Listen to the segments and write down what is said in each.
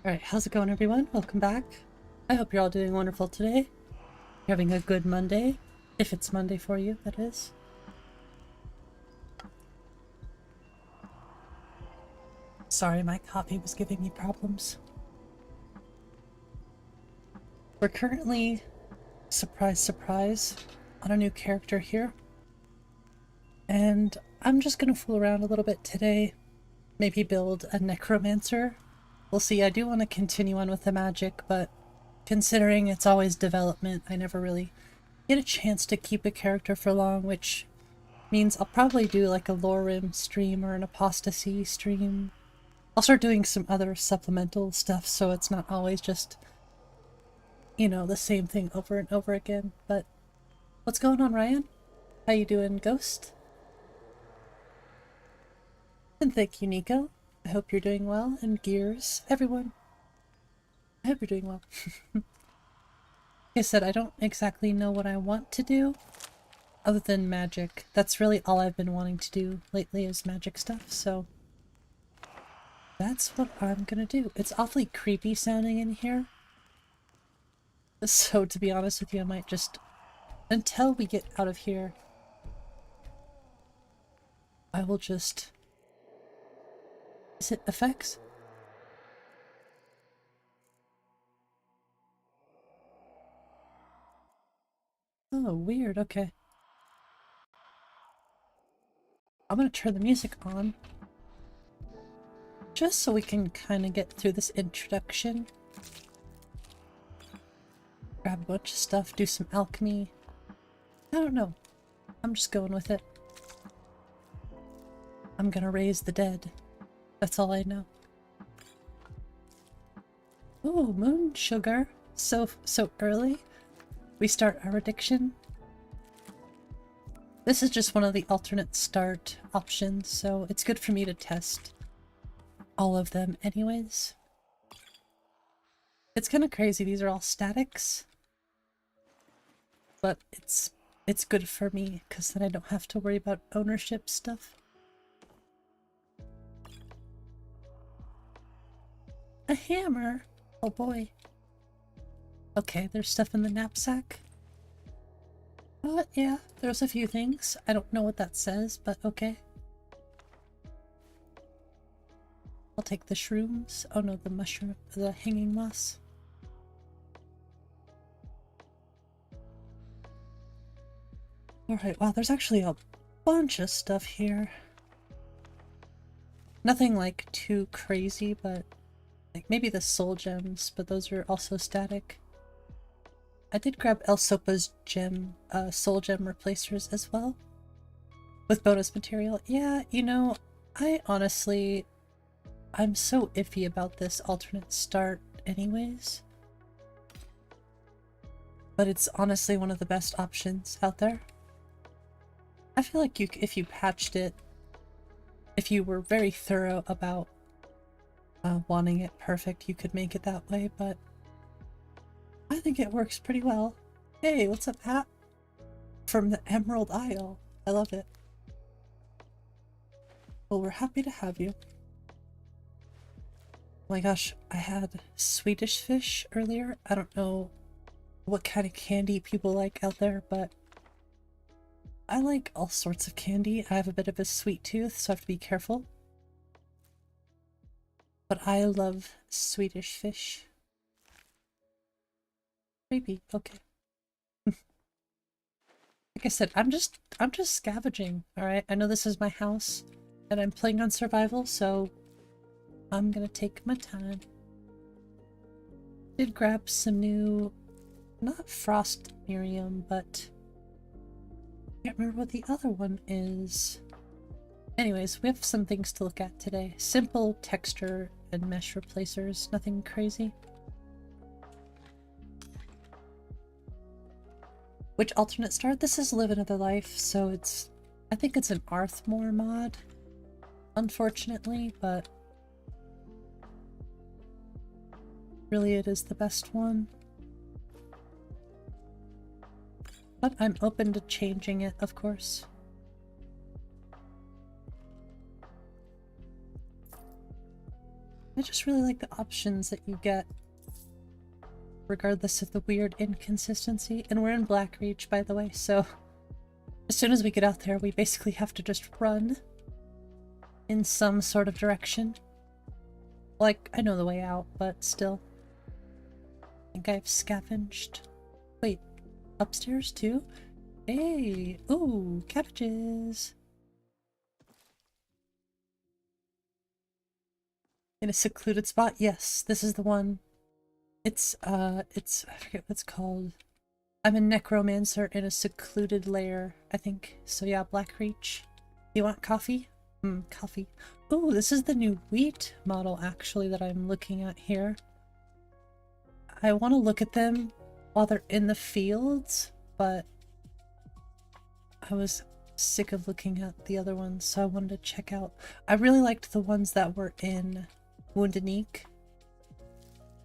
Alright, how's it going everyone? Welcome back. I hope you're all doing wonderful today. You're having a good Monday. If it's Monday for you, that is. Sorry, my copy was giving me problems. We're currently, surprise surprise, on a new character here. And I'm just gonna fool around a little bit today. Maybe build a necromancer. We'll see. I do want to continue on with the magic, but considering it's always development, I never really get a chance to keep a character for long, which means I'll probably do like a Lohrim stream or an apostasy stream. I'll start doing some other supplemental stuff so it's not always just, you know, the same thing over and over again. But what's going on, Ryan? How you doing, Ghost? And thank you, Nico. I hope you're doing well, and Gears, everyone. I hope you're doing well. Like I said, I don't exactly know what I want to do, other than magic. That's really all I've been wanting to do lately is magic stuff, so that's what I'm gonna do. It's awfully creepy sounding in here. So to be honest with you, I might just, until we get out of here, I will just... Is it effects? Oh, weird, okay. I'm gonna turn the music on, just so we can kind of get through this introduction. Grab a bunch of stuff, do some alchemy. I don't know. I'm just going with it. I'm gonna raise the dead. That's all I know. Ooh, moon sugar. So early. We start our addiction. This is just one of the alternate start options, so it's good for me to test all of them anyways. It's kind of crazy, these are all statics. But it's good for me, because then I don't have to worry about ownership stuff. A hammer? Oh boy. Okay, there's stuff in the knapsack. Yeah, there's a few things. I don't know what that says, but okay. I'll take the shrooms. Oh no, the mushroom, the hanging moss. Alright, wow, there's actually a bunch of stuff here. Nothing like too crazy, but like maybe the soul gems, but those are also static. I did grab 𝕊𝕐𝕐𝕝's gem, soul gem replacers as well. With bonus material. Yeah, you know, I'm so iffy about this alternate start anyways. But it's honestly one of the best options out there. I feel like if you patched it, if you were very thorough about wanting it perfect, you could make it that way, but I think it works pretty well. Hey, what's up, Pat? From the 𝕊𝕦𝕓𝕖. I love it. Well, we're happy to have you. Oh my gosh, I had Swedish fish earlier. I don't know what kind of candy people like out there, but I like all sorts of candy. I have a bit of a sweet tooth, so I have to be careful. But I love Swedish fish. Maybe, okay. Like I said, I'm just scavenging, alright? I know this is my house, and I'm playing on survival, so I'm gonna take my time. Did grab some new, not frost miriam, but I can't remember what the other one is. Anyways, we have some things to look at today. Simple texture and mesh replacers, nothing crazy. Which alternate start? This is Live Another Life, so it's... I think it's an 𝕊𝕐𝕐𝕝 mod, unfortunately, but really it is the best one. But I'm open to changing it, of course. I just really like the options that you get regardless of the weird inconsistency. And we're in Blackreach, by the way, so as soon as we get out there, we basically have to just run in some sort of direction. Like, I know the way out, but still. I think I've scavenged. Wait, upstairs too? Hey! Ooh, cabbages! In a secluded spot? Yes, this is the one. It's, I forget what it's called. I'm a necromancer in a secluded lair, I think. So yeah, Blackreach. You want coffee? Coffee. Ooh, this is the new wheat model, actually, that I'm looking at here. I want to look at them while they're in the fields, but I was sick of looking at the other ones, so I wanted to check out. I really liked the ones that were in 𝕊𝕤𝕚𝕝,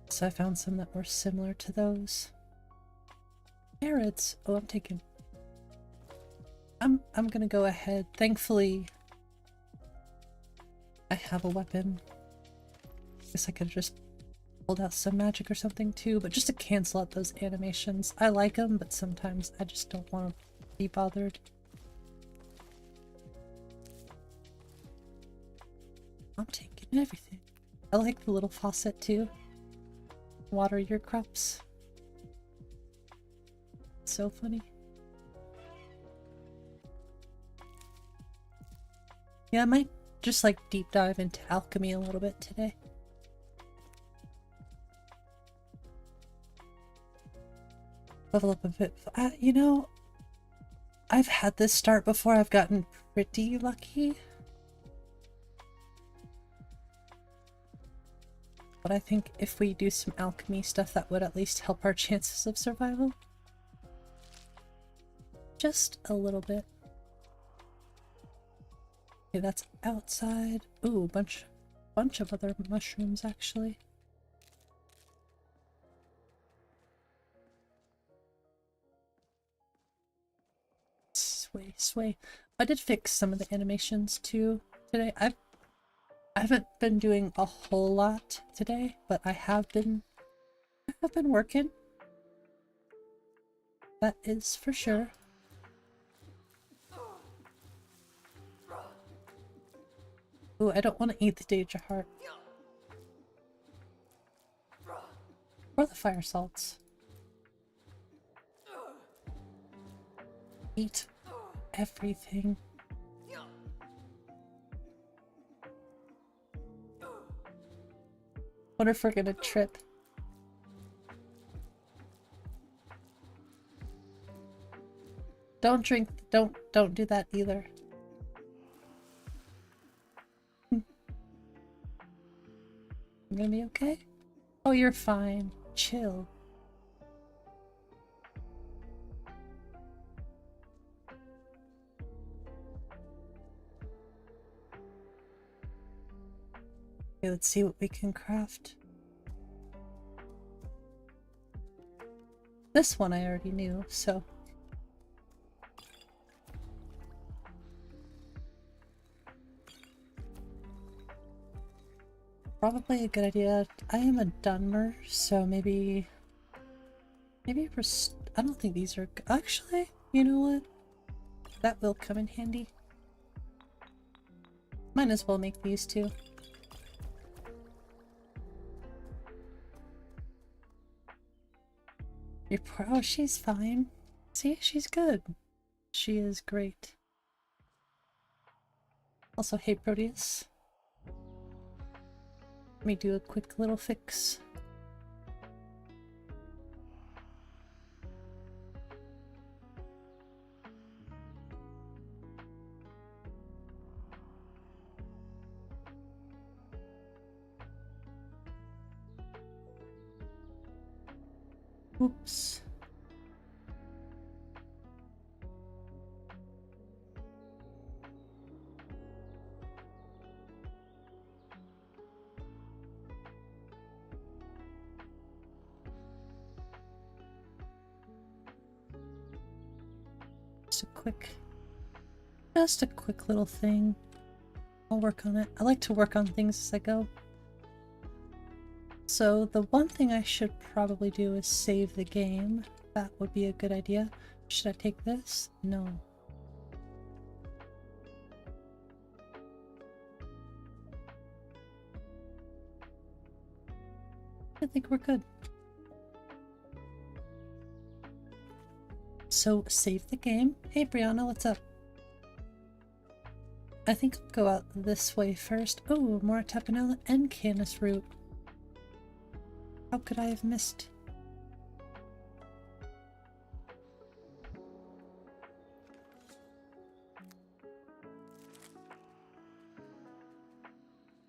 so I found some that were similar to those. Carrots. Oh, I'm taking. I'm gonna go ahead. Thankfully, I have a weapon. Guess I could have just pulled out some magic or something too, but just to cancel out those animations. I like them, but sometimes I just don't want to be bothered. I'm taking everything. I like the little faucet too. Water your crops. So funny. Yeah, I might just like deep dive into alchemy a little bit today. Level up a bit. You know, I've had this start before. I've gotten pretty lucky. But I think if we do some alchemy stuff, that would at least help our chances of survival. Just a little bit. Okay, that's outside. Ooh, bunch of other mushrooms, actually. Sway. I did fix some of the animations too today. I haven't been doing a whole lot today, but I have been working. That is for sure. Ooh, I don't want to eat the 𝕊𝕚𝕓𝕤𝕗. Or the fire salts. Eat everything. Wonder if we're gonna trip. Don't drink. Don't do that either. I'm gonna be okay? Oh, you're fine. Chill. Okay, let's see what we can craft. This one I already knew, so. Probably a good idea. I am a 𝕊𝕚𝕚𝕚, so maybe I don't think these are actually, you know what? That will come in handy. Might as well make these two. You're poor. Oh, she's fine. See, she's good. She is great. Also, hey Proteus. Let me do a quick little fix. Oops. Just a quick little thing. I'll work on it. I like to work on things as I go. So the one thing I should probably do is save the game. That would be a good idea. Should I take this? No. I think we're good. So save the game. Hey Brianna, what's up? I think I'll go out this way first. Oh, more 𝕊𝕚𝕚𝕚 and Canis root. How could I have missed?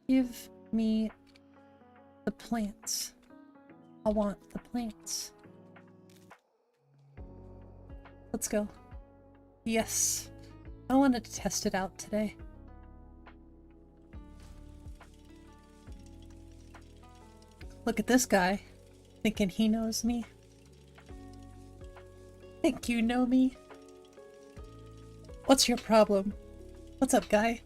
Give me the plants. I want the plants. Let's go. Yes. I wanted to test it out today. Look at this guy, thinking he knows me. Think you know me? What's your problem? What's up, guy?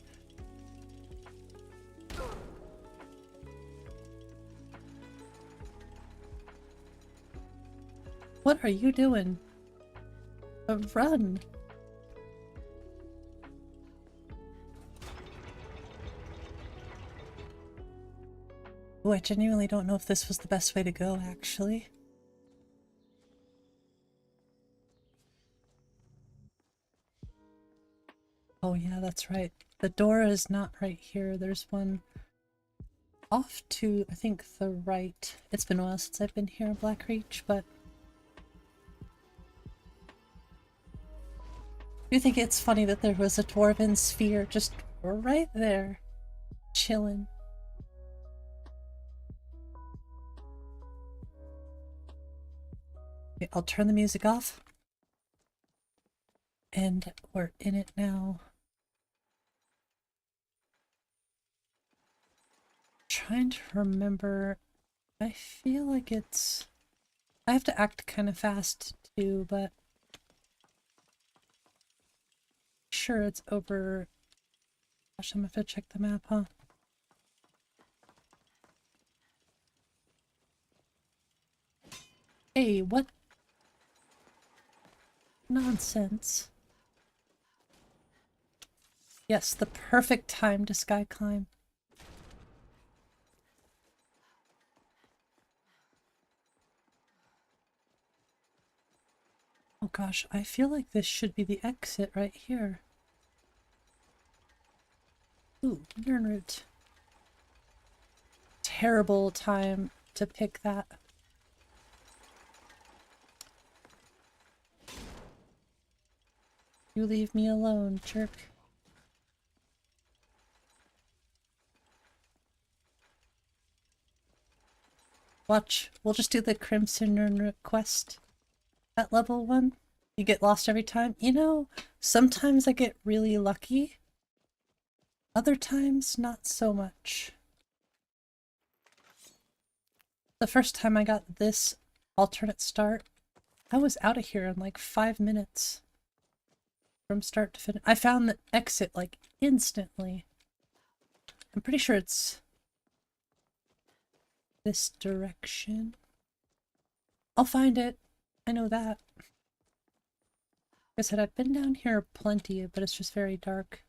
What are you doing? Run! Oh, I genuinely don't know if this was the best way to go, actually. Oh yeah, that's right. The door is not right here. There's one off to, I think, the right. It's been a while since I've been here in Blackreach, but I do think it's funny that there was a dwarven sphere just right there, chilling. Okay, I'll turn the music off. And we're in it now. Trying to remember. I feel like it's... I have to act kind of fast too, but... Sure, it's over... Gosh, I'm gonna have to check the map, huh? Hey, what? Nonsense. Yes, the perfect time to sky climb. Oh gosh, I feel like this should be the exit right here. Ooh, yarn root. Terrible time to pick that. You leave me alone, jerk. Watch, we'll just do the Crimson quest at level 1. You get lost every time. You know, sometimes I get really lucky. Other times, not so much. The first time I got this alternate start, I was out of here in like 5 minutes. From start to finish. I found the exit like instantly. I'm pretty sure it's this direction. I'll find it. I know that. Like I said, I've been down here plenty, but it's just very dark.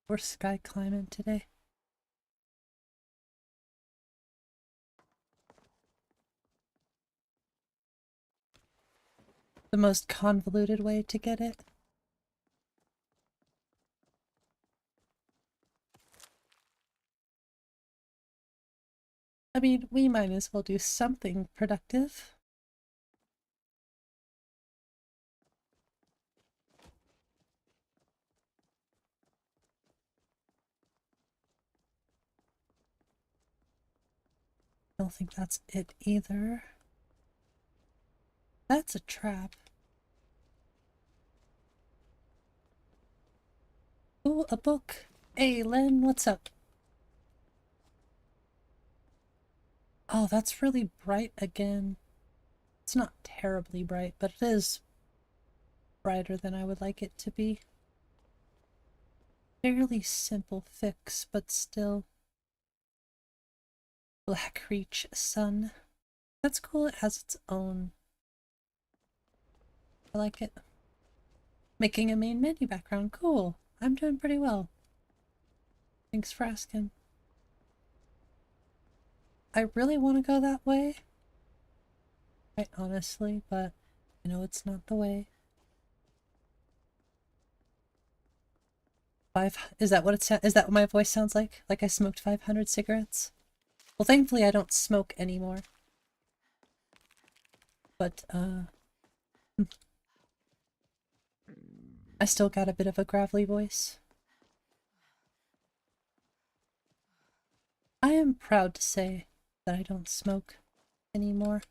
We're sky climbing today. The most convoluted way to get it. I mean, we might as well do something productive. I don't think that's it either. That's a trap. Ooh, a book. Hey, Len, what's up? Oh, that's really bright again. It's not terribly bright, but it is brighter than I would like it to be. Fairly simple fix, but still. Blackreach sun. That's cool, it has its own. I like it. Making a main menu background, cool. I'm doing pretty well. Thanks for asking. I really want to go that way. Quite honestly, but I know it's not the way. Is that what is that what my voice sounds like? Like I smoked 500 cigarettes? Well, thankfully I don't smoke anymore. But, I still got a bit of a gravelly voice. I am proud to say that I don't smoke anymore.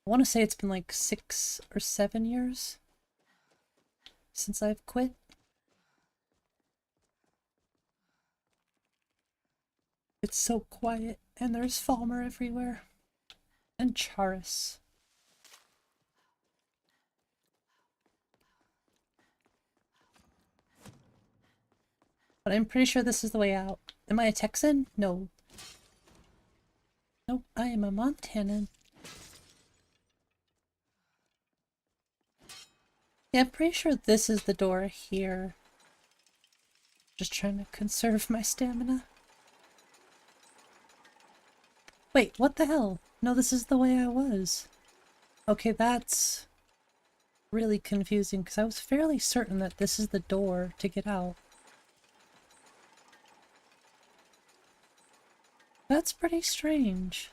I want to say it's been like 6 or 7 years since I've quit. It's so quiet, and there's Falmer everywhere. And Charis. But I'm pretty sure this is the way out. Am I a Texan? No. Nope, I am a Montanan. Yeah, I'm pretty sure this is the door here. Just trying to conserve my stamina. Wait, what the hell? No, this is the way I was. Okay, that's really confusing because I was fairly certain that this is the door to get out. That's pretty strange.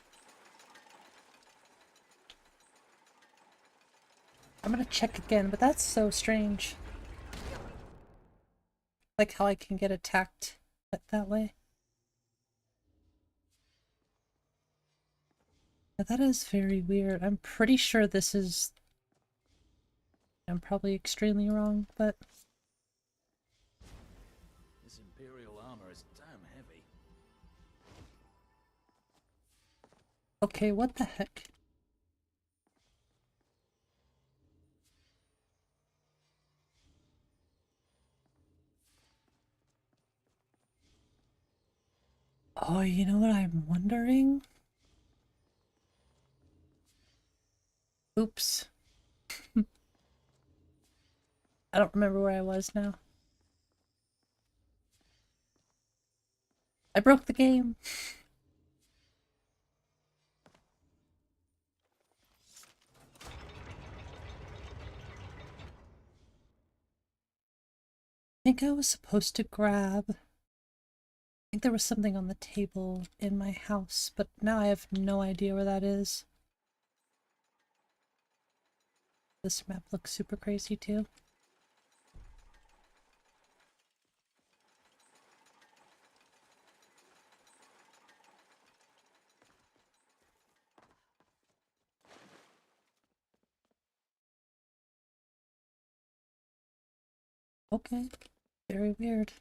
I'm gonna check again, but that's so strange. Like how I can get attacked that way. Yeah, that is very weird. I'm pretty sure this is... I'm probably extremely wrong, but... This Imperial armor is damn heavy. Okay, what the heck? Oh, you know what I'm wondering? Oops. I don't remember where I was now. I broke the game. I think I was supposed to grab... I think there was something on the table in my house, but now I have no idea where that is. This map looks super crazy too. Okay, very weird.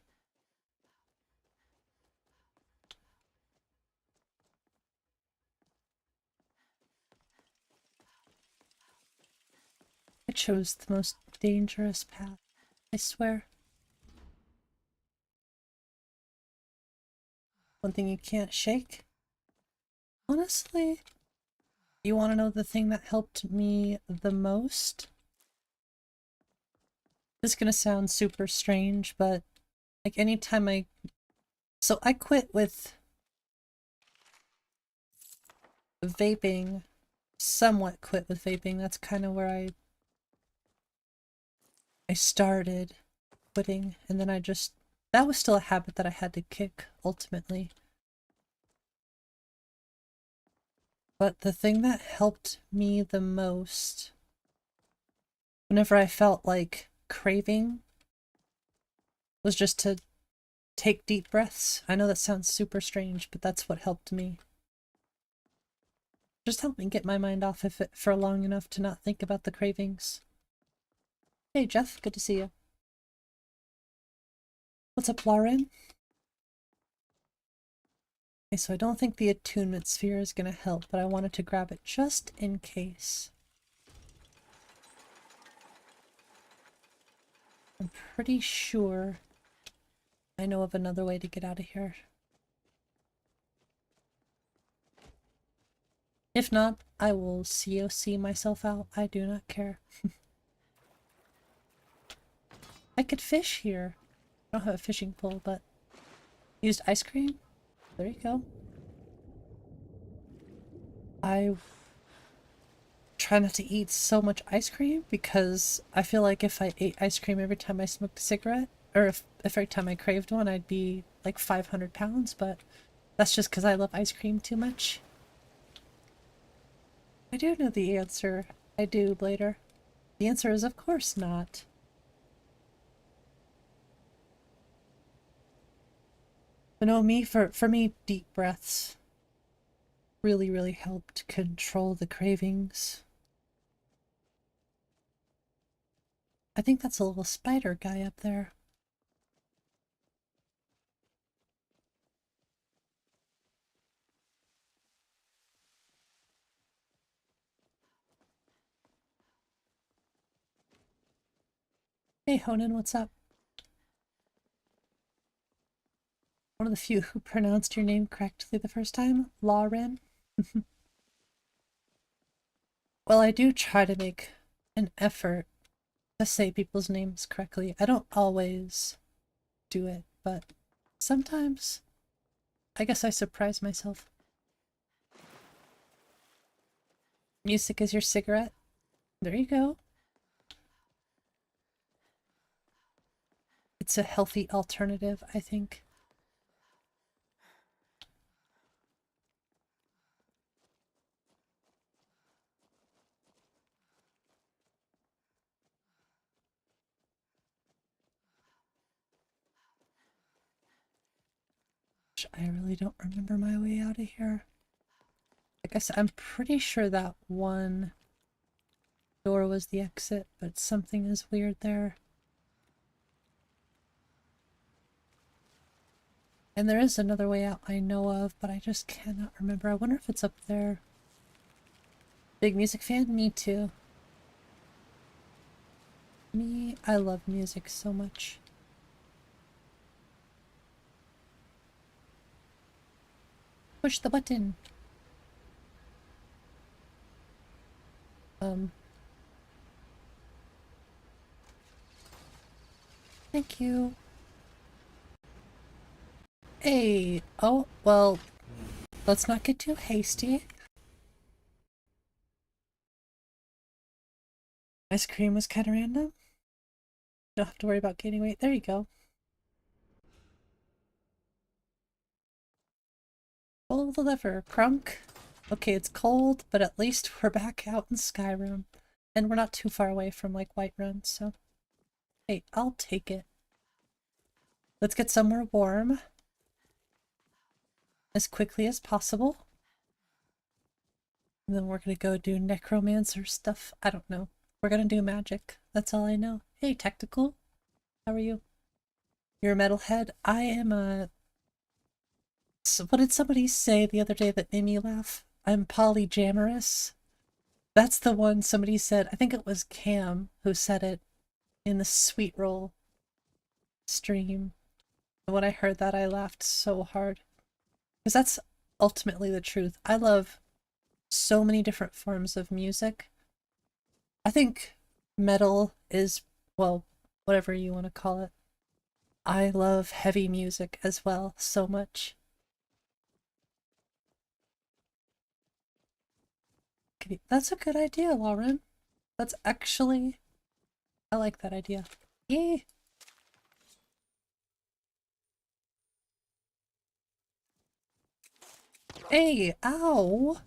I chose the most dangerous path, I swear. One thing you can't shake? Honestly, you want to know the thing that helped me the most? This is gonna sound super strange, but like anytime So I quit with vaping, somewhat quit with vaping. That's kind of where I started quitting, and then that was still a habit that I had to kick, ultimately. But the thing that helped me the most, whenever I felt like craving, was just to take deep breaths. I know that sounds super strange, but that's what helped me. Just helped me get my mind off of it for long enough to not think about the cravings. Hey Jeff, good to see you. What's up, Lauren? Okay, so I don't think the attunement sphere is gonna help, but I wanted to grab it just in case. I'm pretty sure I know of another way to get out of here. If not, I will COC myself out. I do not care. I could fish here. I don't have a fishing pole, but used ice cream? There you go. I try not to eat so much ice cream because I feel like if I ate ice cream every time I smoked a cigarette, or if every time I craved one, I'd be like 500 pounds, but that's just because I love ice cream too much. I do know the answer. I do, Blader. The answer is of course not. But no, for me, deep breaths really helped control the cravings. I think that's a little spider guy up there. Hey Honan, what's up? One of the few who pronounced your name correctly the first time, Lauren. Well, I do try to make an effort to say people's names correctly. I don't always do it, but sometimes I guess I surprise myself. Music is your cigarette? There you go. It's a healthy alternative, I think. I really don't remember my way out of here. Like I said, I'm pretty sure that one door was the exit, but something is weird there. And there is another way out I know of, but I just cannot remember. I wonder if it's up there. Big music fan? Me too. I love music so much. Push the button. Thank you. Hey, oh, well, let's not get too hasty. Ice cream was kind of random. Don't have to worry about gaining weight. There you go. Pull the lever, crunk. Okay, it's cold, but at least we're back out in Skyrim. And we're not too far away from, like, Whiterun, so... Hey, I'll take it. Let's get somewhere warm. As quickly as possible. And then we're gonna go do necromancer stuff. I don't know. We're gonna do magic. That's all I know. Hey, Tactical. How are you? You're a metalhead? I am a... So what did somebody say the other day that made me laugh? I'm polyamorous. That's the one somebody said. I think it was Cam who said it in the Sweet Roll stream. And when I heard that, I laughed so hard. Because that's ultimately the truth. I love so many different forms of music. I think metal is, well, whatever you want to call it. I love heavy music as well so much. That's a good idea, Lauren. That's actually... I like that idea. Yay! Hey, ow!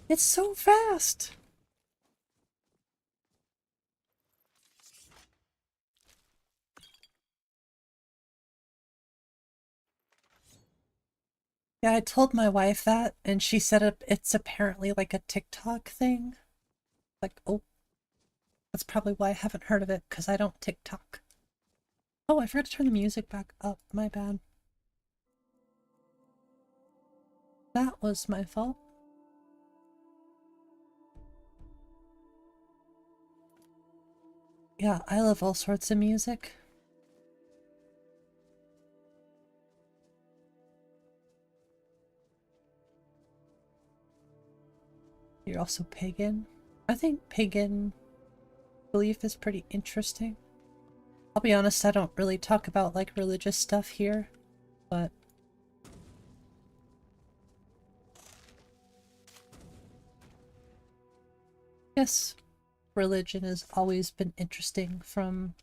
It's so fast! Yeah, I told my wife that, and she said it's apparently like a TikTok thing. Like, oh, that's probably why I haven't heard of it, because I don't TikTok. Oh, I forgot to turn the music back up. My bad. That was my fault. Yeah, I love all sorts of music. You're also pagan. I think pagan belief is pretty interesting. I'll be honest, I don't really talk about like religious stuff here, but yes, religion has always been interesting from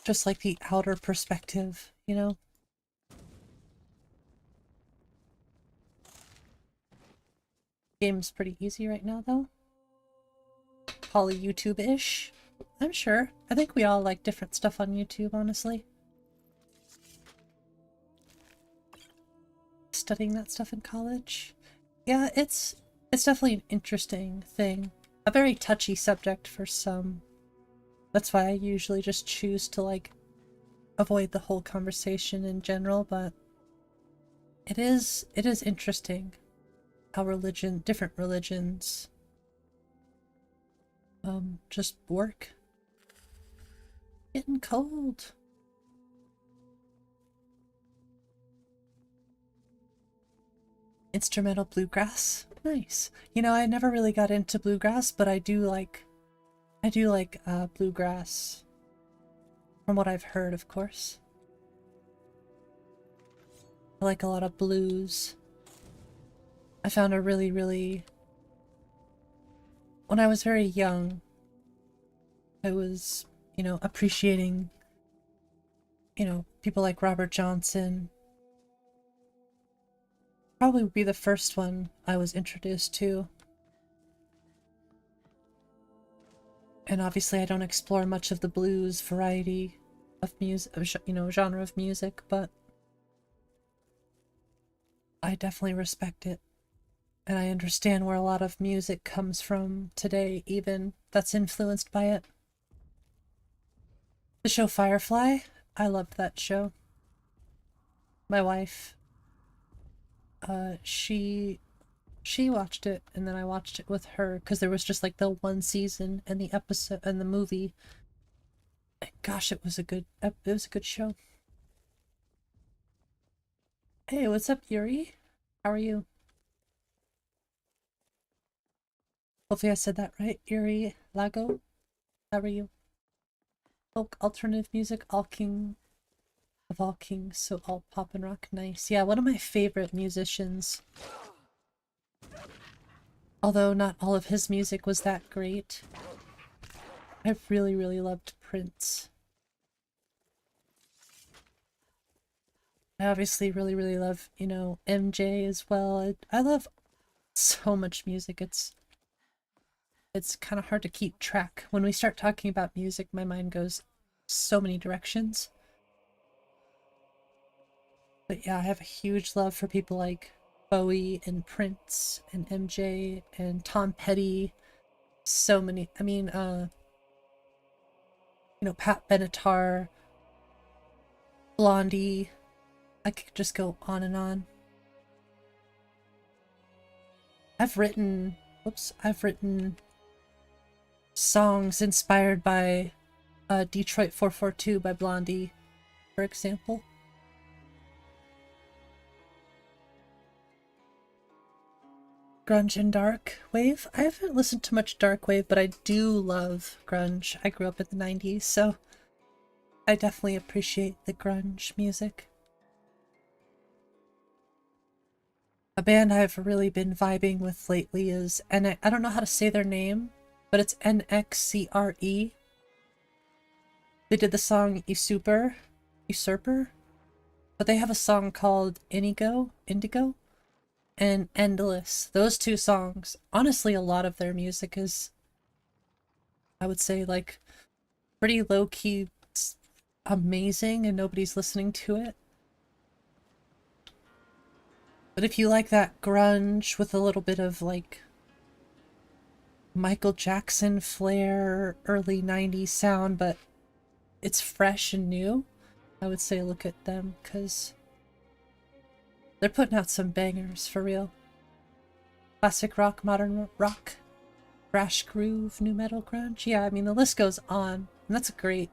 just like the outer perspective, you know? Game's pretty easy right now though. Probably YouTube-ish. I'm sure. I think we all like different stuff on YouTube, honestly. Studying that stuff in college. Yeah, it's definitely an interesting thing. A very touchy subject for some. That's why I usually just choose to like avoid the whole conversation in general, but it is interesting how different religions just work. Getting cold. Instrumental bluegrass. Nice. You know, I never really got into bluegrass, but I do like bluegrass from what I've heard, of course. I like a lot of blues. I found a really when I was very young, I was, you know, appreciating, you know, people like Robert Johnson. Probably would be the first one I was introduced to. And obviously I don't explore much of the blues variety of music, you know, genre of music, but I definitely respect it. And I understand where a lot of music comes from today, even that's influenced by it. The show Firefly, I loved that show. My wife, she watched it, and then I watched it with her because there was just like the one season and the episode and the movie. And gosh, it was a good show. Hey, what's up, Yuri? How are you? Hopefully I said that right. Yuri Lago, how are you? Folk alternative music, all king of all kings, so all pop and rock. Nice. Yeah, one of my favorite musicians. Although not all of his music was that great. I really loved Prince. I obviously really love, you know, MJ as well. I love so much music. It's kind of hard to keep track. When we start talking about music, my mind goes so many directions. But yeah, I have a huge love for people like Bowie and Prince and MJ and Tom Petty. So many. I mean, you know, Pat Benatar, Blondie. I could just go on and on. I've written songs inspired by Detroit 442 by Blondie, for example. Grunge and dark wave. I haven't listened to much dark wave, but I do love grunge. I grew up in the 90s, so I definitely appreciate the grunge music. A band I've really been vibing with lately is, and I don't know how to say their name, but it's NXCRE. They did the song Usurper, but they have a song called Indigo, and Endless. Those two songs. Honestly, a lot of their music is, I would say, like, pretty low-key amazing and nobody's listening to it. But if you like that grunge with a little bit of, like, Michael Jackson flair, early 90s sound, but it's fresh and new, I would say look at them, because they're putting out some bangers, for real. Classic rock, modern rock, thrash groove, new metal grunge. Yeah, I mean the list goes on, and that's a great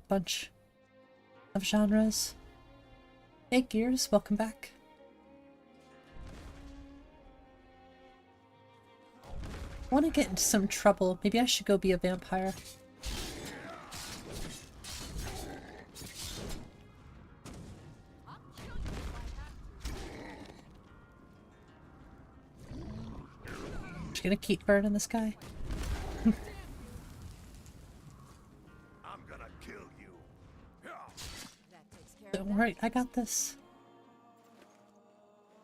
bunch of genres. Hey Gears, welcome back. I want to get into some trouble. Maybe I should go be a vampire. Just gonna keep burning this guy. I'm gonna kill you. Don't worry, I got this.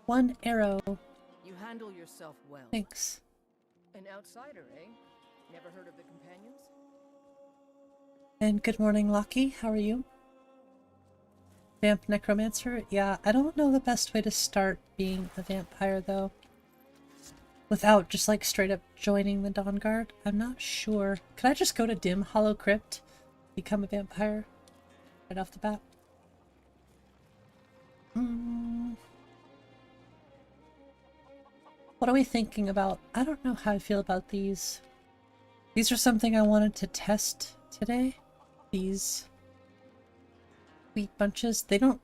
One arrow. You handle yourself well. Thanks. An outsider, eh? Never heard of the companions? And good morning, Lockie. How are you? Vamp Necromancer? Yeah, I don't know the best way to start being a vampire, though. Without just, like, straight up joining the Dawn Guard. I'm not sure. Could I just go to Dim Hollow Crypt? Become a vampire? Right off the bat? What are we thinking about? I don't know how I feel about these. These are something I wanted to test today. These wheat bunches. I don't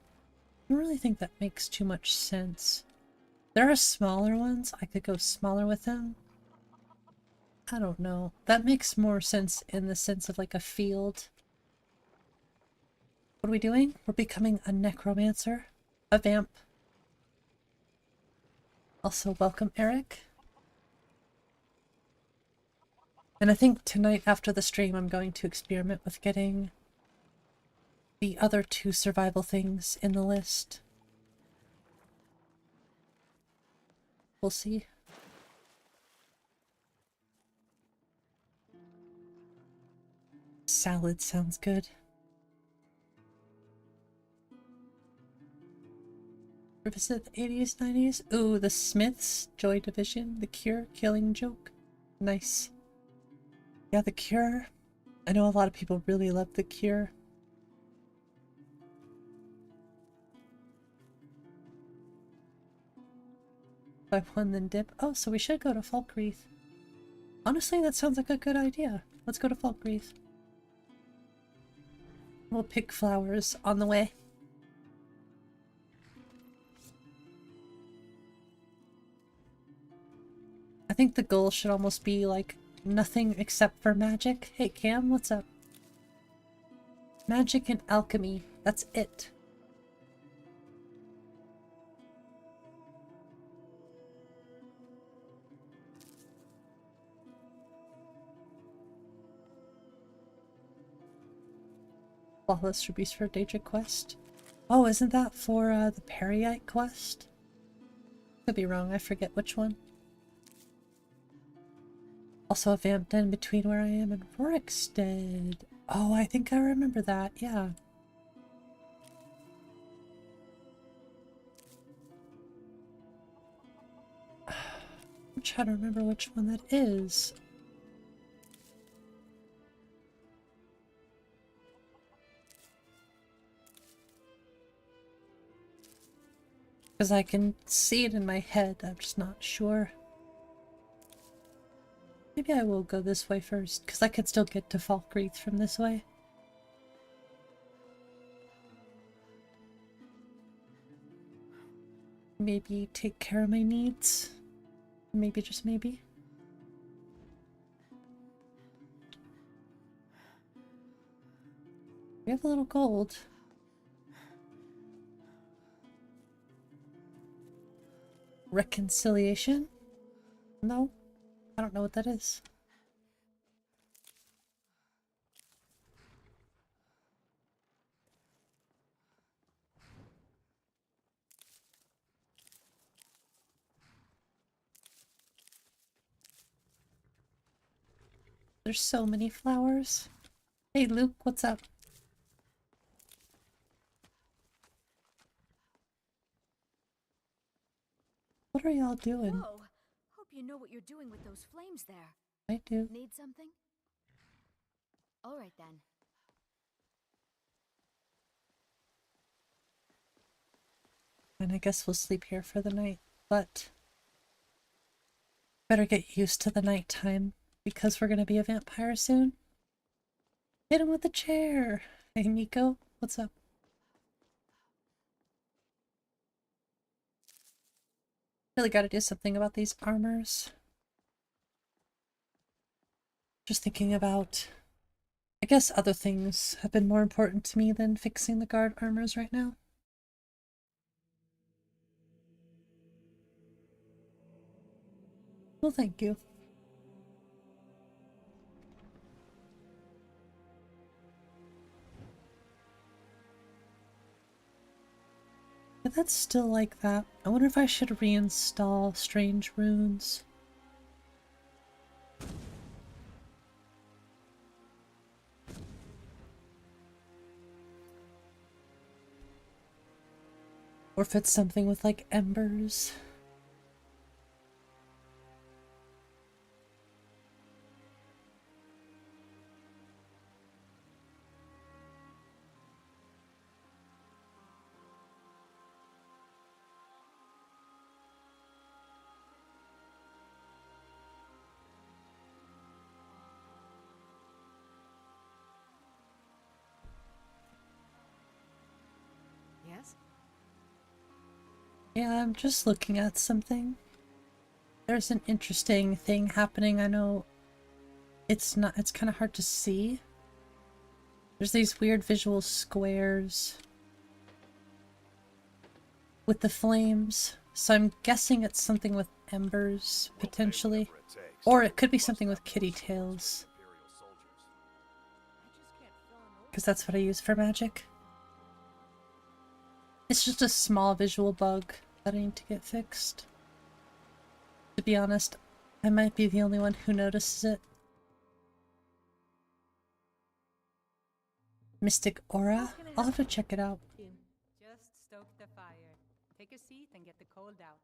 really think that makes too much sense. There are smaller ones. I could go smaller with them. I don't know. That makes more sense in the sense of like a field. What are we doing? We're becoming a necromancer. A vamp. Also, welcome, Eric. And I think tonight after the stream I'm going to experiment with getting the other two survival things in the list. We'll see. Salad sounds good. Revisit the 80s, 90s. Ooh, the Smiths, Joy Division, The Cure, Killing Joke. Nice. Yeah, The Cure. I know a lot of people really love The Cure. Buy one then dip. Oh, so we should go to Falkreath. Honestly, that sounds like a good idea. Let's go to Falkreath. We'll pick flowers on the way. I think the goal should almost be like nothing except for magic. Hey Cam, what's up? Magic and alchemy. That's it. Flawless Rubies for Daedra quest. Oh, isn't that for the Periite quest? Could be wrong, I forget which one. Also a vamp den between where I am and Rorikstead. Oh, I think I remember that, yeah. I'm trying to remember which one that is. Because I can see it in my head, I'm just not sure. Maybe I will go this way first, because I could still get to Falkreath from this way. Maybe take care of my needs. Maybe, just maybe. We have a little gold. Reconciliation? No, I don't know what that is. There's so many flowers. Hey Luke, what's up? What are y'all doing? Whoa! Hope you know what you're doing with those flames there. I do. Need something? All right then. And I guess we'll sleep here for the night, but Better get used to the nighttime because we're gonna be a vampire soon. Hit him with a chair! Hey Nico, what's up? Really gotta do something about these armors. Just thinking about... I guess other things have been more important to me than fixing the guard armors right now. Well, thank you. But that's still like that. I wonder if I should reinstall strange runes. Or if it's something with like embers. Yes? Yeah, I'm just looking at something. There's an interesting thing happening. I know it's kind of hard to see. There's these weird visual squares with the flames. So I'm guessing it's something with embers, potentially. Or it could be something with kitty tails. Because that's what I use for magic. It's just a small visual bug that I need to get fixed. To be honest, I might be the only one who notices it. Mystic Aura? I'll have to check it out. Just stoke the fire. Take a seat and get the cold out.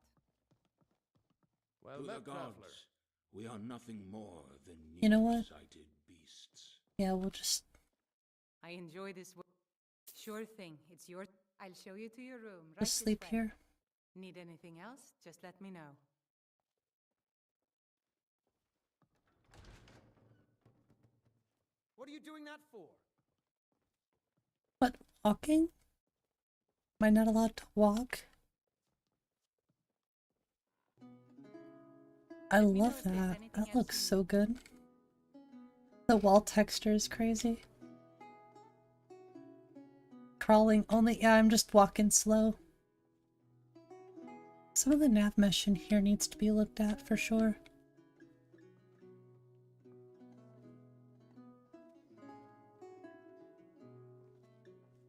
Well, To the met, traveler. gods, we are nothing more than You know what? nearsighted beasts. Yeah, we'll just... I enjoy this work. Sure thing. It's your... I'll show you to your room. Right just this sleep way. here. Need anything else? Just let me know. What are you doing that for? What? Walking? Am I not allowed to walk? I Let me know love if there's that. anything That else looks you so need. good. The wall texture is crazy. Crawling only. Yeah, I'm just walking slow. Some of the nav mesh in here needs to be looked at for sure.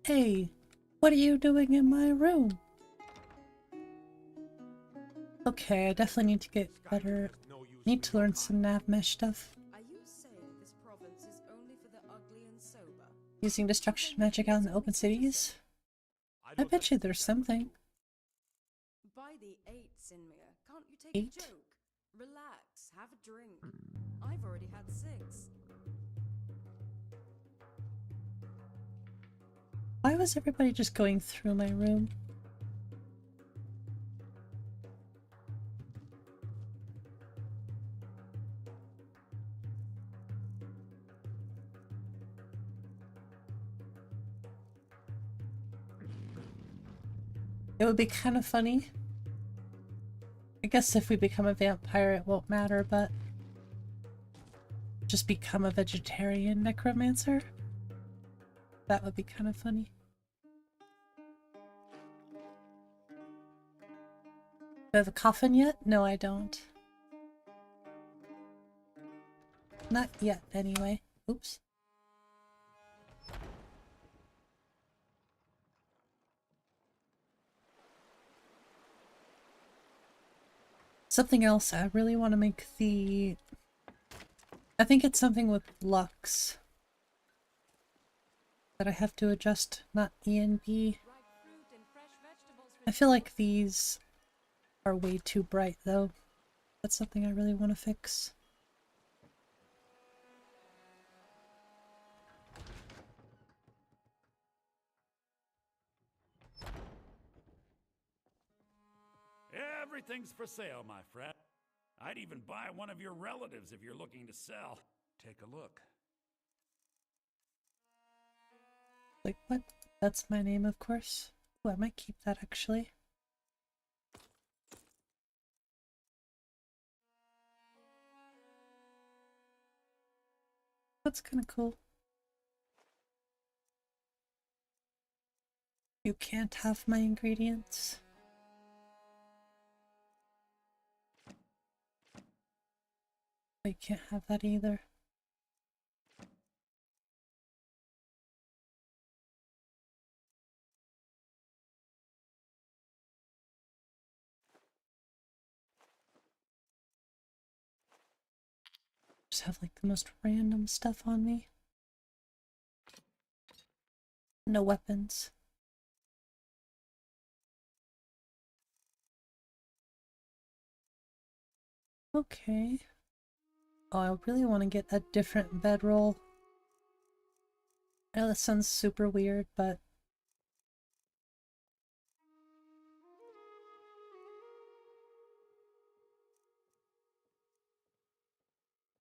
Hey, what are you doing in my room? Okay, I definitely need to get better. Need to learn some nav mesh stuff. Are you saying this province is only for the ugly and sober? Using destruction magic out in the open cities? I bet you there's something. By the 8, 𝕊𝕤𝕗, can't you take 8? a joke? Relax, have a drink. I've already had 6. Why was everybody just going through my room? It would be kind of funny. I guess if we become a vampire it won't matter, but just become a vegetarian necromancer? That would be kind of funny. Do I have a coffin yet? No, I don't. Not yet, anyway. Oops. Something else, I really want to make the... I think it's something with lux that I have to adjust, not E and B. I feel like these are way too bright though. That's something I really want to fix. Everything's for sale, my friend. I'd even buy one of your relatives if you're looking to sell. Take a look. Like, what? That's my name, of course. Oh, I might keep that, actually. That's kind of cool. You can't have my ingredients. You can't have that either. Just have like the most random stuff on me. No weapons. Okay. Oh, I really want to get a different bedroll. I know that sounds super weird, but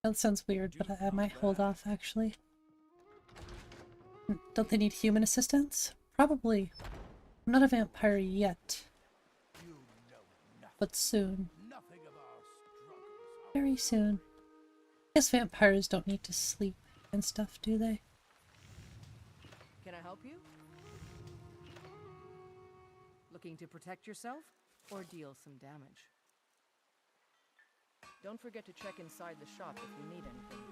that sounds weird, but I might hold off actually. Don't they need human assistance? Probably. I'm not a vampire yet. But soon. Very soon. I guess vampires don't need to sleep and stuff, do they? Can I help you? Looking to protect yourself or deal some damage? Don't forget to check inside the shop if you need anything.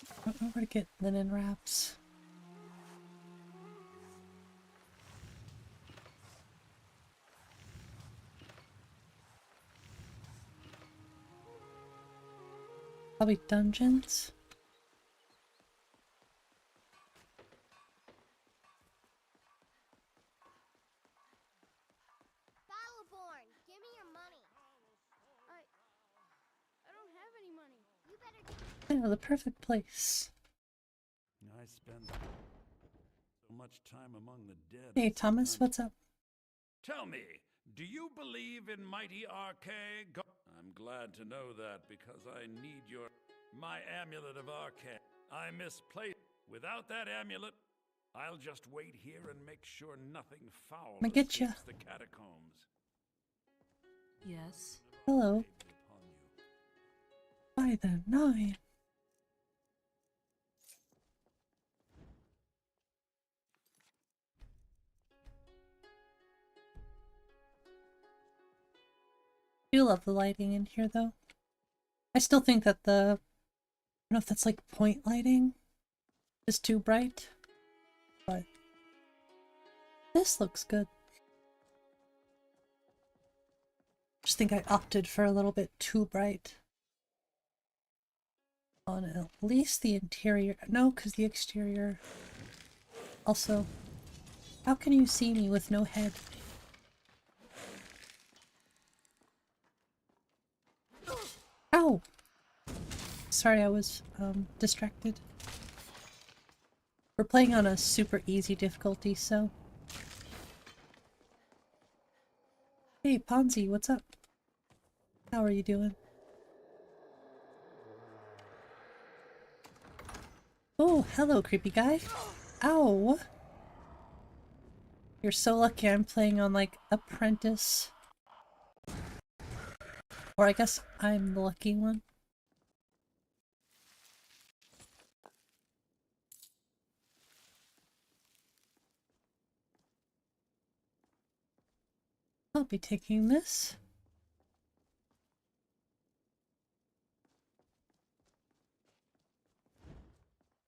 I don't know where to get linen wraps. Probably dungeons. Battleborn, give me your money. I don't have any money. You better Yeah, the perfect place. I spend so much time among the dead. Hey Thomas, what's up? Tell me, do you believe in mighty 𝕳𝕗𝕗? I'm glad to know that because I need my amulet of 𝕳𝕗𝕗. I misplaced. Without that amulet, I'll just wait here and make sure nothing foul I get ya. escapes the catacombs. Yes. Hello. By the 9. I do love the lighting in here though. I still think that I don't know if that's like point lighting is too bright, but this looks good. Just think I opted for a little bit too bright on at least the interior. No, because the exterior. Also, how can you see me with no head? Ow! Sorry, I was distracted. We're playing on a super easy difficulty, so... Hey, Ponzi, what's up? How are you doing? Oh, hello, creepy guy. Ow! You're so lucky I'm playing on, like, Apprentice. Or I guess I'm the lucky one. I'll be taking this.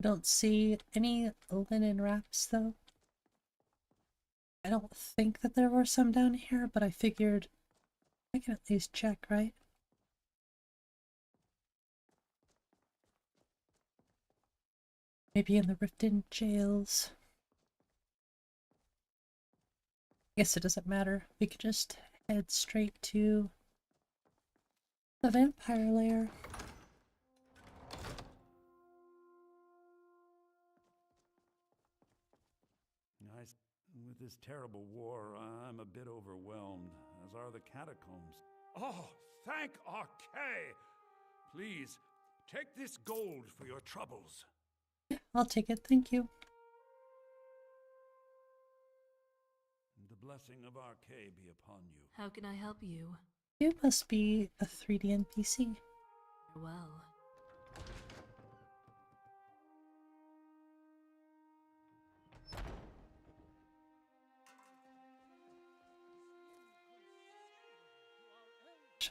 I don't see any linen wraps though. I don't think that there were some down here, but I figured I can at least check, right? Maybe in the Riften jails. I guess it doesn't matter. We could just head straight to the vampire lair. With this terrible war, I'm a bit overwhelmed, as are the catacombs. Oh, thank 𝕳𝕗𝕗! Please, take this gold for your troubles. I'll take it, thank you. The blessing of 𝕳𝕗 be upon you. How can I help you? You must be a 3D NPC. Well.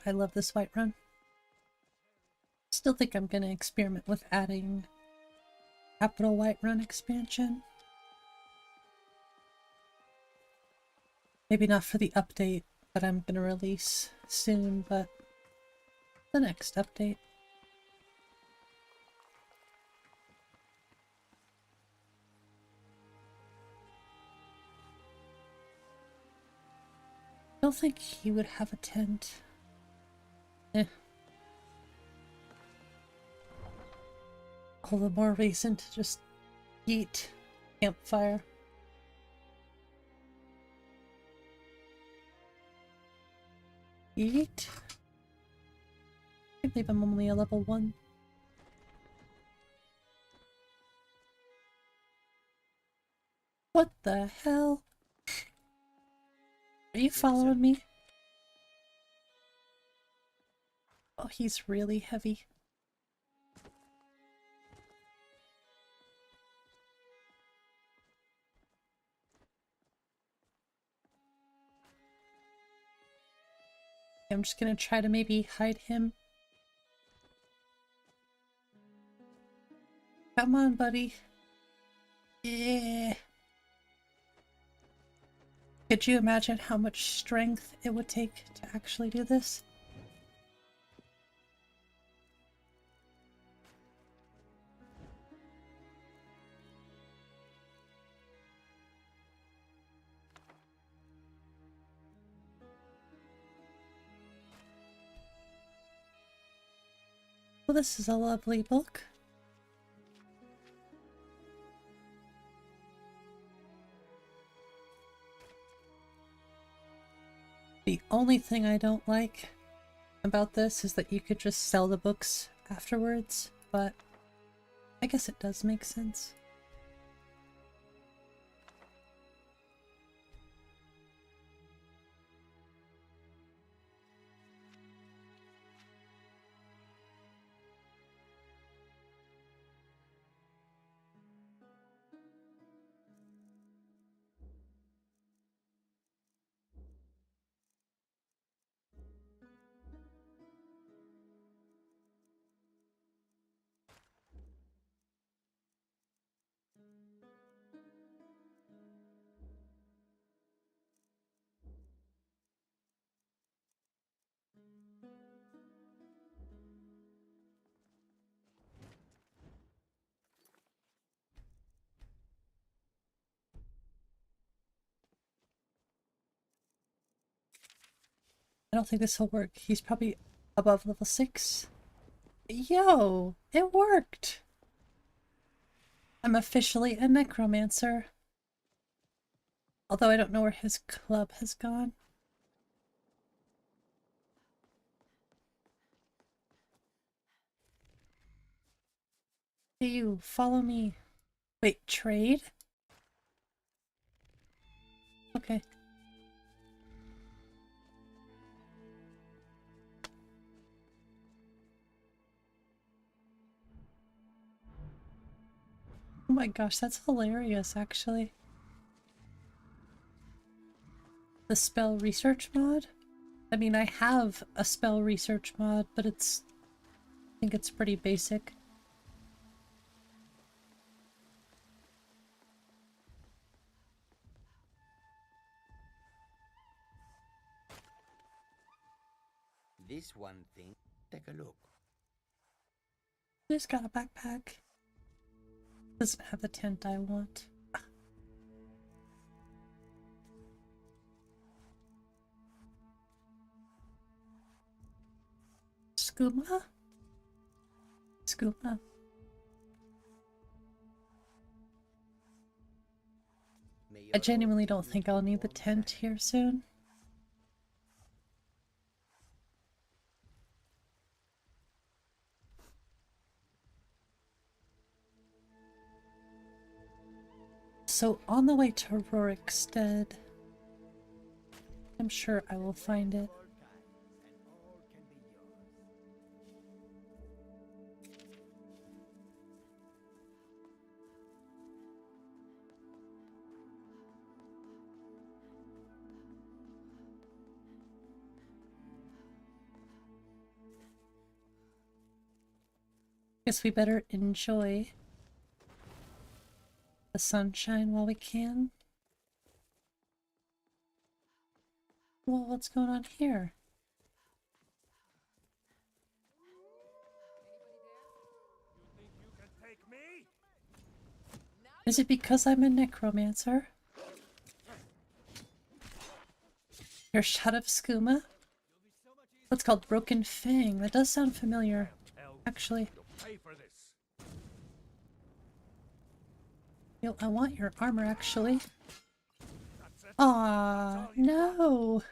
I love this Whiterun. Still think I'm gonna experiment with adding Capital Whiterun expansion. Maybe not for the update that I'm gonna release soon, but the next update. I don't think he would have a tent. All the more reason to just eat campfire. Eat? I can't believe I'm only a level 1. What the hell? Are you following me? Oh, he's really heavy. I'm just gonna try to maybe hide him. Come on, buddy. Yeah. Could you imagine how much strength it would take to actually do this? Well, this is a lovely book. The only thing I don't like about this is that you could just sell the books afterwards, but I guess it does make sense. I don't think this will work. He's probably above level 6. Yo! It worked! I'm officially a necromancer. Although I don't know where his club has gone. Hey you, follow me. Wait, trade? Okay. Oh my gosh, that's hilarious, actually. The spell research mod? I mean, I have a spell research mod, but I think it's pretty basic. This one thing, take a look. Just got a backpack. Doesn't have the tent I want. Skooma? Skooma. May I genuinely don't think I'll need the tent here soon. So on the way to Rorikstead, I'm sure I will find it. Guess we better enjoy the sunshine while we can. Well, what's going on here? Is it because I'm a necromancer? Your shot of skooma? What's called Broken Fang? That does sound familiar, actually. Yo, I want your armor, actually. Aw, no!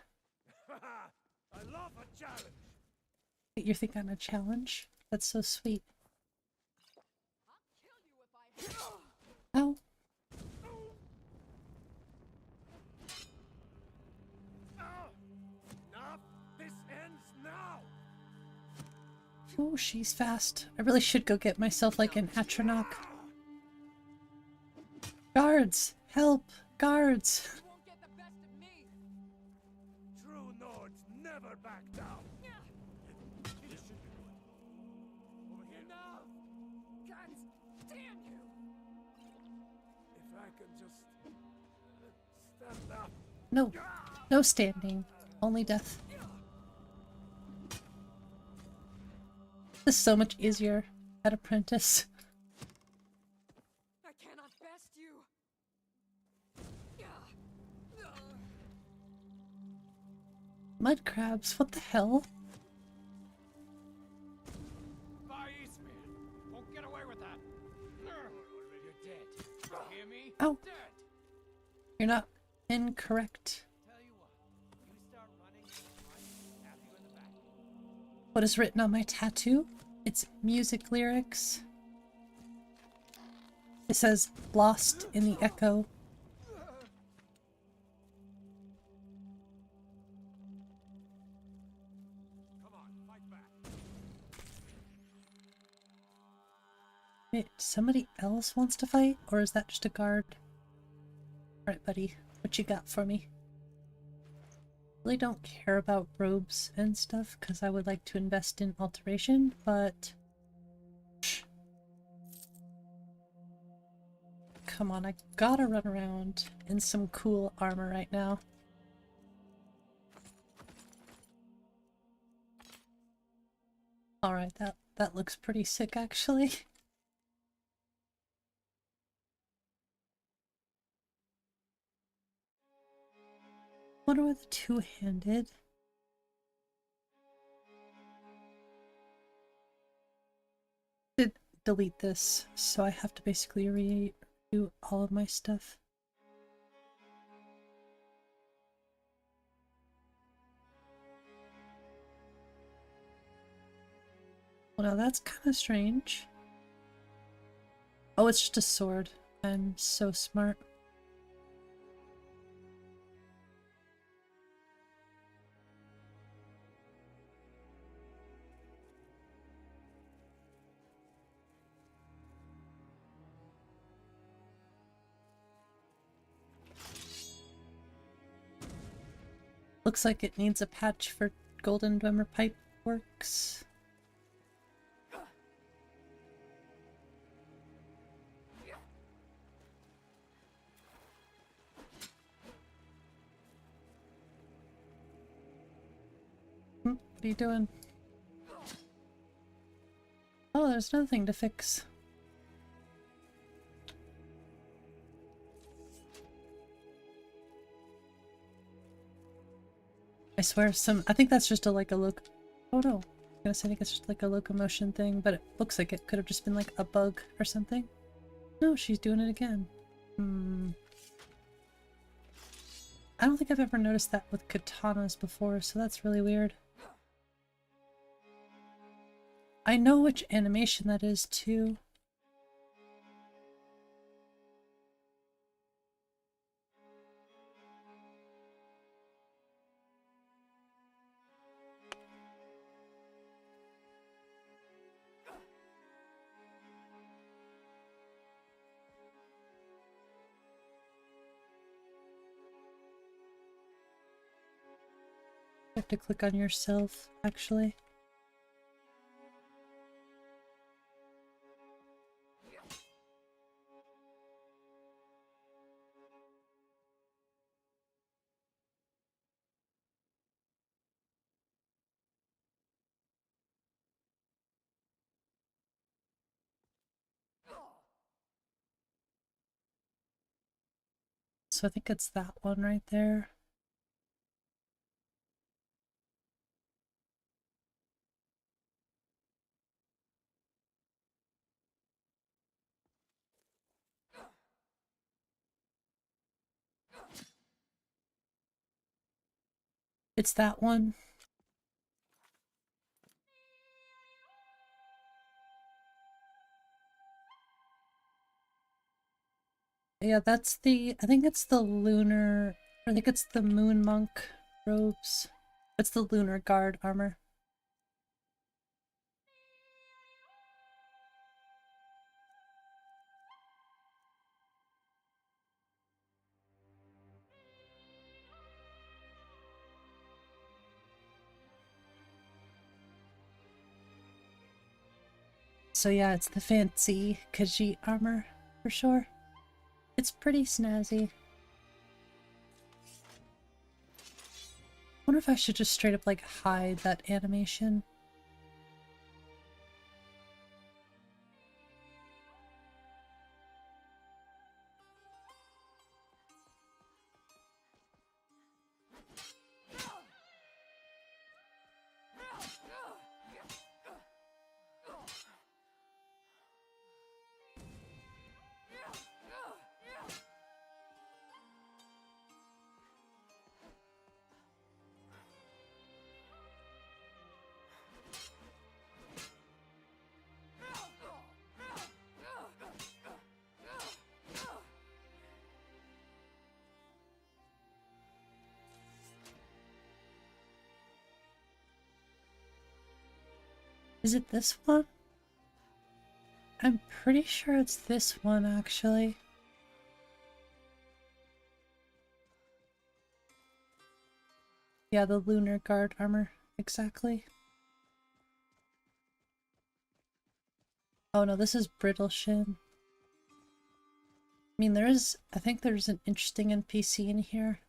You think I'm a challenge? That's so sweet. Ow. Oh, she's fast. I really should go get myself like an 𝕊𝕚𝕓𝕣𝕗. Guards! Help! Guards! True Nords never back down. This should be good. Over here now. God damn you! If I can just stand up. No. No standing. Only death. This is so much easier at Apprentice. I cannot best you. Mud crabs, what the hell? Far East, man. Won't get away with that. You're dead. You hear me? Ow. Dead. You're not incorrect. Tell you what. You start running, I'll have you in the back. What is written on my tattoo? It's music lyrics. It says, "Lost in the Echo." Come on, fight back. Wait, somebody else wants to fight? Or is that just a guard? Alright, buddy. What you got for me? Really don't care about robes and stuff because I would like to invest in alteration, but come on, I gotta run around in some cool armor right now. Alright, that looks pretty sick actually. Wonder what the two-handed. Did delete this, so I have to basically redo all of my stuff. Well, now that's kind of strange. Oh, it's just a sword. I'm so smart. Looks like it needs a patch for golden dwemer pipe works. What are you doing? Oh, there's another thing to fix. I swear I think that's just a oh no. I was gonna say I think it's just like a locomotion thing, but it looks like it could have just been like a bug or something. No, she's doing it again. I don't think I've ever noticed that with katanas before, so that's really weird. I know which animation that is too. You have to click on yourself, actually. So I think it's that one right there. It's that one. Yeah, that's the, I think it's the lunar, I think it's the moon monk robes. It's the lunar guard armor. So yeah, it's the fancy Khajiit armor, for sure. It's pretty snazzy. Wonder if I should just straight up like hide that animation. Is it this one? I'm pretty sure it's this one, actually. Yeah, the lunar guard armor, exactly. Oh no, this is brittle shin. I mean, I think there's an interesting NPC in here.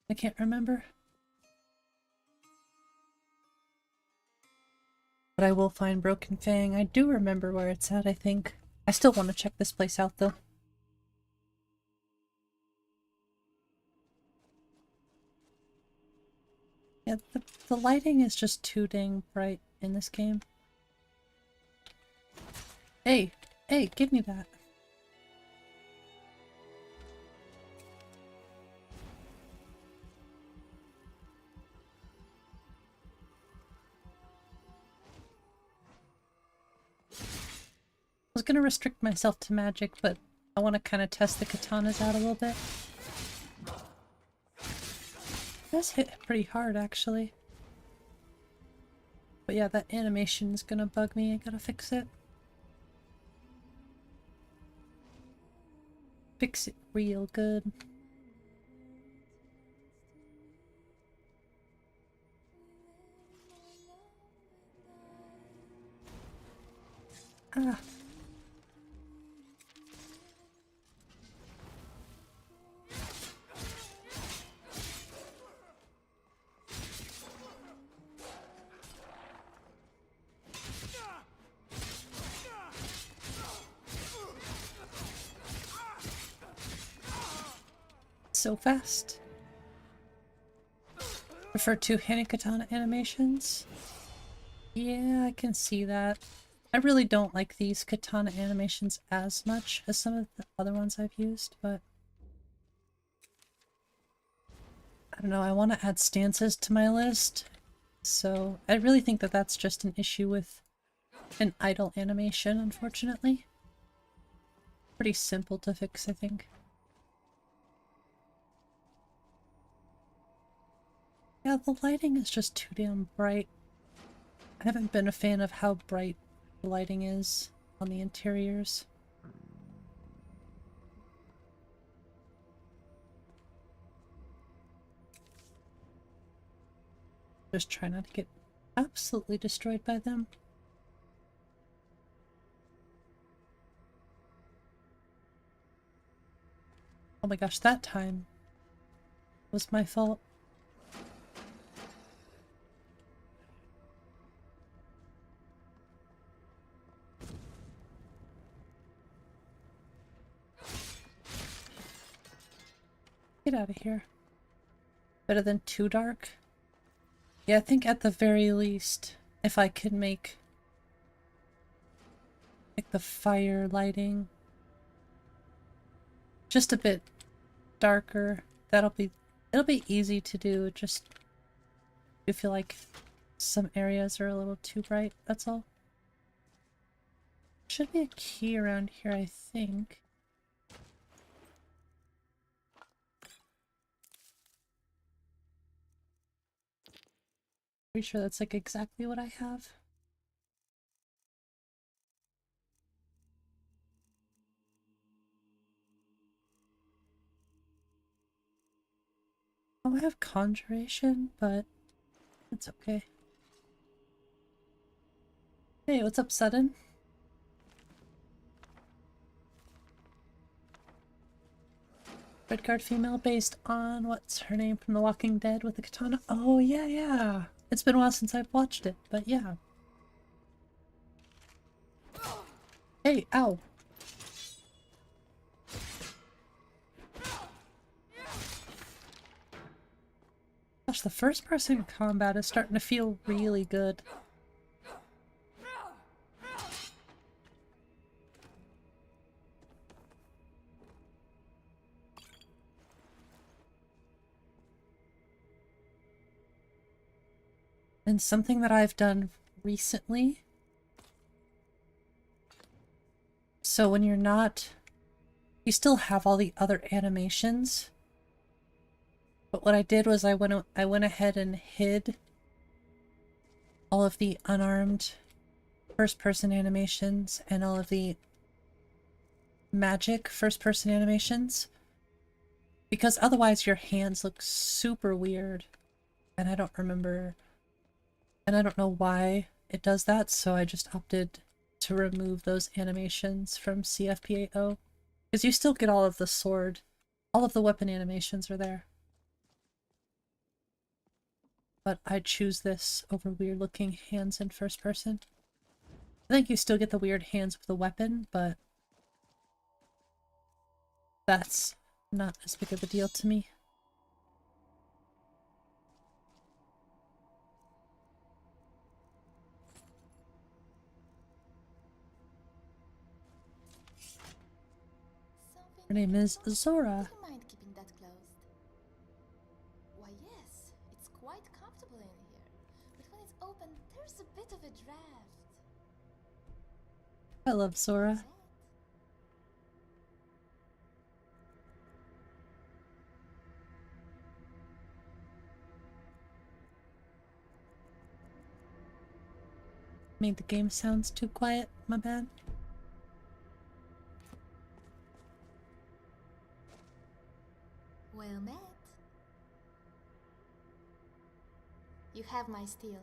I can't remember. But I will find Broken Fang. I do remember where it's at, I think. I still want to check this place out, though. Yeah, the lighting is just too dang bright in this game. Hey! Hey, give me that! I was gonna restrict myself to magic, but I want to kind of test the katanas out a little bit. It does hit pretty hard, actually. But yeah, that animation is gonna bug me. I gotta fix it. Fix it real good. Ah. So fast. Prefer two-handed katana animations? Yeah, I can see that. I really don't like these katana animations as much as some of the other ones I've used, but I don't know, I want to add stances to my list, so I really think that that's just an issue with an idle animation, unfortunately. Pretty simple to fix, I think. Yeah, the lighting is just too damn bright. I haven't been a fan of how bright the lighting is on the interiors. Just try not to get absolutely destroyed by them. Oh my gosh, that time was my fault. Get out of here. Better than too dark? Yeah, I think at the very least, if I could make like the fire lighting just a bit darker, it'll be easy to do. Just I feel like some areas are a little too bright, that's all. Should be a key around here, I think. Pretty sure that's like exactly what I have. Oh, I have conjuration, but it's okay. Hey, what's up, Sudden? Red card female based on what's her name from The Walking Dead with the katana? Oh, yeah, yeah. It's been a while since I've watched it, but yeah. Hey, ow. Gosh, the first person combat is starting to feel really good. And something that I've done recently. So when you're not... You still have all the other animations. But what I did was I went ahead and hid all of the unarmed first-person animations and all of the magic first-person animations. Because otherwise your hands look super weird. And I don't remember... And I don't know why it does that, so I just opted to remove those animations from CFPAO. Because you still get all of the sword. All of the weapon animations are there. But I choose this over weird looking hands in first person. I think you still get the weird hands with the weapon, but that's not as big of a deal to me. Her name is Zora. Do you mind keeping that closed? Why, yes, it's quite comfortable in here. But when it's open, there's a bit of a draft. I love Zora. Made the game sounds too quiet, my bad. Well met. You have my steel.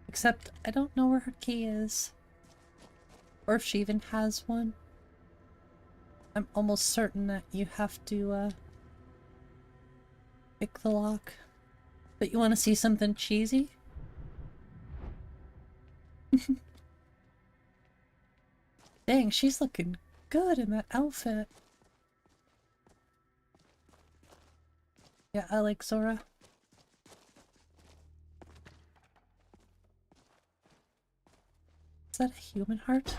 Except I don't know where her key is. Or if she even has one. I'm almost certain that you have to pick the lock. But you want to see something cheesy? Dang, she's looking good in that outfit. Yeah, I like Zora. Is that a human heart?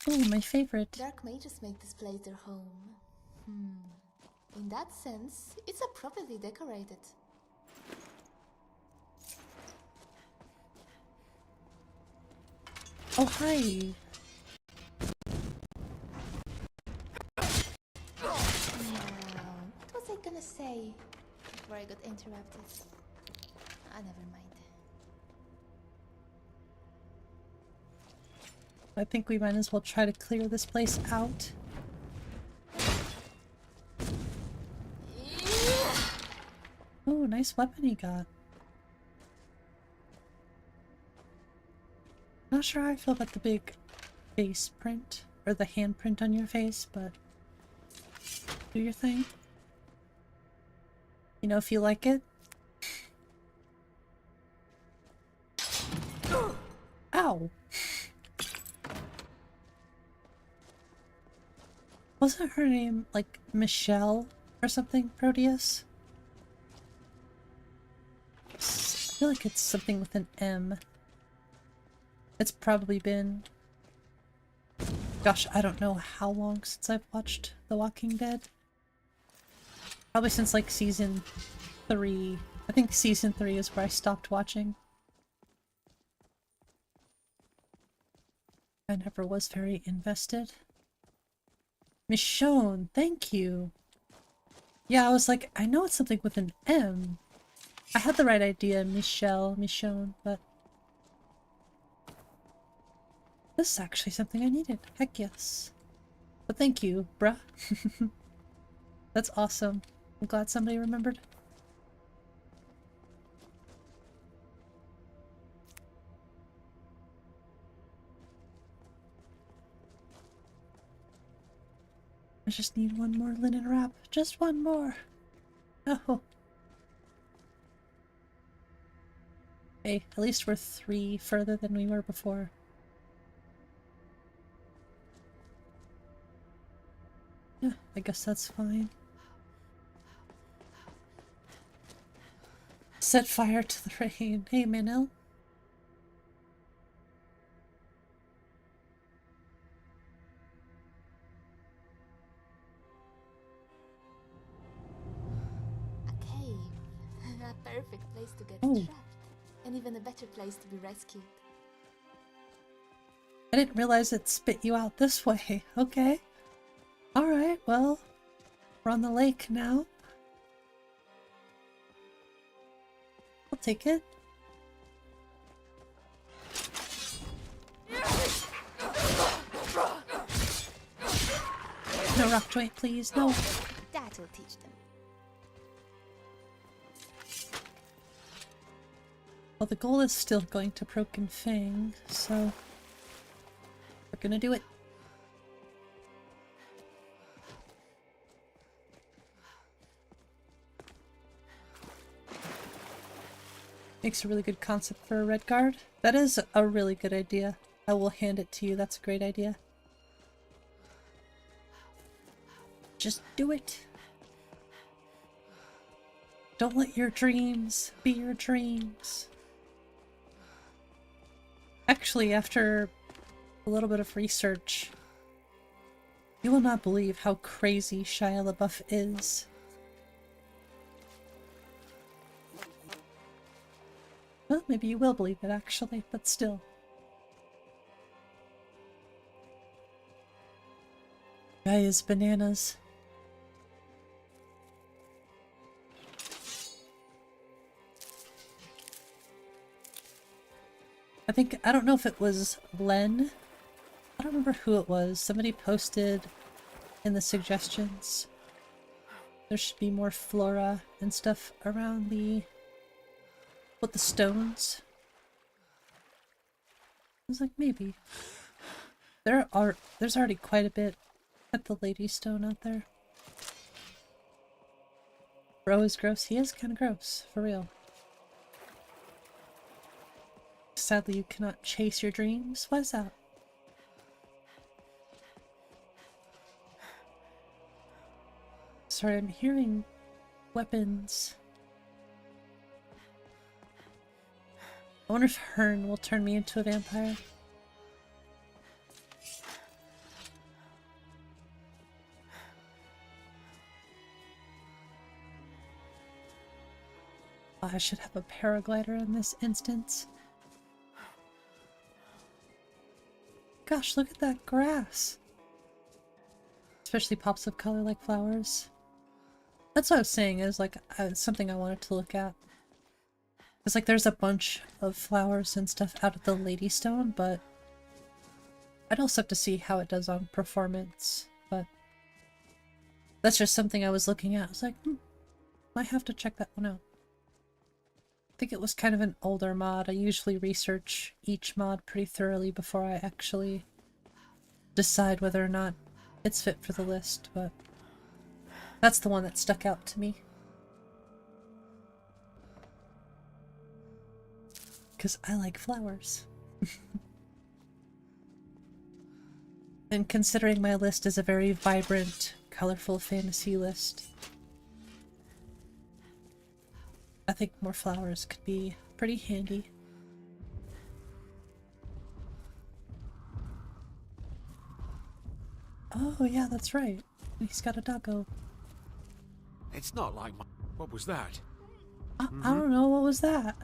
Oh, my favorite. Dark mages make this place their home. In that sense, it's appropriately decorated. Oh, hi. What was I gonna say before I got interrupted? Never mind. I think we might as well try to clear this place out. Oh, nice weapon he got. Not sure how I feel about the big face print, or the handprint on your face, but do your thing. You know, if you like it. Ow! Wasn't her name, like, Michelle or something, Proteus? I feel like it's something with an M. It's probably been... Gosh, I don't know how long since I've watched The Walking Dead. Probably since, like, season 3. I think season 3 is where I stopped watching. I never was very invested. Michonne, thank you. Yeah, I was like, I know it's something with an M. I had the right idea, Michonne, but... This is actually something I needed. Heck yes. But thank you, bruh. That's awesome. I'm glad somebody remembered. I just need one more linen wrap. Just one more. Oh. Hey, at least we're 3 further than we were before. Yeah, I guess that's fine. Set fire to the rain. Hey, Manel. A cave. A perfect place to get Oh. trapped. And even a better place to be rescued. I didn't realize it spit you out this way. Okay. Alright, well, we're on the lake now. I'll take it. No rock joint, please. No. That'll teach them. Well, the goal is still going to Broken Fang, so we're gonna do it. Makes a really good concept for a red guard. That is a really good idea. I will hand it to you. That's a great idea. Just do it. Don't let your dreams be your dreams. Actually, after a little bit of research, you will not believe how crazy Shia LaBeouf is. Well, maybe you will believe it actually, but still. Guy is bananas. I don't know if it was Len. I don't remember who it was. Somebody posted in the suggestions there should be more flora and stuff around with the stones. I was like, maybe. There's already quite a bit at the Lady Stone out there. Bro is gross. He is kind of gross, for real. Sadly, you cannot chase your dreams. What is that? Sorry, I'm hearing weapons. I wonder if Hearn will turn me into a vampire. I should have a paraglider in this instance. Gosh, look at that grass. Especially pops of color like flowers. That's what I was saying, is like something I wanted to look at. It's like there's a bunch of flowers and stuff out of the Ladystone, but I'd also have to see how it does on performance. But that's just something I was looking at. I was like, might have to check that one out. I think it was kind of an older mod. I usually research each mod pretty thoroughly before I actually decide whether or not it's fit for the list, but that's the one that stuck out to me. Because I like flowers. And considering my list is a very vibrant, colorful fantasy list, I think more flowers could be pretty handy. Oh yeah, that's right. He's got a doggo. It's not like my... What was that? I don't know, what was that?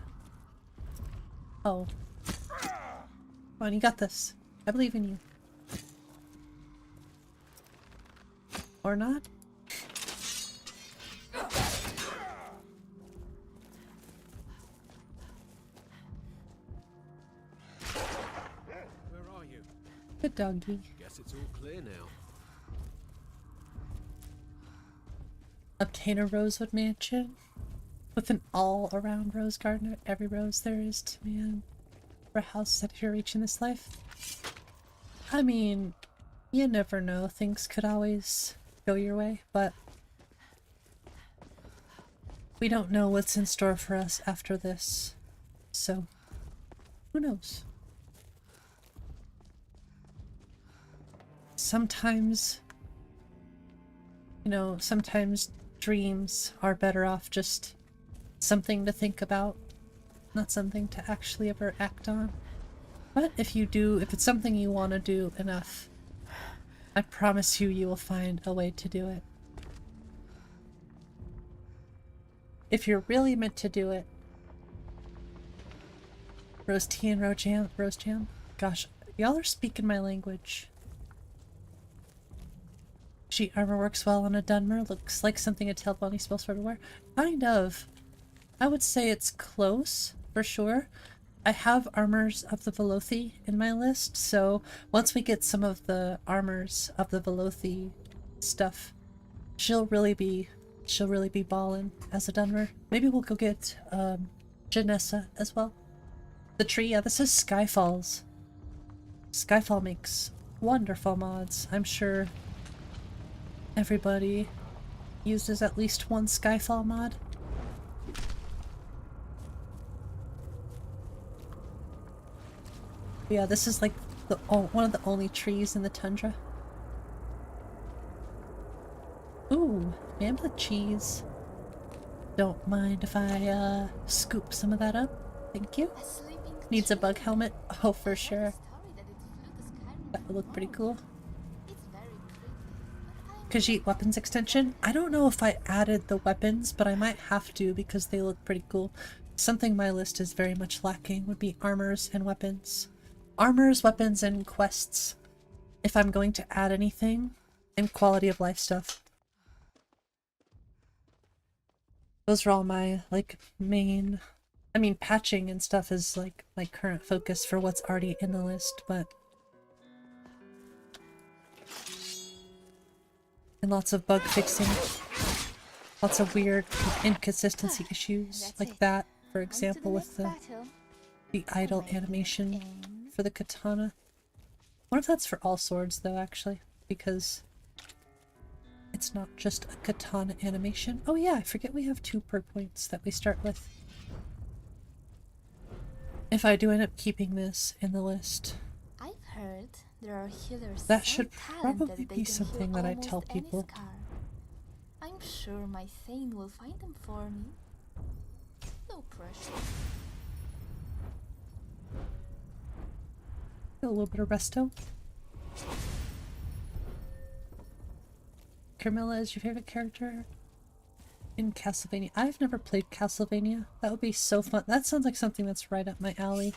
Oh. Come on, you got this. I believe in you. Or not? Where are you? Good doggy. Guess it's all clear now. Obtain a rosewood mansion with an all-around rose garden of every rose there is to man for a house that you're reaching this life. I mean, you never know. Things could always go your way, but we don't know what's in store for us after this, so who knows? Sometimes, you know, sometimes dreams are better off just something to think about, not something to actually ever act on. But if it's something you want to do enough, I promise you, you will find a way to do it. If you're really meant to do it. Rose tea and rose jam. Gosh, y'all are speaking my language. Sheet armor works well on a Dunmer. Looks like something a tailed bunny spellsword would wear. Kind of. I would say it's close, for sure. I have armors of the 𝕊𝕝𝕝 in my list, so once we get some of the armors of the 𝕊𝕝𝕝 stuff, she'll really be ballin' as a Dunmer. Maybe we'll go get Janessa as well. The tree, yeah, this is Skyfall's. Skyfall makes wonderful mods. I'm sure everybody uses at least one Skyfall mod. Yeah, this is like one of the only trees in the tundra. Ooh, Mamblet cheese. Don't mind if I scoop some of that up. Thank you. Needs a bug helmet? Oh, for sure. That would look pretty cool. Khajiit weapons extension? I don't know if I added the weapons, but I might have to because they look pretty cool. Something my list is very much lacking would be armors and weapons. Armors, weapons, and quests. If I'm going to add anything, and quality of life stuff. Those are all my, like, main... I mean, patching and stuff is, like, my current focus for what's already in the list, but... And lots of bug fixing. Lots of weird inconsistency issues, like that, for example, with the idle animation for the katana. I wonder if that's for all swords, though, actually, because it's not just a katana animation. Oh yeah, I forget we have 2 perk points that we start with. If I do end up keeping this in the list, I've heard there are healers that so should talented probably they be can something heal that I almost tell any people. scar. I'm sure my Thane will find them for me. No pressure. A little bit of resto. Carmilla is your favorite character? In Castlevania. I've never played Castlevania. That would be so fun. That sounds like something that's right up my alley.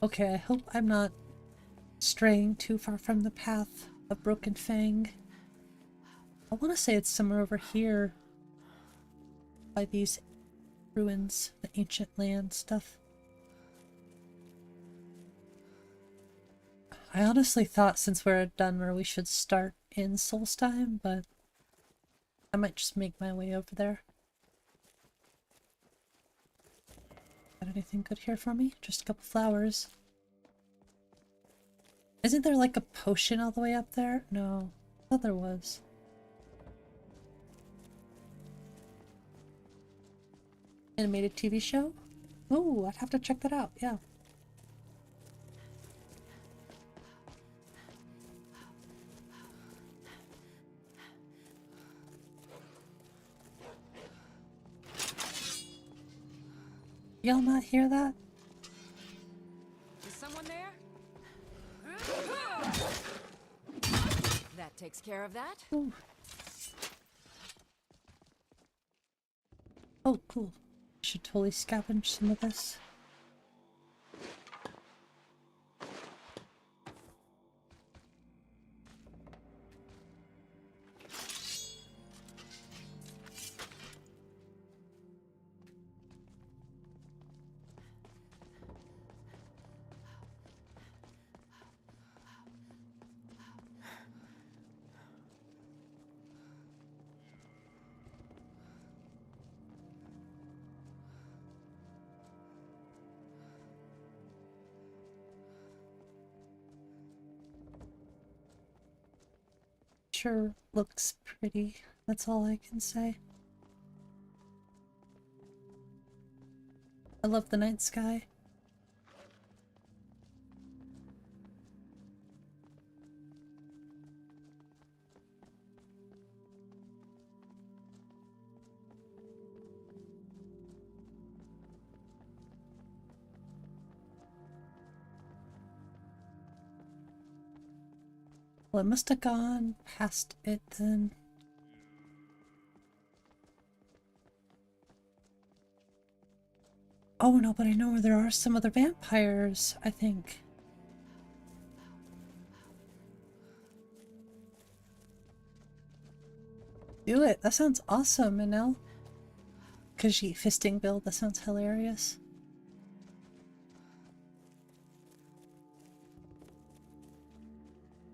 Okay, I hope I'm not straying too far from the path of Broken Fang. I want to say it's somewhere over here by these ruins, the ancient land stuff. I honestly thought since we're at Dunmer we should start in Solstheim, but I might just make my way over there. Got anything good here for me? Just a couple flowers. Isn't there like a potion all the way up there? No, I thought there was. Animated TV show? Oh, I'd have to check that out, yeah. Y'all not hear that? Is someone there? That takes care of that. Ooh. Oh, cool. Should totally scavenge some of this. Sure looks pretty. That's all I can say. I love the night sky. Well, it must have gone past it then. Oh no, but I know where there are some other vampires, I think. Do it! That sounds awesome, Manel. Khajiit fisting build, that sounds hilarious.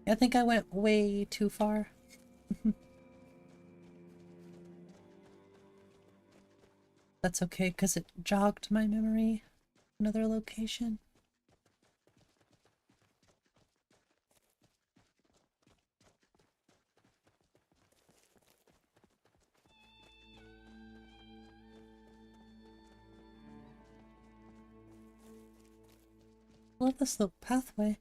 I think I went way too far. That's okay, because it jogged my memory. Another location. I love this little pathway.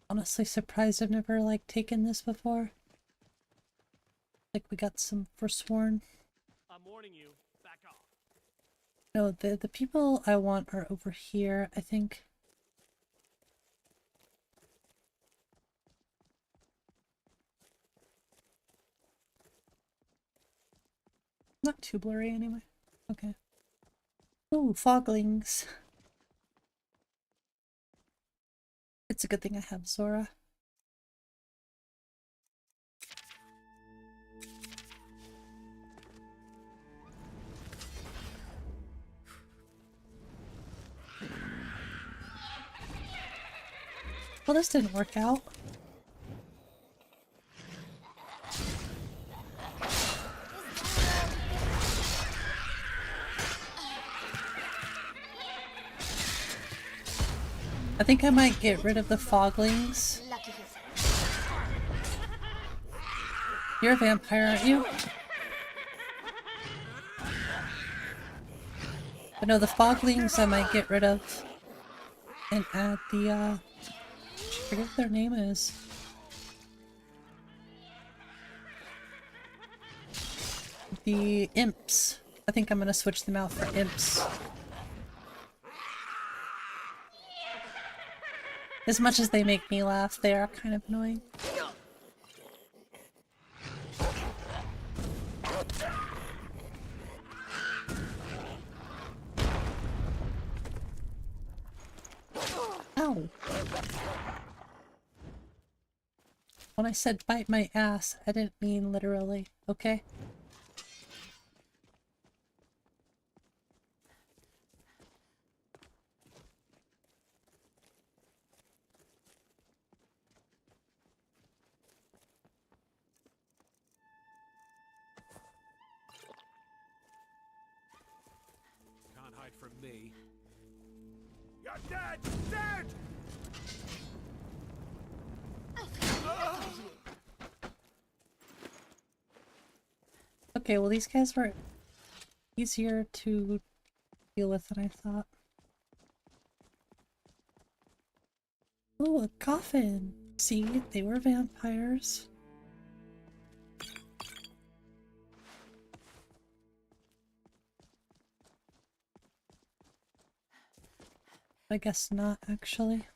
Honestly surprised I've never like taken this before. Like we got some Forsworn. I'm warning you, back off. No, the people I want are over here, I think. Not too blurry anyway. Okay. Ooh, foglings. It's a good thing I have Zora. Well, this didn't work out. I think I might get rid of the foglings. You're a vampire, aren't you? But no, the foglings I might get rid of and add the, I forget what their name is. the imps. I think I'm gonna switch them out for imps. As much as they make me laugh, they are kind of annoying. Ow! When I said bite my ass, I didn't mean literally, okay? Can't hide from me. You're dead! Dead! Okay, well these guys were easier to deal with than I thought. Oh, a coffin! See, they were vampires. I guess not, actually.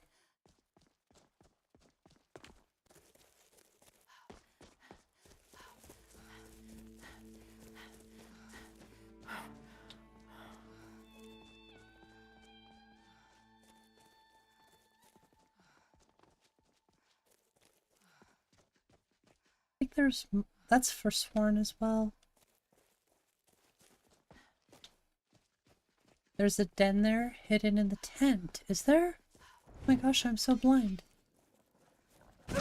I think that's for Sworn as well. There's a den there, hidden in the tent. Is there? Oh my gosh, I'm so blind. The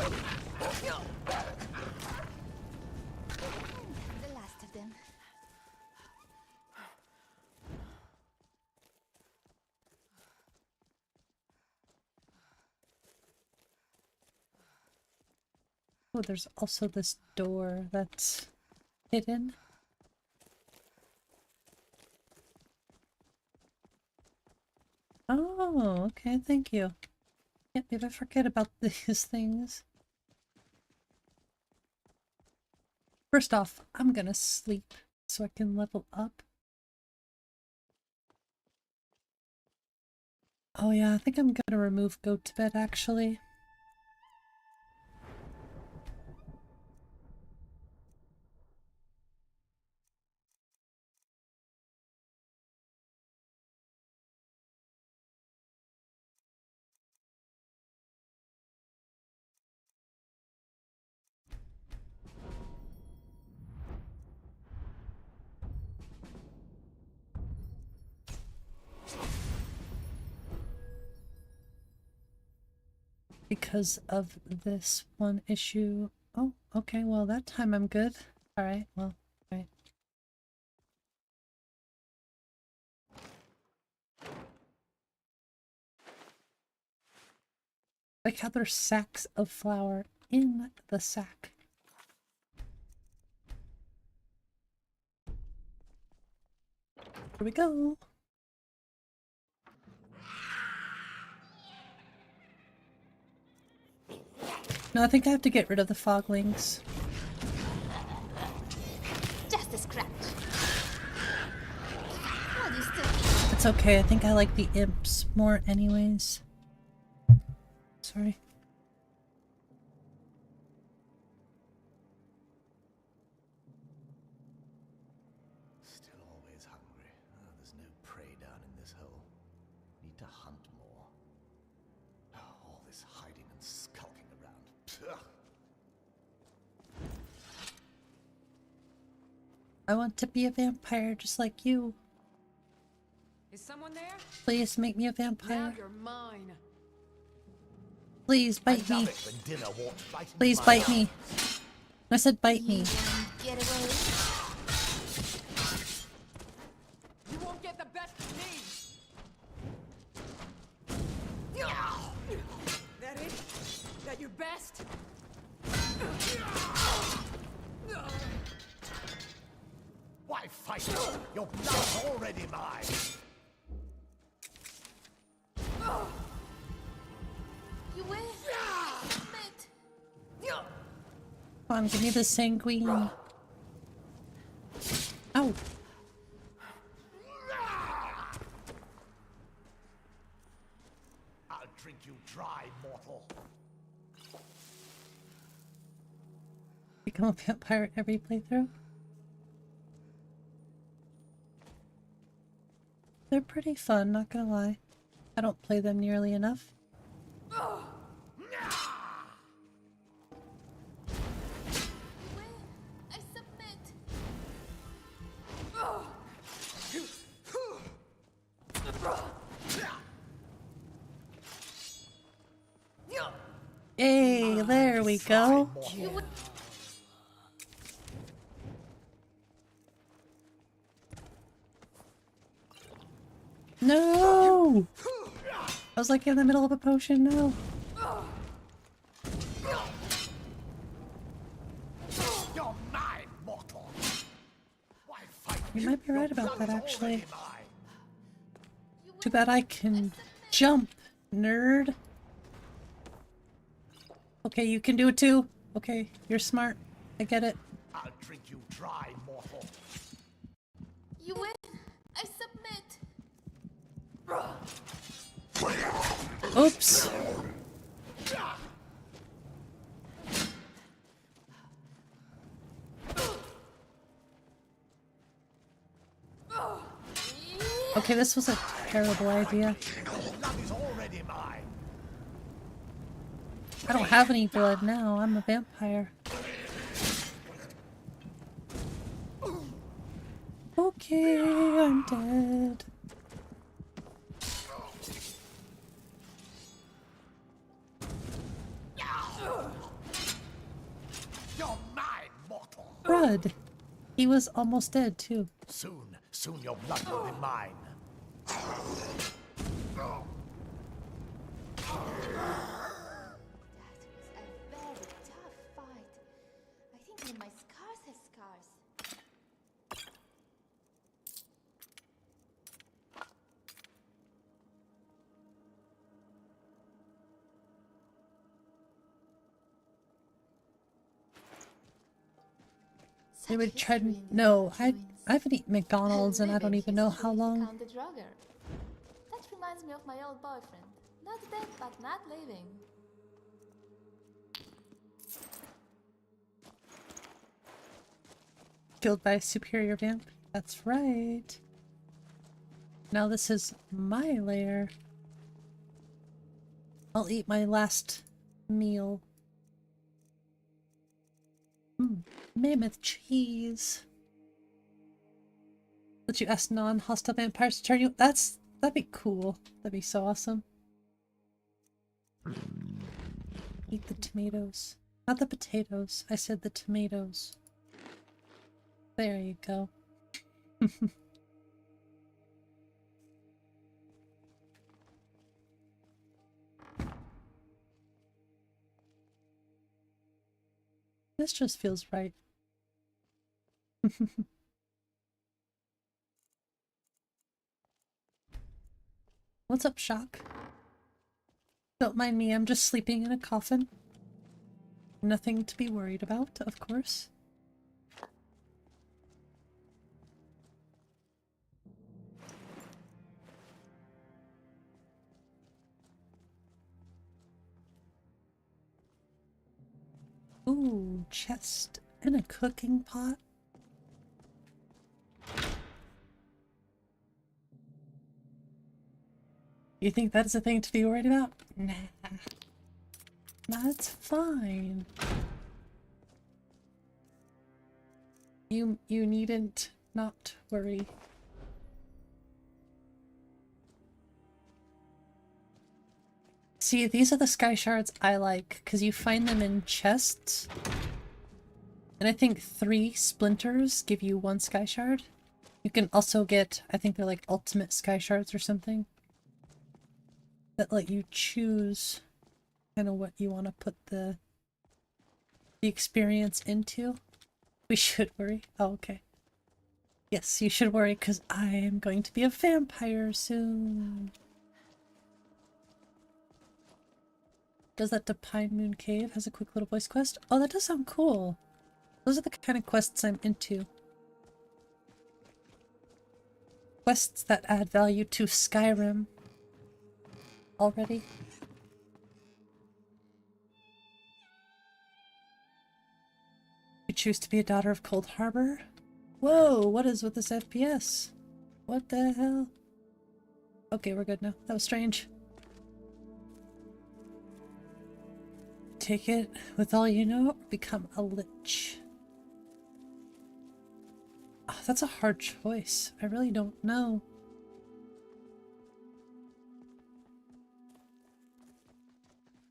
last of them. Oh, there's also this door that's hidden. Oh, okay, thank you. Can't maybe I forget about these things. First off, I'm gonna sleep so I can level up. Oh yeah, I think I'm gonna remove Go to Bed actually. Because of this one issue. Oh, okay, well that time I'm good. Alright, well, alright. Like how there's sacks of flour in the sack. Here we go. No, I think I have to get rid of the foglings. Just a scratch. What do you still It's okay, I think I like the imps more anyways. Sorry. Still always hungry. Oh, there's no prey down in this hole. Need to hunt more. Oh, all this hiding and skulking around. Ugh. I want to be a vampire just like you. Is someone there? Please make me a Now vampire. you're mine. Please bite me. Please bite me. I said bite me. get away? You won't get the best of me. That it? That your best? Why fight? Your blood's already mine. You win. Come on, give me the sanguine. Ow! I'll drink you dry, mortal. Become a vampire every playthrough? They're pretty fun, not gonna lie. I don't play them nearly enough. I submit. Hey, there we go. No! I was like in the middle of a potion, no. You're mine, mortal. Why fight? You might be right about that, actually. Too bad I can jump, nerd. Okay, you can do it too. Okay, you're smart. I get it. I'll drink you dry, mortal. You win. I submit. Oops. Okay, this was a terrible idea. Blood is already mine. I don't have any blood now. I'm a vampire. Okay, I'm dead. You're mine, mortal. Crud. He was almost dead too. Soon your blood will be mine. That was a very tough fight. I think even my scars have scars. They would try to... No, I haven't eaten McDonald's and I don't even know how long. 𝕊𝕦𝕓𝕐𝕒. That reminds me of my old boyfriend. Not dead, but not living. Killed by a superior vamp. That's right. Now this is my lair. I'll eat my last meal. Mammoth cheese. Let you ask non-hostile vampires to turn you. That'd be cool. That'd be so awesome. Eat the tomatoes. Not the potatoes. I said the tomatoes. There you go. This just feels right. What's up, Shock? Don't mind me, I'm just sleeping in a coffin. Nothing to be worried about, of course. Ooh, chest and a cooking pot. You think that's a thing to be worried about? Nah. That's fine. You needn't not worry. See, these are the sky shards I like, because you find them in chests. And I think 3 splinters give you 1 sky shard. You can also get, I think they're like ultimate sky shards or something, that let you choose kind of what you want to put the experience into. We should worry. Oh, okay. Yes, you should worry, because I am going to be a vampire soon. Does that 𝕊𝕚𝕓𝕤𝕗 Cave has a quick little voice quest? Oh, that does sound cool. Those are the kind of quests I'm into. quests that add value to Skyrim already. You choose to be a daughter of Cold Harbor? Whoa, what is with this FPS? What the hell? Okay, we're good now. That was strange. Take it with all you know, become a lich. Oh, that's a hard choice. I really don't know.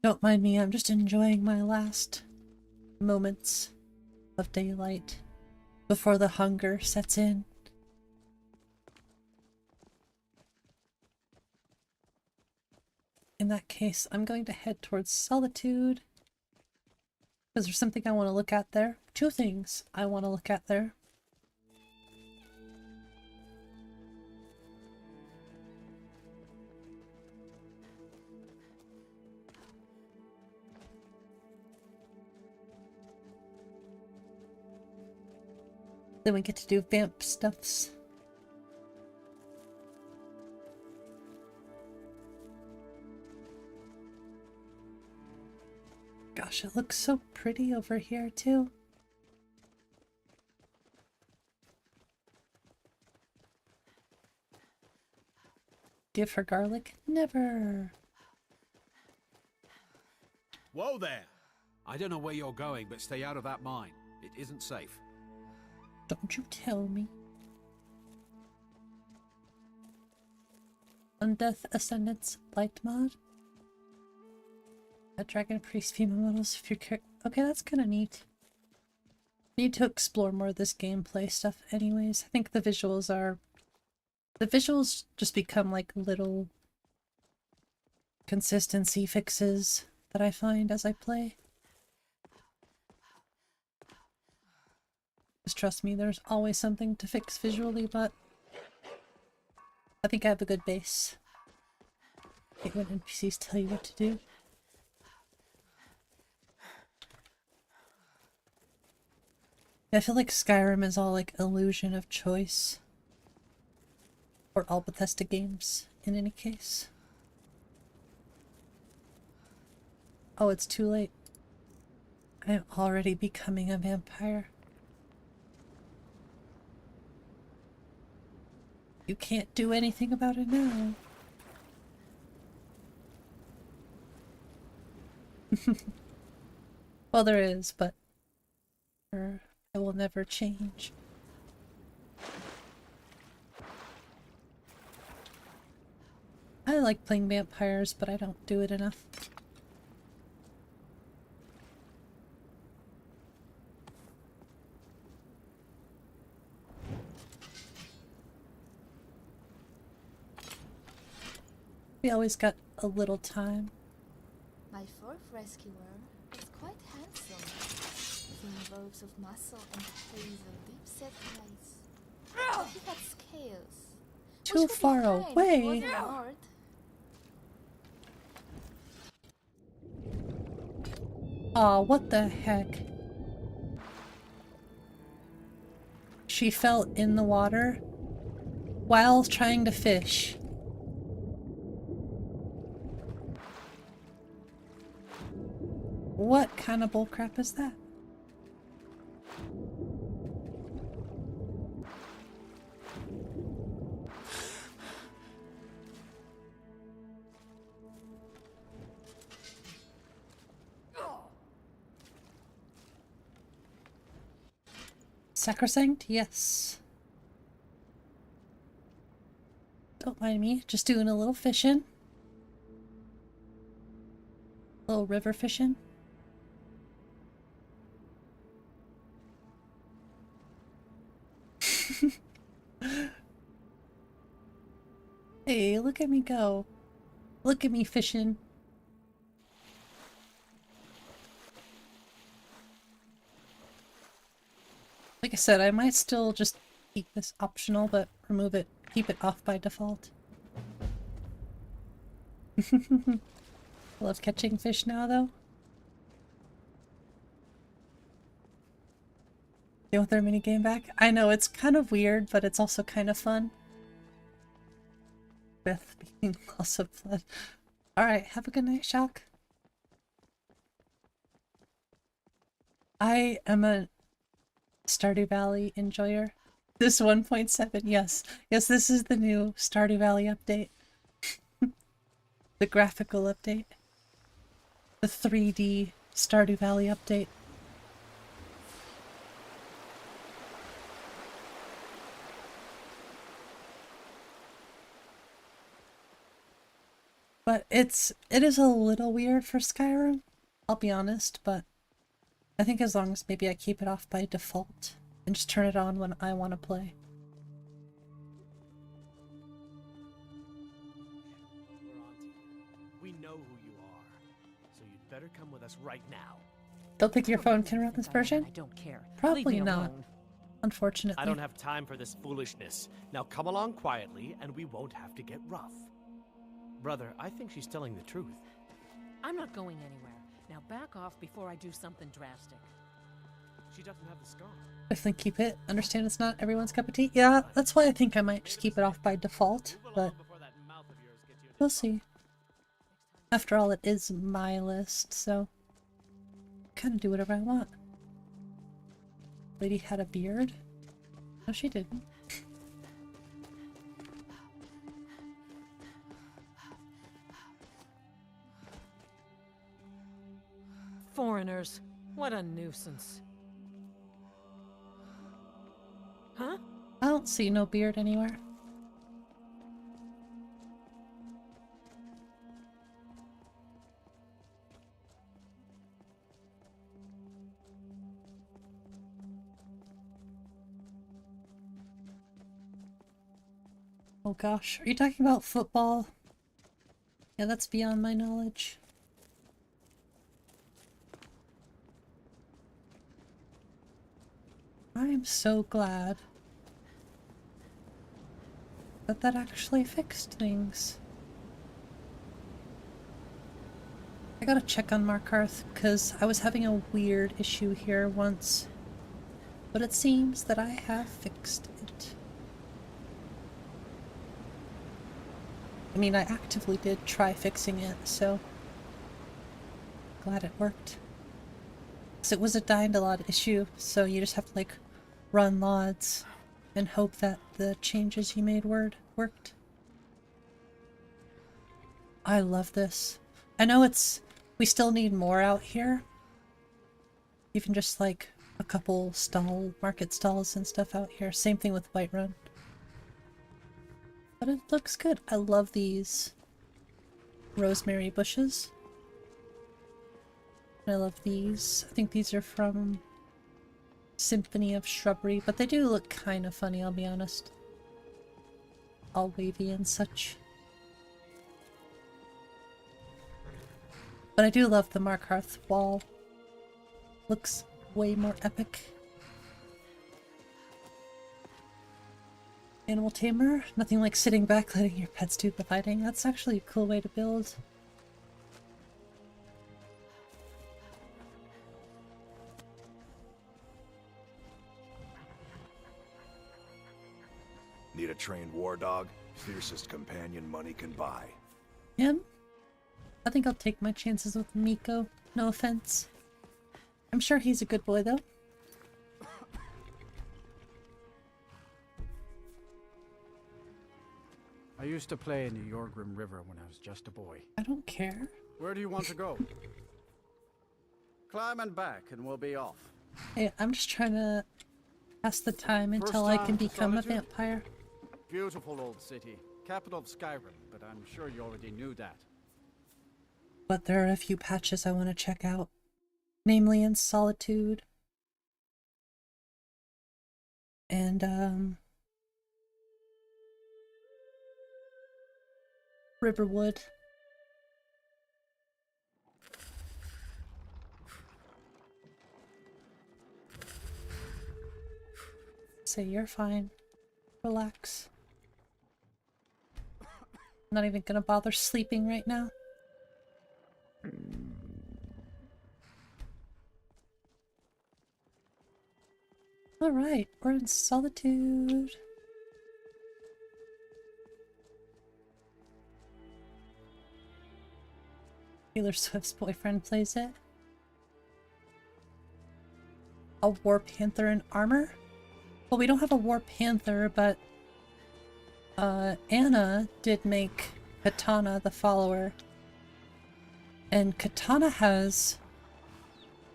Don't mind me, I'm just enjoying my last moments of daylight before the hunger sets in. In that case, I'm going to head towards Solitude. Because there's something I want to look at there. Two things I want to look at there. Then we get to do vamp stuffs. Gosh, it looks so pretty over here too. Give her garlic? Never. Whoa there! I don't know where you're going, but stay out of that mine. It isn't safe. Don't you tell me. Undeath Ascendants Light mod. A dragon priest female models if you're okay, that's kind of neat. Need to explore more of this gameplay stuff anyways. I think the visuals just become like little consistency fixes that I find as I play. Just trust me, there's always something to fix visually, but I think I have a good base. I hate when NPCs tell you what to do. I feel like Skyrim is all like illusion of choice. Or all Bethesda games, in any case. Oh, it's too late. I am already becoming a vampire. You can't do anything about it now. Well, there is, but it will never change. I like playing vampires, but I don't do it enough. We always got a little time. My fourth rescuer is quite handsome. Thin lobes of muscle and hazel, deep-set eyes. He had scales. Too far away. Aw, what the heck? She fell in the water while trying to fish. What kind of bullcrap is that? Sacrosanct? Yes. Don't mind me, just doing a little fishing. A little river fishing. Hey, look at me go. Look at me fishing. Like I said, I might still just keep this optional, but remove it, keep it off by default. Love catching fish now, though. You want their minigame back? I know, it's kind of weird, but it's also kind of fun. Beth being loss of blood. Alright, have a good night, Shock. I am a Stardew Valley enjoyer. This 1.7, yes. Yes, this is the new Stardew Valley update. The graphical update. The 3D Stardew Valley update. But it is a little weird for Skyrim, I'll be honest, but I think as long as maybe I keep it off by default and just turn it on when I want to play. We know who you are, so you'd better come with us right now. Don't think your phone can run this version? I don't care. Probably not, unfortunately. I don't have time for this foolishness. Now come along quietly, and we won't have to get rough. Brother, I think she's telling the truth. I'm not going anywhere. Now back off before I do something drastic. She doesn't have the scar. Definitely keep it. Understand it's not everyone's cup of tea. Yeah, that's why I think I might just keep it off by default, but we'll see. After all, it is my list, so kind of do whatever I want. Lady had a beard? No, she didn't. Foreigners, what a nuisance. Huh? I don't see no beard anywhere. Oh gosh, are you talking about football? Yeah, that's beyond my knowledge. I am so glad that that actually fixed things. I gotta check on Markarth, because I was having a weird issue here once. But it seems that I have fixed it. I mean, I actively did try fixing it, so glad it worked. Because it was a 𝕊𝕤𝕗 issue, so you just have to, like, run LODs and hope that the changes you made worked. I love this. I know we still need more out here. Even just, like, a couple market stalls and stuff out here. Same thing with Whiterun. But it looks good. I love these rosemary bushes. I love these. I think these are from Symphony of Shrubbery, but they do look kind of funny, I'll be honest. All wavy and such. But I do love the Markarth wall. Looks way more epic. Animal tamer? Nothing like sitting back letting your pets do the fighting. That's actually a cool way to build. Need a trained war dog? Fiercest companion money can buy. Him? I think I'll take my chances with Miko. No offense. I'm sure he's a good boy, though. I used to play in the 𝕿𝕗𝕗 River when I was just a boy. I don't care. Where do you want to go? Climb and back and we'll be off. Hey, I'm just trying to pass the time until I can become a vampire. Beautiful old city. Capital of Skyrim, but I'm sure you already knew that. But there are a few patches I want to check out. Namely in Solitude. And, Riverwood. Say you're fine. Relax. I'm not even gonna bother sleeping right now. Alright, we're in Solitude. Taylor Swift's boyfriend plays it. A War Panther in armor? Well, we don't have a War Panther, but Anna did make Katana the follower. And Katana has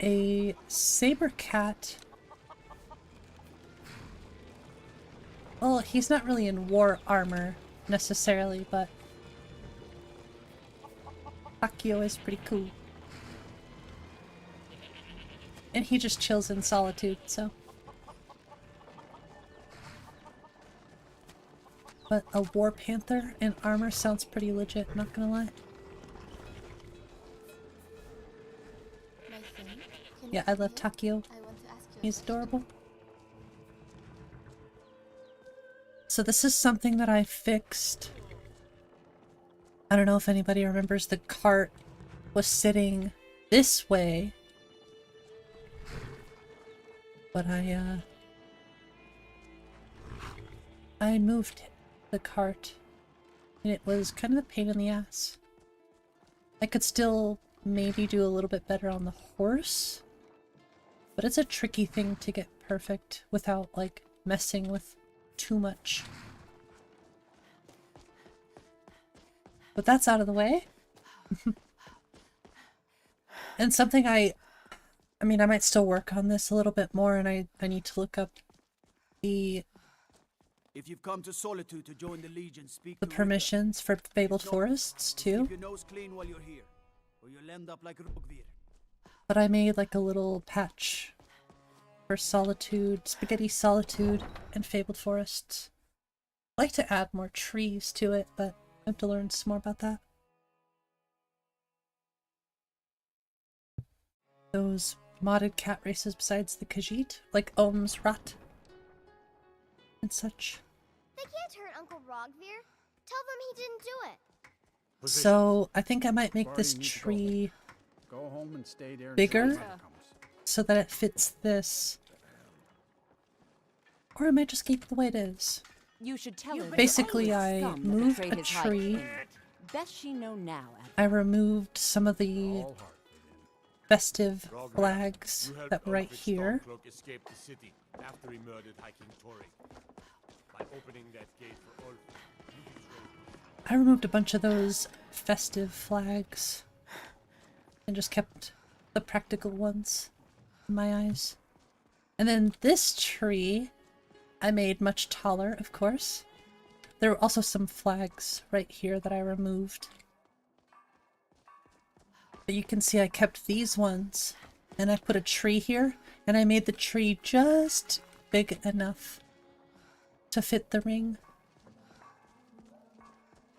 a saber cat. Well, he's not really in war armor necessarily, but Akio is pretty cool. And he just chills in Solitude, so. But a War Panther in armor sounds pretty legit, not gonna lie. Yeah, I love Takio. He's adorable. So this is something that I fixed. I don't know if anybody remembers the cart was sitting this way. But I moved the cart. And it was kind of a pain in the ass. I could still maybe do a little bit better on the horse. But it's a tricky thing to get perfect without, like, messing with too much. But that's out of the way. And something I mean, I might still work on this a little bit more, and I need to look up the If you've come to Solitude to join the Legion, speak the to permissions for Fabled Forests too. Keep your nose clean while you're here, or you'll end up like 𝕊𝕦𝕓𝕤𝕝. But I made like a little patch for Solitude, Spaghetti Solitude, and Fabled Forests. I'd like to add more trees to it, but I have to learn some more about that. Those modded cat races besides the Khajiit, like 𝕊𝕦𝕓𝕤𝕗 and such. They can't hurt Uncle Rogvir. Tell them he didn't do it. So I think I might make this tree bigger so that it fits this. Or I might just keep it the way it is. You should tell her Basically, I moved a tree. Best she know now. I removed some of the festive flags that were right here. Escaped the city after he murdered High King Tori. By opening that gate for all. I removed a bunch of those festive flags and just kept the practical ones in my eyes. And then this tree I made much taller, of course. There were also some flags right here that I removed. But you can see I kept these ones, and I put a tree here, and I made the tree just big enough to fit the ring.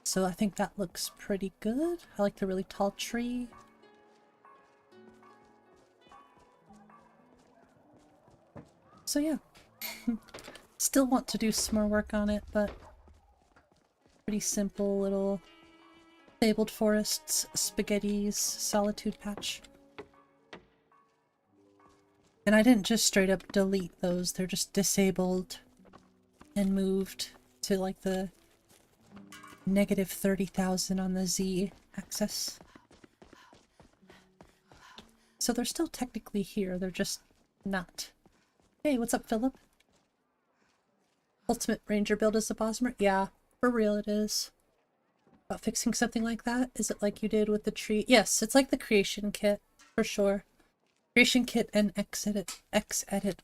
So I think that looks pretty good. I like the really tall tree. So yeah. Still want to do some more work on it, but pretty simple little Fabled Forests, Spaghetti's, Solitude patch. And I didn't just straight up delete those, they're just disabled and moved to like the negative 30,000 on the Z axis. So they're still technically here, they're just not. Hey, what's up, Philip? Ultimate Ranger build is a Bosmer? Yeah, for real it is. About fixing something like that? Is it like you did with the tree? Yes, it's like the creation kit, for sure. Creation kit and Xedit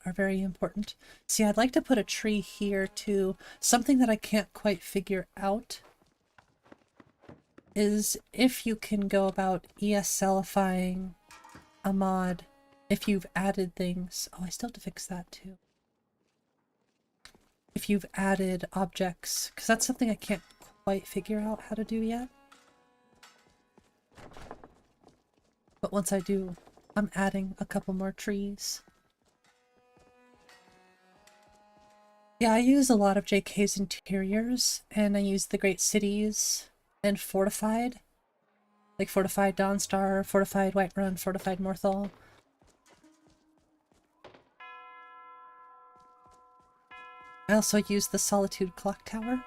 are very important. See, I'd like to put a tree here too. Something that I can't quite figure out is if you can go about ESLifying a mod if you've added things. Oh, I still have to fix that too. If you've added objects, because that's something I can't quite figure out how to do yet. But once I do, I'm adding a couple more trees. Yeah, I use a lot of JK's interiors, and I use the Great Cities and Fortified. Like Fortified Dawnstar, Fortified Whiterun, Fortified Morthal. I also use the Solitude Clock Tower.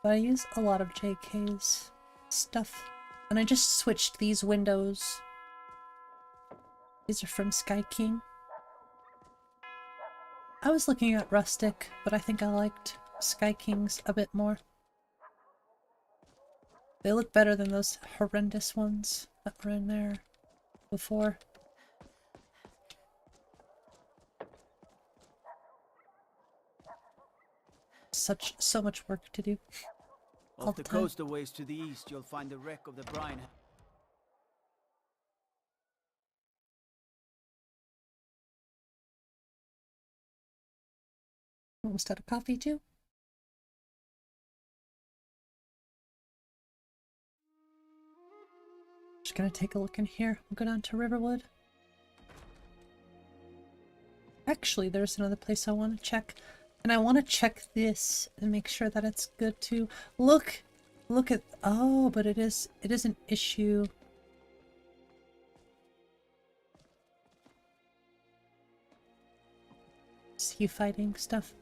But I use a lot of JK's stuff. And I just switched these windows. These are from Sky King. I was looking at Rustic, but I think I liked Sky King's a bit more. They look better than those horrendous ones that were in there before. So much work to do. Off the coast a ways to the east, you'll find the wreck of the brine. Almost out of coffee too. Just gonna take a look in here. We'll go down to Riverwood. Actually, there's another place I want to check. And I want to check this and make sure that it's good too. Look at, oh, but it is an issue. Sea fighting stuff.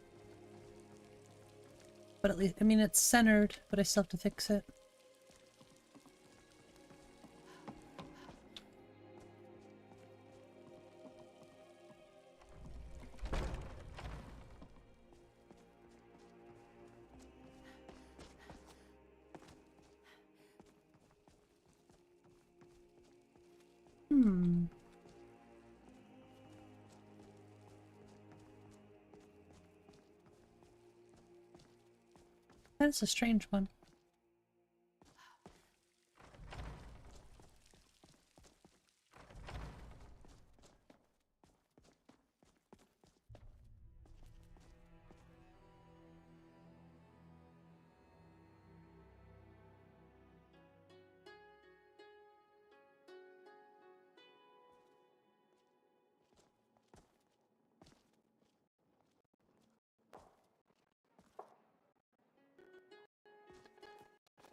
But at least, I mean, it's centered, but I still have to fix it. That's a strange one.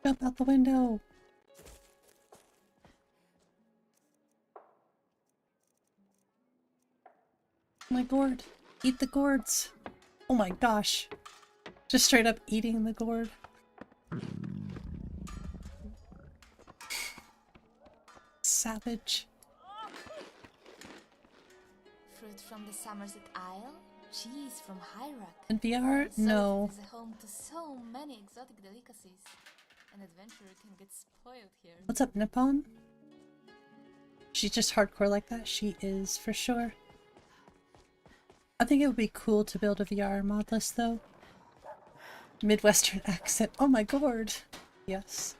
Jump out the window! Oh my gourd! Eat the gourds! Oh my gosh! Just straight up eating the gourd. Savage. Fruit from the Somerset Isle? Cheese from Hyrock. In VR? No. Solitude is a home to so many exotic delicacies. An adventurer can get spoiled here. What's up, Nippon? She's just hardcore like that. She is, for sure. I think it would be cool to build a VR Modlist, though. Midwestern accent. Oh my gourd! Yes.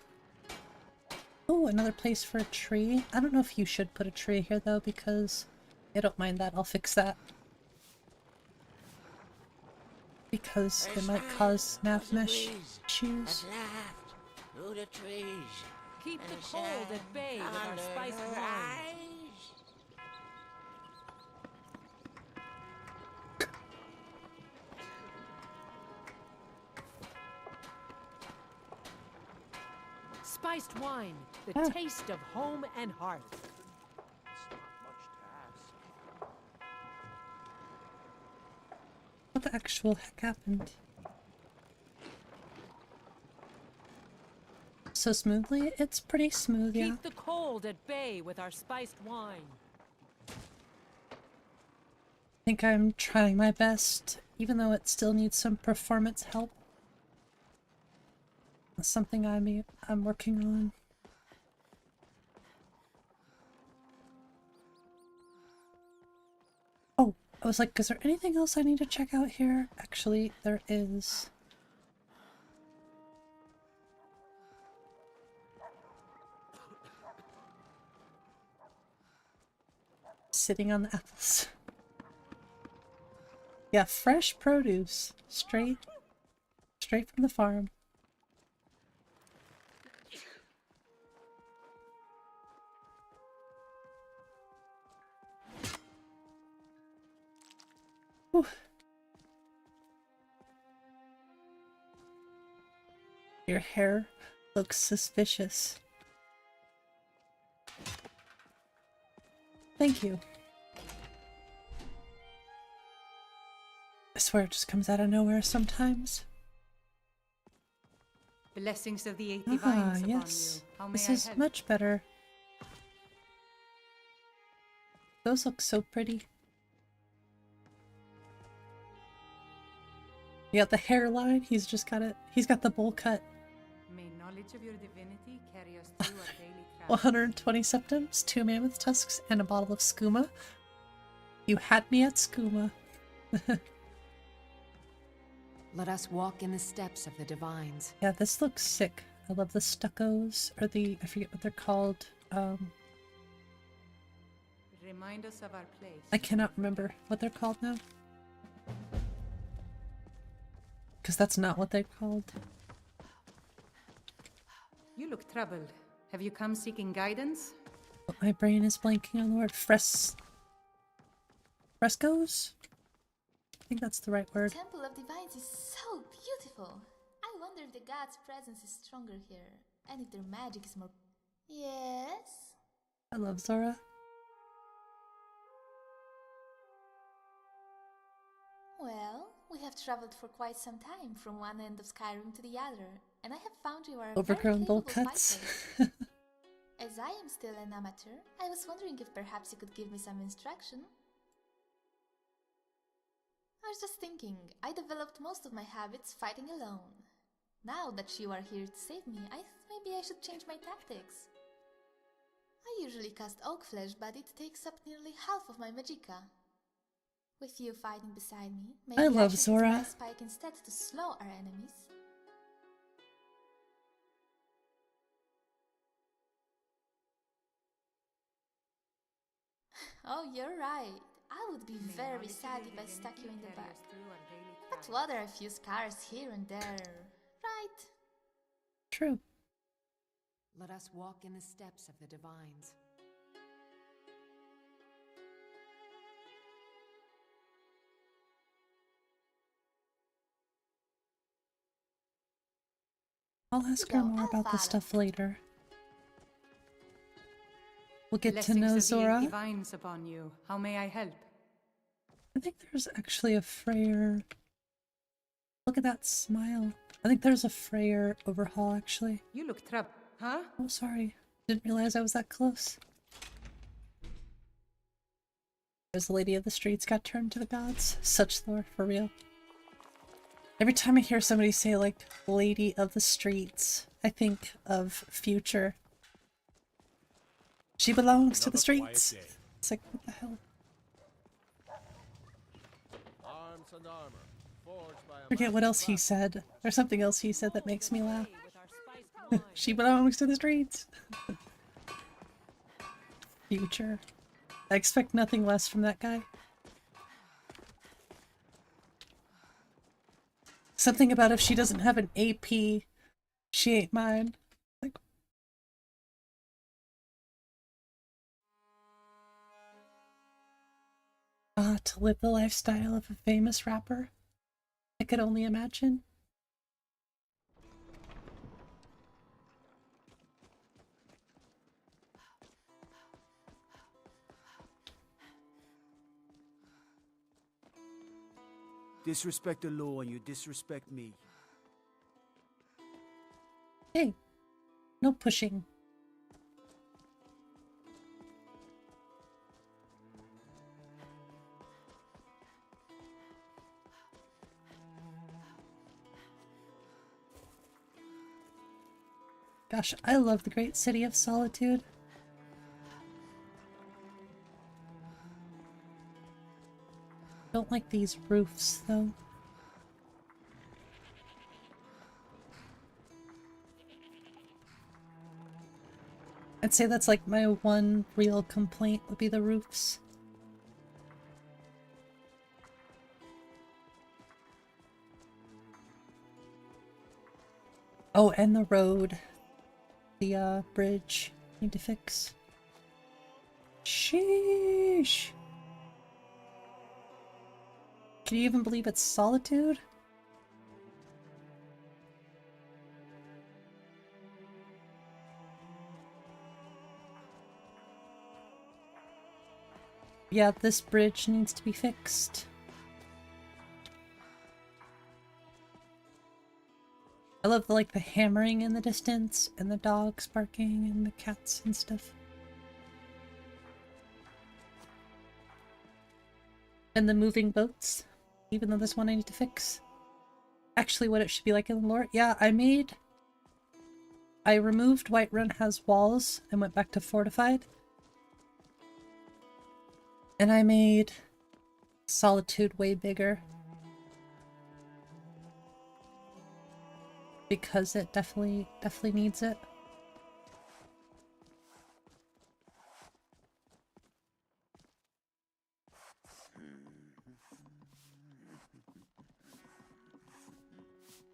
Oh, another place for a tree. I don't know if you should put a tree here, though, because I don't mind that. I'll fix that. Because it might cause nav mesh issues. Through the trees. Keep the cold at bay with our spiced wine. Spiced wine, the taste of home and hearth. What the actual heck happened? So smoothly? It's pretty smooth, yeah. Keep the cold at bay with our spiced wine. I think I'm trying my best, even though it still needs some performance help. That's something I'm working on. Oh, I was like, is there anything else I need to check out here? Actually, there is. Sitting on the apples. Yeah, fresh produce. Straight from the farm. Whew. Your hair looks suspicious. Thank you. I swear it just comes out of nowhere sometimes. Blessings of the eight Ah, divines upon yes. you. How may This I is help? much better. Those look so pretty. You got the hairline, he's just got it. He's got the bowl cut. May knowledge of your divinity carry us through our daily craft. 120 septims, 2 mammoth tusks, and a bottle of skooma. You had me at skooma. Let us walk in the steps of the divines. Yeah, this looks sick. I love the stuccos, or the, I forget what they're called. Remind us of our place. I cannot remember what they're called now. Because that's not what they're called. You look troubled. Have you come seeking guidance? But my brain is blanking on the word. Frescoes? I think that's the right word. The Temple of Divines is so beautiful. I wonder if the god's presence is stronger here, and if their magic is more... Yes? I love Zora. Well, we have traveled for quite some time from one end of Skyrim to the other, and I have found you are a Overgrown very bowl capable cuts. fighter. As I am still an amateur, I was wondering if perhaps you could give me some instruction. I was just thinking, I developed most of my habits fighting alone. Now that you are here to save me, I thought maybe I should change my tactics. I usually cast oak flesh, but it takes up nearly half of my magicka. With you fighting beside me, maybe I love should use Zora. my spike instead to slow our enemies. Oh, you're right. I would be very sad if I stuck you in the back. But what are a few scars here and there, right? True. Let us walk in the steps of the divines. I'll ask her more about the stuff later. We'll get to know Blessings of the eight Zora. divines upon you. How may I help? I think there's actually a Freyr. Look at that smile. I think there's a Freyr overhaul, actually. You look troubled, huh? Oh, sorry. Didn't realize I was that close. There's the Lady of the Streets got turned to the gods. Such lore, for real. Every time I hear somebody say, like, Lady of the Streets, I think of Future. She belongs to the streets. It's like, what the hell? Arms and armor, forged by a Forget what else he said. There's something else he said that makes me laugh. She belongs to the streets. Future. I expect nothing less from that guy. Something about if she doesn't have an AP, she ain't mine. Like, to live the lifestyle of a famous rapper. I could only imagine. Disrespect the law and you disrespect me. Hey, no pushing. Gosh, I love the great city of Solitude. Don't like these roofs, though. I'd say that's like my one real complaint would be the roofs. Oh, and the road. The, bridge. Need to fix. Sheesh! Can you even believe it's Solitude? Yeah, this bridge needs to be fixed. I love like the hammering in the distance and the dogs barking and the cats and stuff. And the moving boats, even though there's one I need to fix. Actually, what it should be like in the lore. Yeah, I removed Whiterun has walls and went back to fortified. And I made Solitude way bigger. Because it definitely needs it.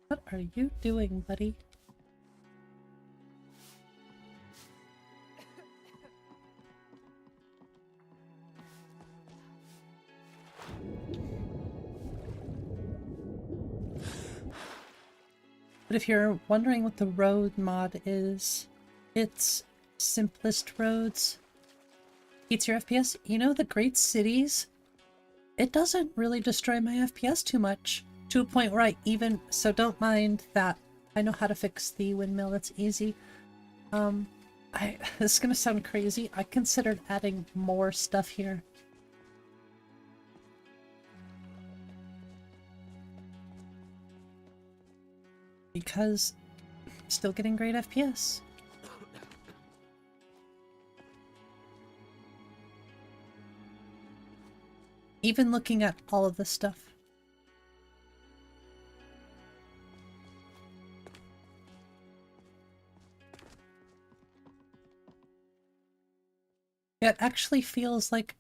What are you doing, buddy? But if you're wondering what the road mod is, it's simplest roads. Eats your FPS. You know, the great cities, it doesn't really destroy my FPS too much. To a point where I even, so don't mind that. I know how to fix the windmill, that's easy. This is gonna sound crazy. I considered adding more stuff here. Because I'm still getting great FPS. Even looking at all of this stuff. It actually feels like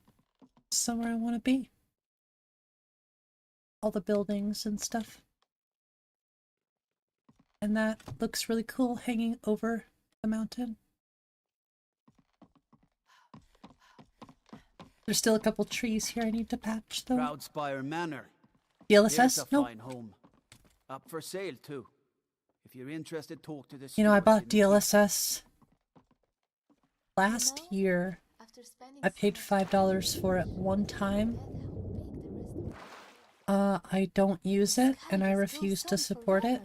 somewhere I want to be. All the buildings and stuff. And that looks really cool hanging over the mountain. There's still a couple trees here I need to patch though. Proudspire Manor. DLSS? Here's a Nope. fine home. Up for sale too. If you're interested, talk to the You know, I stewards bought in the DLSS last year. I paid $5 for it one time. I don't use it and I refuse to support it.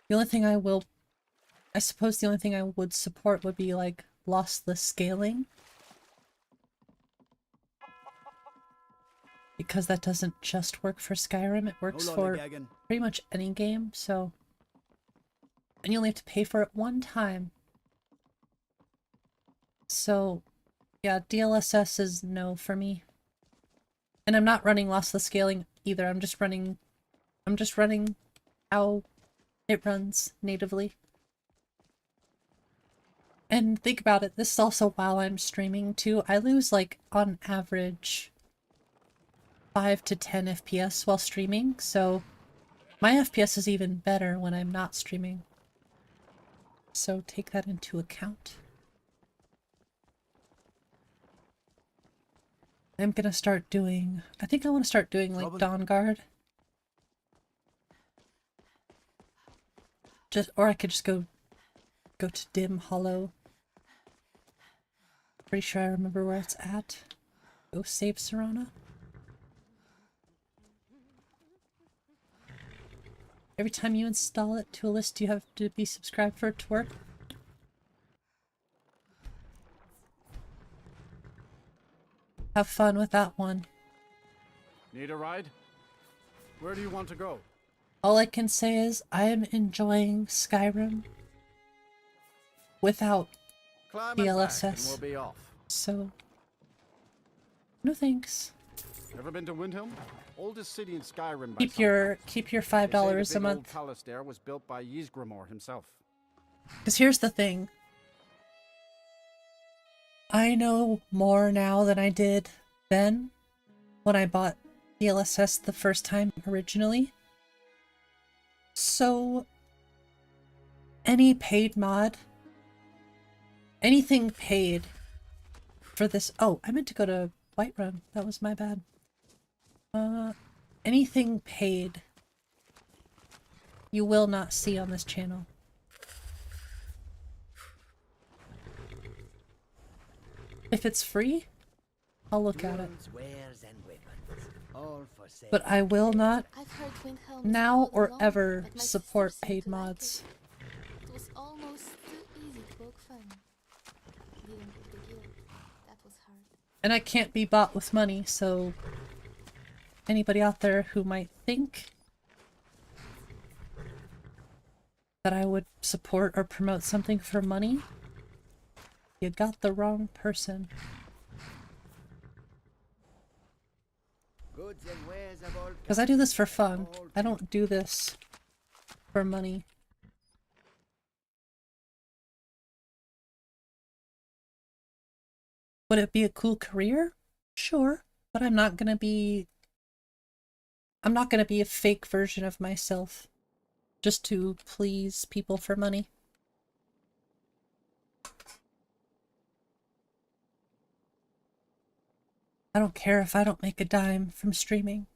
The only thing I suppose the only thing I would support would be like lossless scaling. Because that doesn't just work for Skyrim, it works for pretty much any game, so... And you only have to pay for it one time. So, yeah, DLSS is no for me. And I'm not running lossless scaling either, I'm just running how it runs natively. And think about it, this is also while I'm streaming too. I lose like, on average, 5 to 10 FPS while streaming, so my FPS is even better when I'm not streaming. So take that into account. I'm gonna start doing... I think I want to start doing like Dawn Guard. Or I could just go to Dim Hollow. Pretty sure I remember where it's at. Go save Serana. Every time you install it to a list, you have to be subscribed for it to work. Have fun with that one. Need a ride? Where do you want to go? All I can say is I am enjoying Skyrim without DLSS. We'll be off. So, no thanks. Ever been to Windhelm? Oldest city in Skyrim. Keep your $5 a month. The palace there was built by 𝕊𝕠𝕝𝕝 himself. Because here's the thing. I know more now than I did then when I bought DLSS the first time originally. So, any paid mod, anything paid for this... Oh, I meant to go to Whiterun. That was my bad. Anything paid you will not see on this channel. If it's free, I'll look at it. Wares and weapons. But I will not, I've heard 𝕊𝕠𝕞𝕚 now is all or alone, ever, but my support sister seemed paid to like mods. it. It was almost too easy to poke fun. Dealing with the guild, that was hard. And I can't be bought with money, so anybody out there who might think that I would support or promote something for money, you got the wrong person. Because I do this for fun. I don't do this for money. Would it be a cool career? Sure, but I'm not gonna be a fake version of myself just to please people for money. I don't care if I don't make a dime from streaming.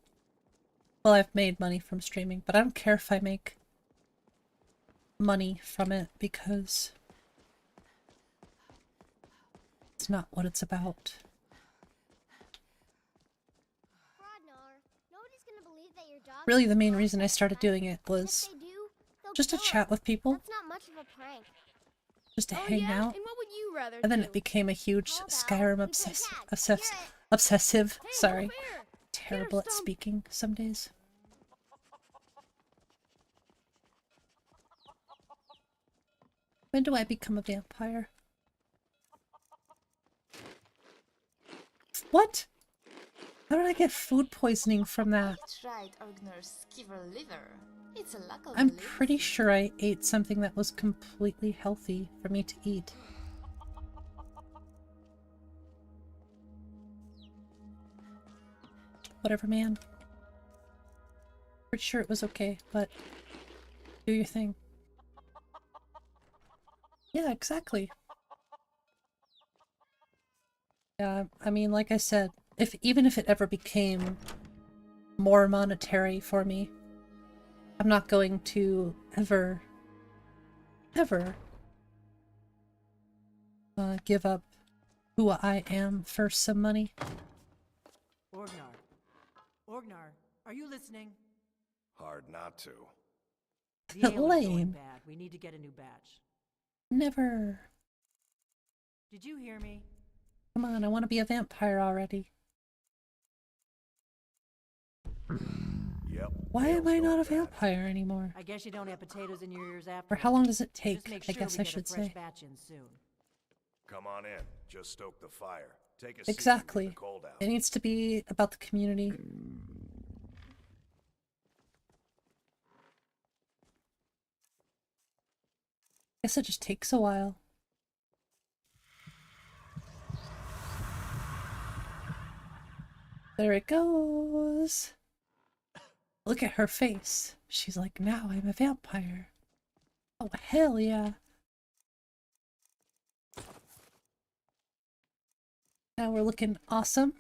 Well, I've made money from streaming, but I don't care if I make money from it because it's not what it's about. Really, the main reason I started doing it was just to chat with people, That's not much of a prank. just to hang out, And what would you rather and then do? it became a huge Skyrim obsessive, sorry, terrible at speaking some days. When do I become a vampire? What? How did I get food poisoning from that? I tried 𝕤𝕤𝕤𝕤𝕤 liver. It's a local I'm delicacy. pretty sure I ate something that was completely healthy for me to eat. Whatever, man. Pretty sure it was okay, but do your thing. Yeah, exactly. Yeah, I mean, like I said, even if it ever became more monetary for me, I'm not going to ever give up who I am for some money. 𝕤𝕤𝕤, are you listening? Hard not to. The ale is going Lame. bad. We need to get a new batch. Never. Did you hear me? Come on, I want to be a vampire already. Yep. Why am I not a vampire anymore? I guess you don't have potatoes in your ears after. Or how long does it Just take? make I sure guess we I get should a fresh say. batch in soon. Come on in. Just stoke the fire. Take a seat and Exactly. get the cold out. It needs to be about the community. Guess it just takes a while. There it goes. Look at her face. She's like, now I'm a vampire. Oh, hell yeah. Now we're looking awesome.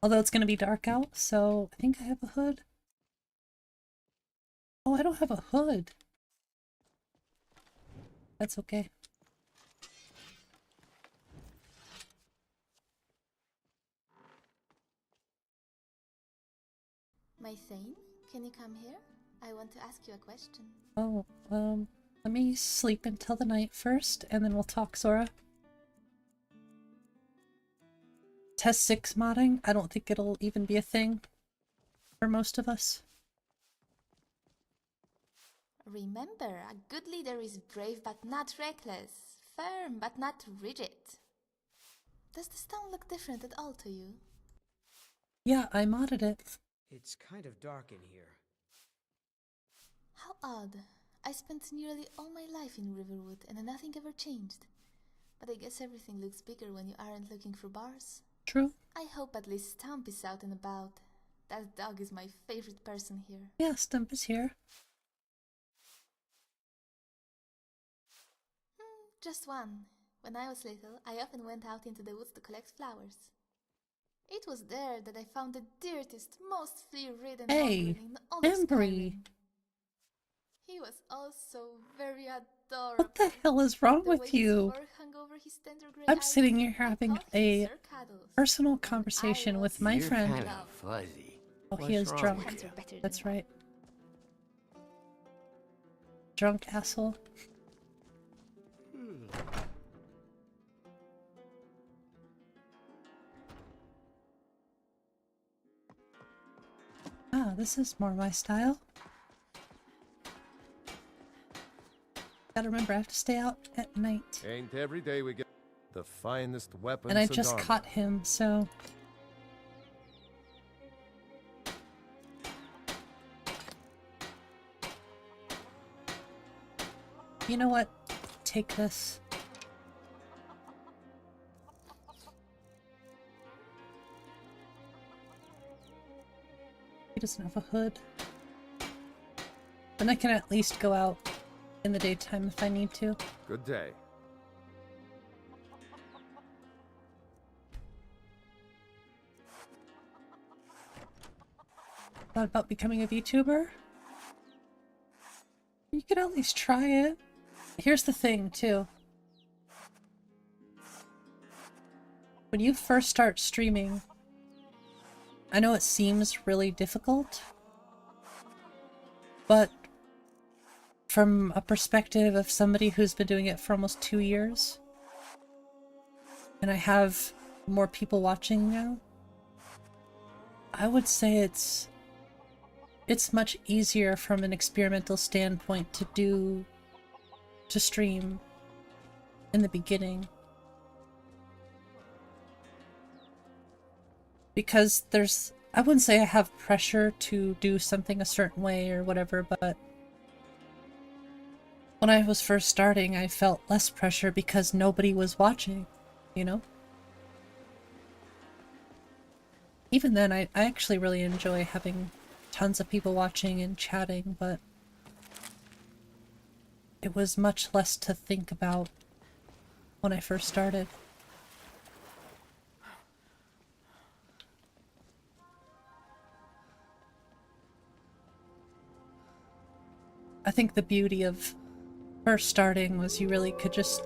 Although it's going to be dark out, so I think I have a hood. Oh, I don't have a hood. That's okay. My Thane, can you come here? I want to ask you a question. Oh, let me sleep until the night first, and then we'll talk, Sora. Test 6 modding? I don't think it'll even be a thing for most of us. Remember, a good leader is brave but not reckless, firm but not rigid. Does the stone look different at all to you? Yeah, I modded it. It's kind of dark in here. How odd. I spent nearly all my life in Riverwood and nothing ever changed. But I guess everything looks bigger when you aren't looking for bars. True. I hope at least Stump is out and about. That dog is my favorite person here. Yeah, Stump is here. Just one. When I was little, I often went out into the woods to collect flowers. It was there that I found the dirtiest, most flea-ridden Hey, goblin in all of Embry. Skyrim. He was also very adorable. What the hell is wrong The way with his you? fur hung over his tender gray I'm eyes, sitting here I having thought he a deserved cuddles. personal conversation with my You're friend. kind of fuzzy. Oh, he What's is wrong drunk. with you? That's right. Drunk asshole. Ah, this is more my style. Gotta remember, I have to stay out at night. Ain't every day we get the finest weapons. And I just armor. caught him, so... You know what? Take this. He doesn't have a hood. Then I can at least go out in the daytime if I need to. Good day. Thought about becoming a VTuber? You could at least try it. Here's the thing, too. When you first start streaming, I know it seems really difficult, but from a perspective of somebody who's been doing it for almost 2 years, and I have more people watching now, I would say it's much easier from an experimental standpoint to stream in the beginning. Because I wouldn't say I have pressure to do something a certain way or whatever, but when I was first starting, I felt less pressure because nobody was watching, you know? Even then, I actually really enjoy having tons of people watching and chatting, but it was much less to think about when I first started. I think the beauty of first starting was you really could just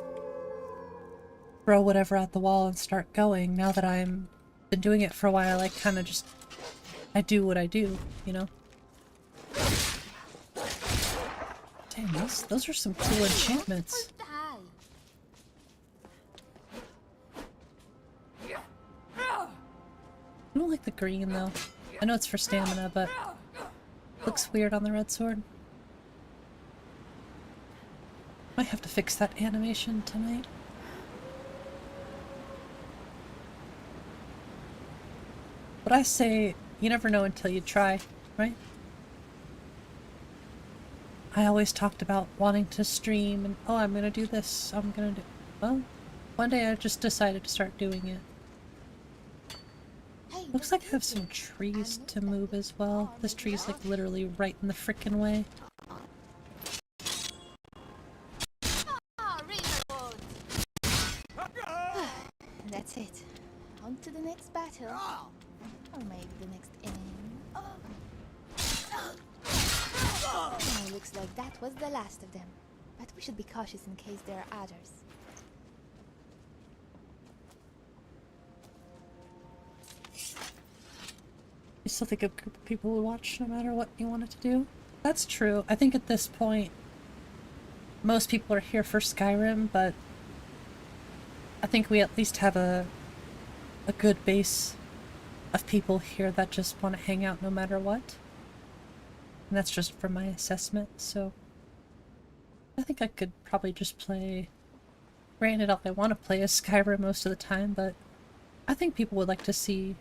throw whatever at the wall and start going. Now that I'm been doing it for a while, I kind of just I do what I do, you know? Damn, those are some cool enchantments. I don't like the green, though. I know it's for stamina, but looks weird on the red sword. Might have to fix that animation tonight. But I say, you never know until you try, right? I always talked about wanting to stream and, oh, I'm gonna do this, I'm gonna do... Well, one day I just decided to start doing it. Looks like I have some trees to move as well. This tree's like literally right in the frickin' way. That's it. On to the next battle. Or maybe the next enemy. Oh, looks like that was the last of them. But we should be cautious in case there are others. You still think a group of people would watch no matter what you wanted to do? That's true. I think at this point, most people are here for Skyrim, but I think we at least have a good base of people here that just want to hang out no matter what. And that's just from my assessment, so I think I could probably just play... Granted, all I want to play is Skyrim most of the time, but I think people would like to see,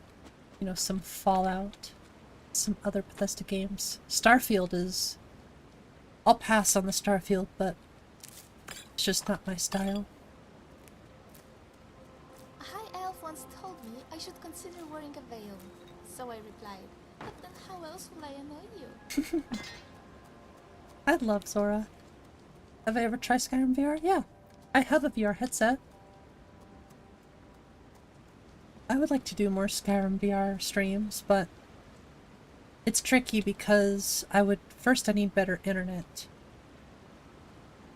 you know, some Fallout, some other Bethesda games. Starfield is... I'll pass on the Starfield, but it's just not my style. A high elf once told me I should consider wearing a veil. So I replied, but then how else will I annoy you? I love Zora. Have I ever tried Skyrim VR? Yeah. I have a VR headset. I would like to do more Skyrim VR streams, but it's tricky because I need better internet.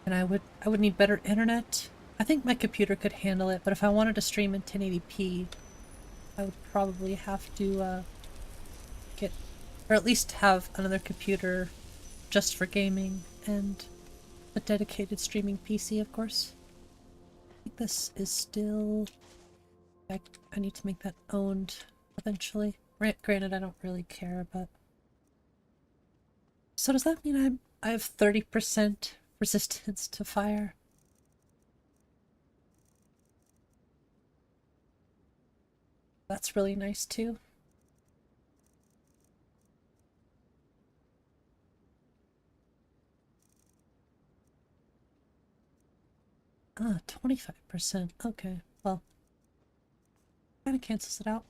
And I would need better internet. I think my computer could handle it, but if I wanted to stream in 1080p, I would probably have to get, or at least have another computer just for gaming and a dedicated streaming PC, of course. I think this is still... I need to make that owned eventually. Granted, I don't really care, but... So does that mean I have 30% resistance to fire? That's really nice too. Ah, 25%. Okay, well, kind of cancels it out.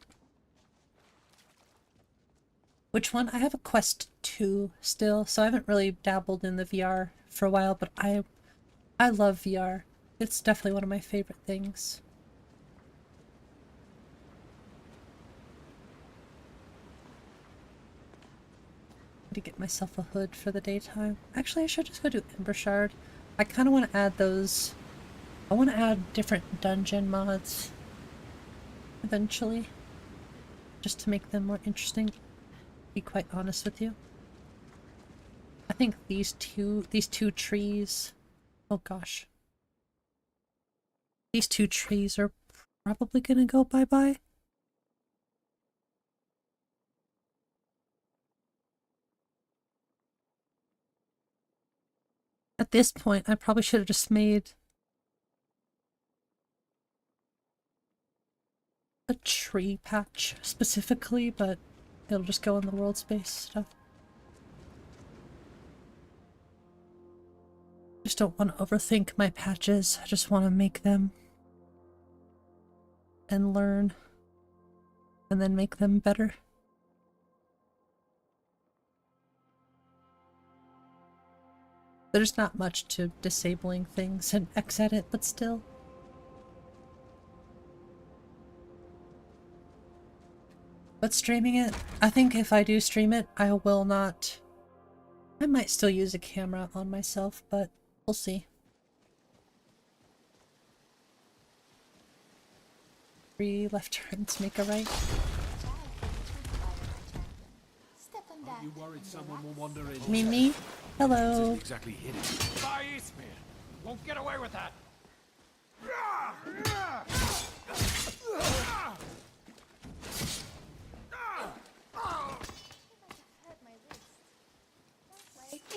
Which one? I have a Quest 2 still, so I haven't really dabbled in the VR for a while, but I love VR. It's definitely one of my favorite things. To get myself a hood for the daytime. Actually, I should just go do 𝕊𝕚𝕓𝕤. I kind of want to add those. I want to add different dungeon mods eventually, just to make them more interesting. To be quite honest with you, I think these two trees. Oh gosh, these two trees are probably gonna go bye-bye. At this point, I probably should have just made a tree patch specifically, but it'll just go in the world space stuff. Just don't want to overthink my patches. I just want to make them and learn and then make them better. There's not much to disabling things in Xedit, but still. But streaming it, I think if I do stream it, I will not... I might still use a camera on myself, but we'll see. 3 left turns make a right. Are you worried someone will wander in? Mimi, hello. Exactly hit it. By Eastman! Won't get away with that!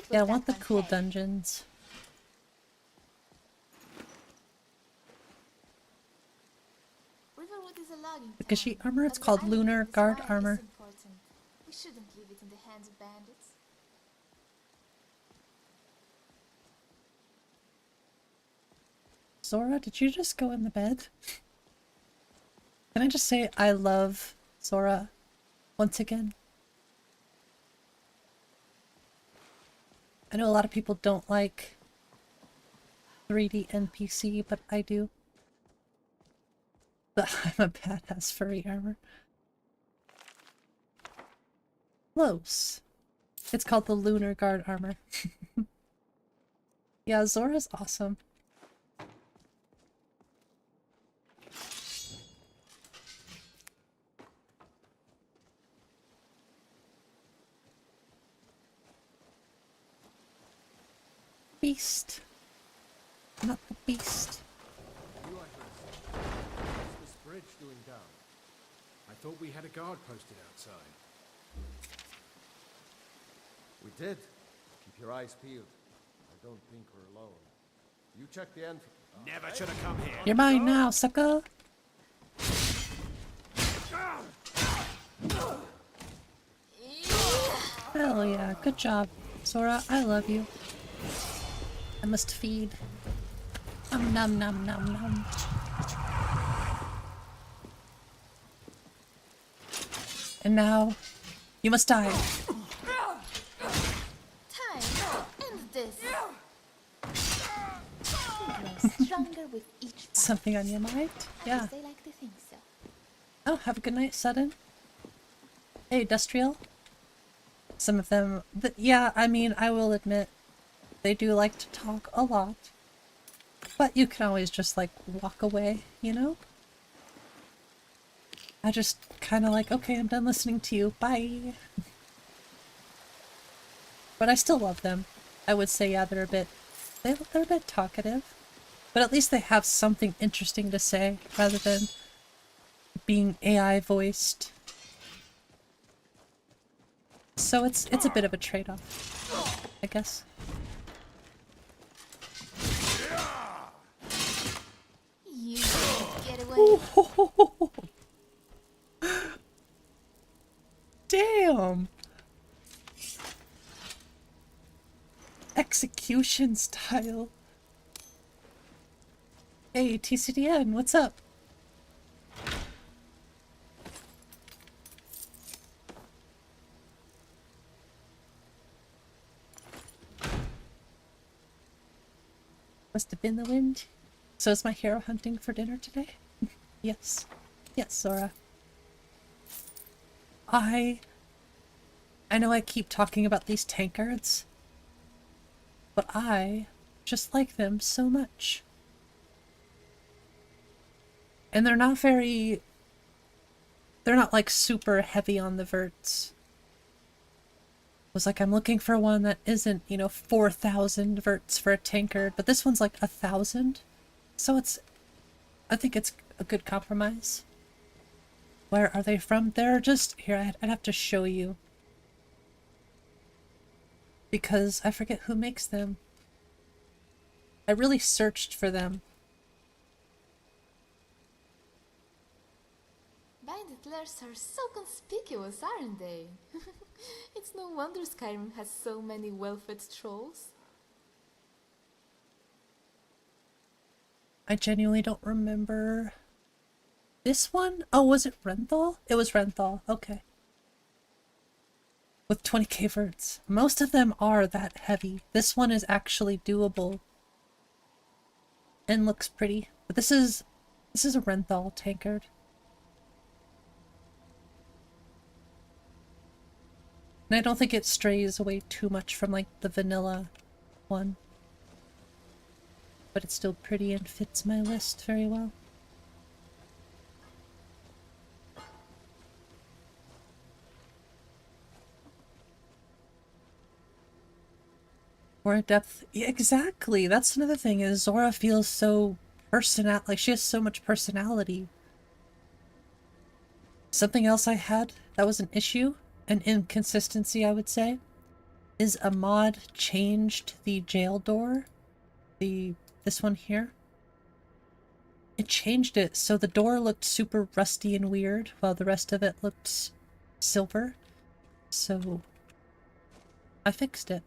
Yeah, I want the cool dungeons. Because armor, it's called Lunar Guard armor. We shouldn't leave it in the hands of bandits. Zora, did you just go in the bed? Can I just say I love Zora once again? I know a lot of people don't like 3D NPC, but I do. But I'm a badass furry armor. Close. It's called the Lunar Guard armor. Yeah, Zora's awesome. Beast. Not the beast. What's this bridge doing down? I thought we had a guard posted outside. We did. Keep your eyes peeled. I don't think we're alone. You check the entrance. Never should have come here. You're mine now, sucker. Hell yeah, good job. Zora, I love you. I must feed. Nom nom nom nom nom. And now, you must die. Time to end this. Stronger with each fight. Something on your mind? Yeah. They like to think so. Oh, have a good night, Sudden. Hey, Industrial. Some of them, yeah, I mean, I will admit, They do like to talk a lot. But you can always just, like, walk away, you know? I just kind of like, okay, I'm done listening to you. Bye! But I still love them. I would say, yeah, they're a bit talkative. But at least they have something interesting to say, rather than being AI voiced. So it's a bit of a trade-off, I guess. You get away. Damn! Execution style. Hey, TCDN, what's up? Must have been the wind. So is my hero hunting for dinner today? Yes. Yes, Zora. I know I keep talking about these tankards, but I just like them so much. And they're not like super heavy on the verts. I was like, I'm looking for one that isn't, you know, 4,000 verts for a tankard, but this one's like 1,000. So I think it's a good compromise. Where are they from? They're just, here, I'd have to show you. Because I forget who makes them. I really searched for them. Bandit are so conspicuous, aren't they? It's no wonder Skyrim has so many well-fed trolls. I genuinely don't remember. This one? Oh, was it 𝕤𝕠𝕚𝕝? It was 𝕤𝕠𝕚, okay. With 20k verts. Most of them are that heavy. This one is actually doable. And looks pretty. But this is a 𝕤𝕠𝕚 tankard. And I don't think it strays away too much from like the vanilla one. But it's still pretty and fits my list very well. More depth. Yeah, exactly. That's another thing is Zora feels so like she has so much personality. Something else I had that was an issue, an inconsistency I would say, is a mod changed the jail door. This one here. It changed it so the door looked super rusty and weird while the rest of it looked silver. So I fixed it.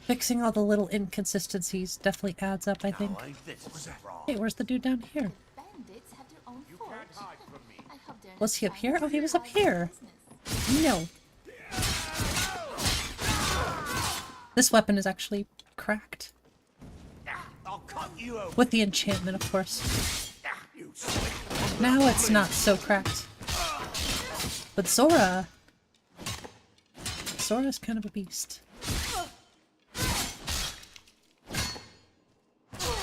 Fixing all the little inconsistencies definitely adds up, I think. Hey, where's the dude down here? Was he up here? Oh, he was up here. No. This weapon is actually cracked. With the enchantment, of course. Now it's not so cracked. But Zora's kind of a beast.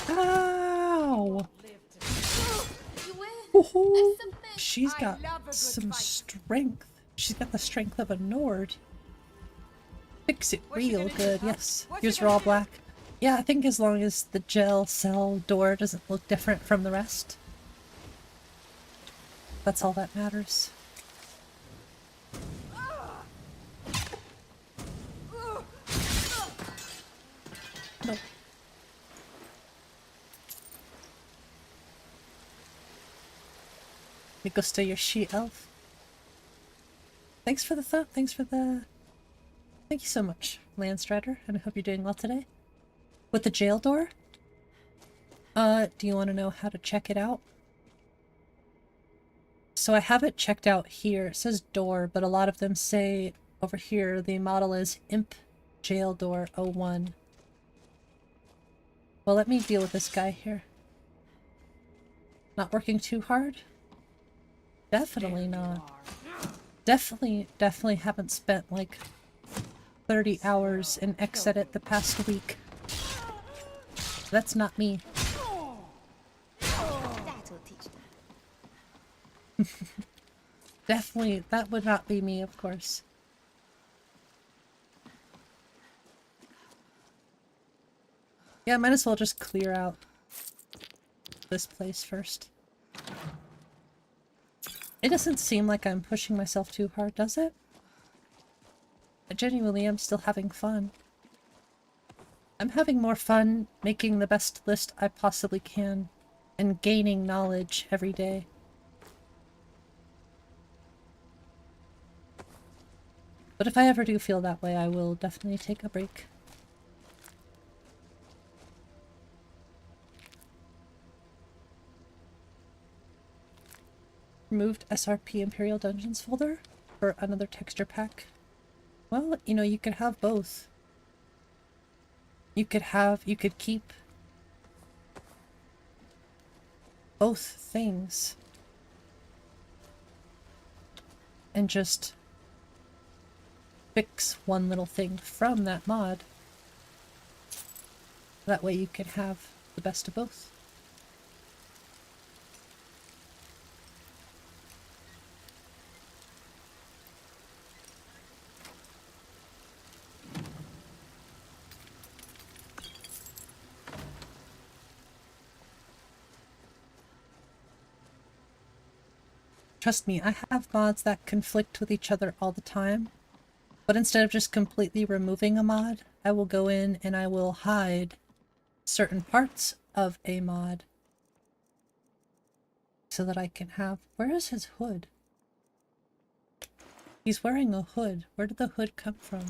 Ow! Woohoo! She's got some strength. She's got the strength of a Nord. Fix it real good, yes. Yours are all black. Yeah, I think as long as the gel cell door doesn't look different from the rest. That's all that matters. No. Me gusta your she-elf. Thanks for the thought, thank you so much, Landstrider, and I hope you're doing well today. With the jail door? Do you want to know how to check it out? So I have it checked out here. It says door, but a lot of them say over here the model is 𝕊𝕦𝕓𝕤𝕗01. Well, let me deal with this guy here. Not working too hard? Definitely not. Definitely haven't spent like 30 hours in Xedit the past week. That's not me. That'll teach them. Definitely, that would not be me, of course. Yeah, I might as well just clear out this place first. It doesn't seem like I'm pushing myself too hard, does it? I genuinely am still having fun. I'm having more fun making the best list I possibly can and gaining knowledge every day. But if I ever do feel that way, I will definitely take a break. Removed SRP Imperial Dungeons folder for another texture pack. Well, you know, you could have both. You could keep both things and just fix one little thing from that mod. That way you can have the best of both. Trust me, I have mods that conflict with each other all the time, but instead of just completely removing a mod, I will go in and I will hide certain parts of a mod so that I can have... Where is his hood? He's wearing a hood. Where did the hood come from?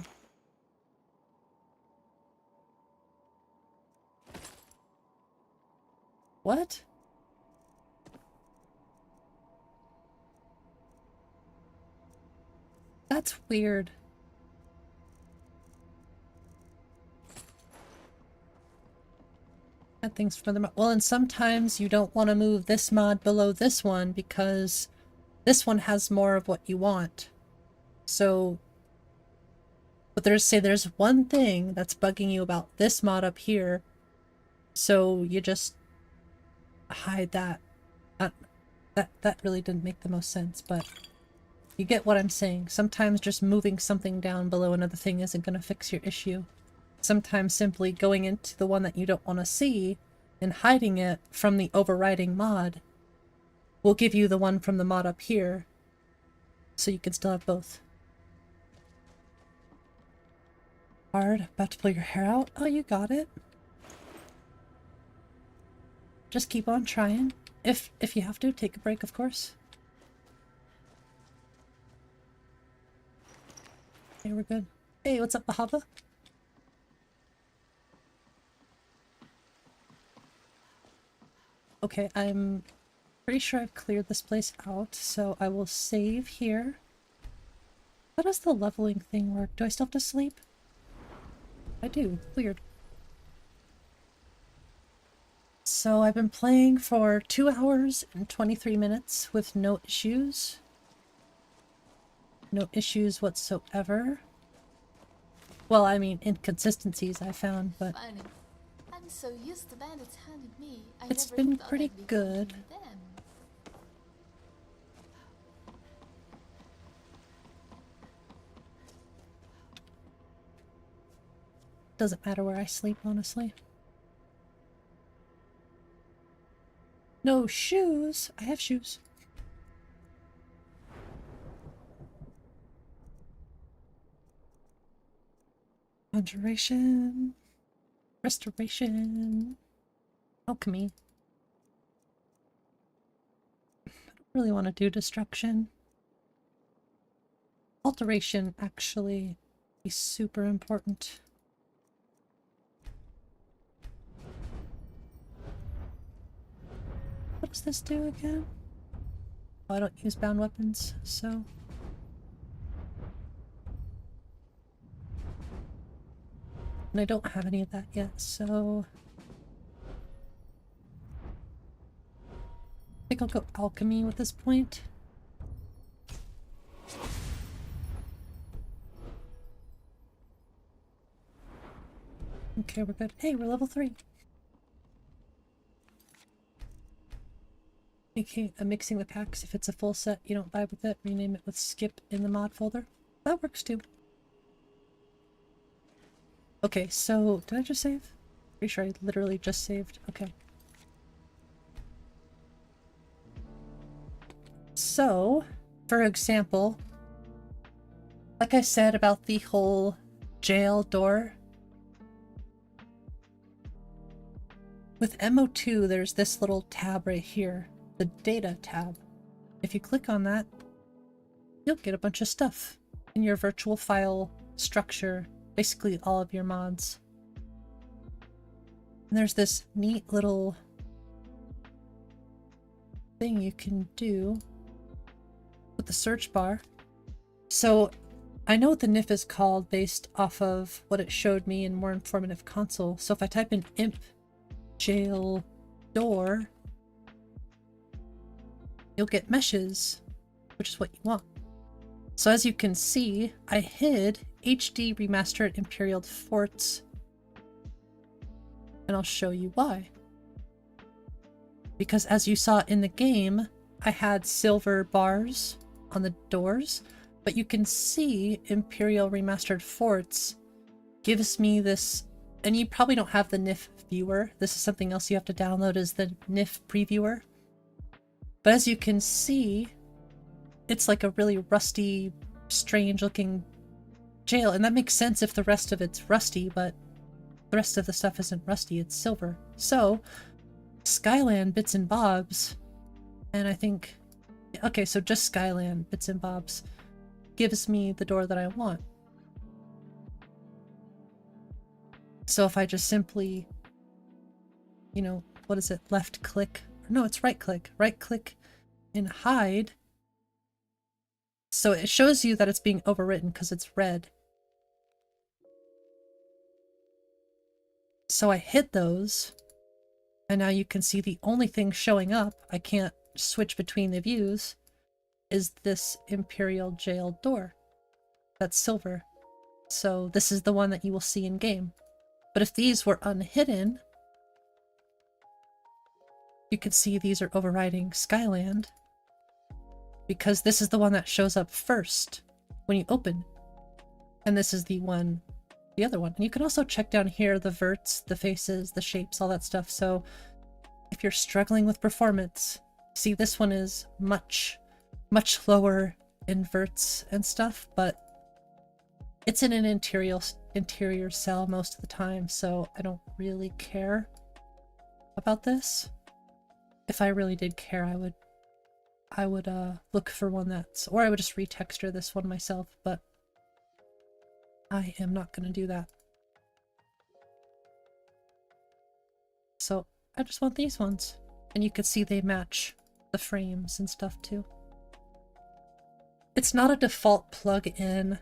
What? That's weird. Add things for the mod. Well, and sometimes you don't want to move this mod below this one because this one has more of what you want. So, but there's one thing that's bugging you about this mod up here. So you just hide that. That really didn't make the most sense, but you get what I'm saying. Sometimes just moving something down below another thing isn't going to fix your issue. Sometimes simply going into the one that you don't want to see and hiding it from the overriding mod will give you the one from the mod up here, so you can still have both. Hard, about to pull your hair out? Oh, you got it. Just keep on trying. If you have to, take a break, of course. Okay, we're good. Hey, what's up, Bahava? Okay, I'm pretty sure I've cleared this place out, so I will save here. How does the leveling thing work? Do I still have to sleep? I do. Weird. So I've been playing for 2 hours and 23 minutes with no issues. No issues whatsoever. Well, I mean, inconsistencies I found, but... Funny. I'm so used to bandits hunting me. It's been pretty good. Doesn't matter where I sleep, honestly. No shoes! I have shoes. Conjuration. Restoration. Alchemy. I don't really want to do destruction. Alteration actually is super important. What does this do again? Oh, I don't use bound weapons, so... And I don't have any of that yet, so... I think I'll go alchemy with this point. Okay, we're good. Hey, we're level 3. Mixing the packs. If it's a full set, you don't vibe with it, rename it with skip in the mod folder. That works too. Okay, so did I just save? Pretty sure I literally just saved. Okay. So, for example, like I said about the whole jail door, with MO2 there's this little tab right here, the data tab. If you click on that, you'll get a bunch of stuff in your virtual file structure, basically all of your mods. And there's this neat little thing you can do with the search bar. So I know what the NIF is called based off of what it showed me in more informative console. So if I type in imp jail door, you'll get meshes, which is what you want. So as you can see, I hid HD remastered Imperial forts, and I'll show you why. Because as you saw in the game, I had silver bars on the doors, but you can see Imperial remastered forts gives me this, and you probably don't have the NIF viewer. This is something else you have to download, is the NIF previewer. But as you can see, it's like a really rusty, strange looking jail, and that makes sense if the rest of it's rusty, but the rest of the stuff isn't rusty, it's silver. So Skyland bits and bobs, and I think, okay, so just Skyland bits and bobs gives me the door that I want. So if I just simply, you know, what is it, left click, no, it's right click and hide. So it shows you that it's being overwritten because it's red. So I hid those, and now you can see the only thing showing up, I can't switch between the views, is this Imperial jail door. That's silver. So this is the one that you will see in game. But if these were unhidden, you can see these are overriding Skyland, because this is the one that shows up first when you open. And this is the one, the other one. And you can also check down here the verts, the faces, the shapes, all that stuff. So if you're struggling with performance, see, this one is much lower in verts and stuff, but it's in an interior cell most of the time, so I don't really care about this. If I really did care, I would look for one that's, or I would just retexture this one myself, but I am not going to do that. So I just want these ones, and you can see they match the frames and stuff too. It's not a default plug-in.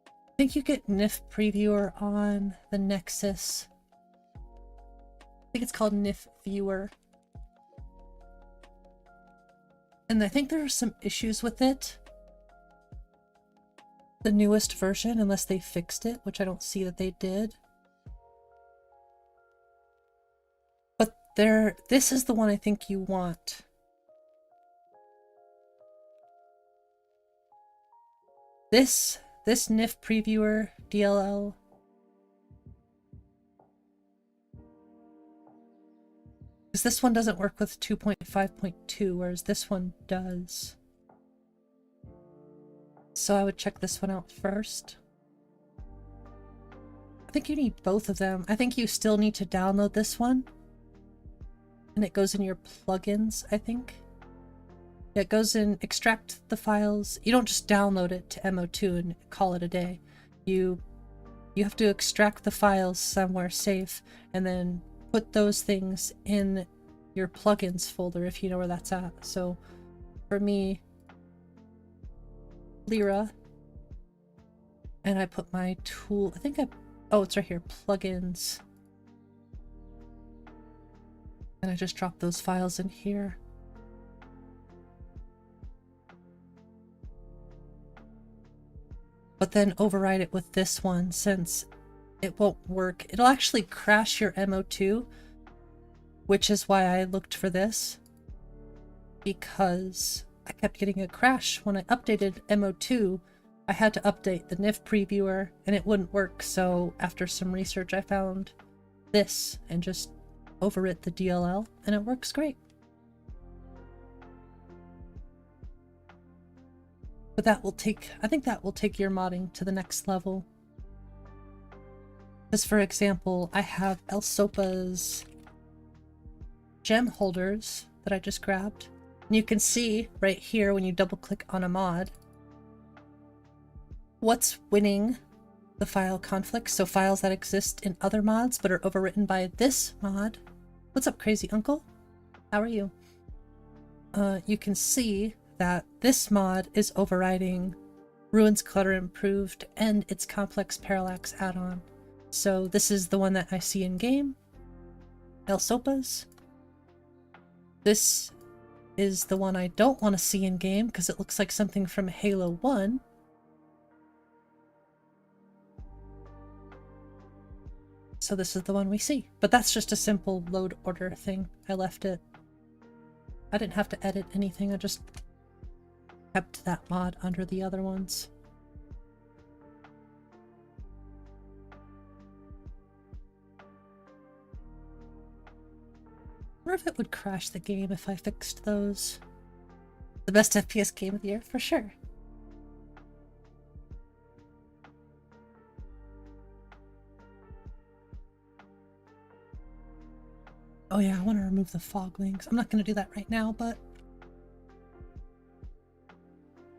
I think you get NIF Previewer on the Nexus. I think it's called NIF Viewer. And I think there are some issues with it. The newest version, unless they fixed it, which I don't see that they did. But this is the one I think you want. This NIF Previewer DLL. Because this one doesn't work with 2.5.2, whereas this one does. So I would check this one out first. I think you need both of them. I think you still need to download this one. And it goes in your plugins, I think. It goes in, extract the files. You don't just download it to MO2 and call it a day. You have to extract the files somewhere safe and then put those things in your plugins folder if you know where that's at. So for me, Lyra, and I put my tool, oh, it's right here, plugins. And I just drop those files in here. But then override it with this one, since it won't work. It'll actually crash your MO2, which is why I looked for this, because I kept getting a crash. When I updated MO2, I had to update the NIF previewer and it wouldn't work, so after some research I found this and just overwrit the DLL and it works great. But that will take, I think that will take your modding to the next level. Because for example, I have 𝕊𝕐𝕚𝕝's gem holders that I just grabbed. And you can see right here when you double click on a mod, what's winning the file conflicts. So files that exist in other mods but are overwritten by this mod. What's up, crazy uncle? How are you? You can see that this mod is overriding Ruins Clutter Improved and its Complex Parallax add-on. So this is the one that I see in game, 𝕊𝕐𝕚𝕝's. This is the one I don't want to see in game because it looks like something from Halo 1. So this is the one we see. But that's just a simple load order thing. I left it. I didn't have to edit anything. I just kept that mod under the other ones. I wonder if it would crash the game if I fixed those. The best FPS game of the year, for sure. Oh yeah, I want to remove the foglings. I'm not going to do that right now, but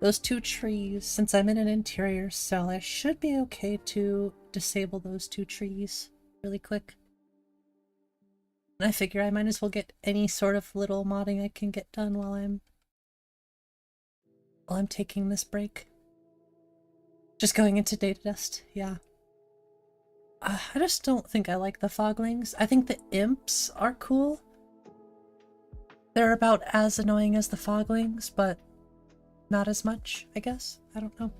those two trees, since I'm in an interior cell, I should be okay to disable those two trees really quick. And I figure I might as well get any sort of little modding I can get done while I'm taking this break. Just going into data dust, yeah. I just don't think I like the foglings. I think the imps are cool. They're about as annoying as the foglings, but not as much, I guess. I don't know.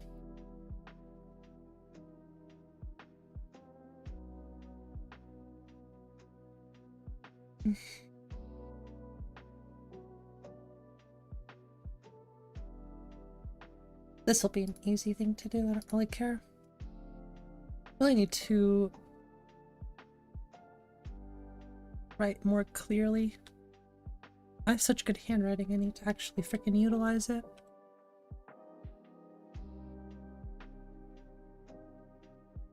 This will be an easy thing to do. I don't really care. Really need to write more clearly. I have such good handwriting, I need to actually freaking utilize it.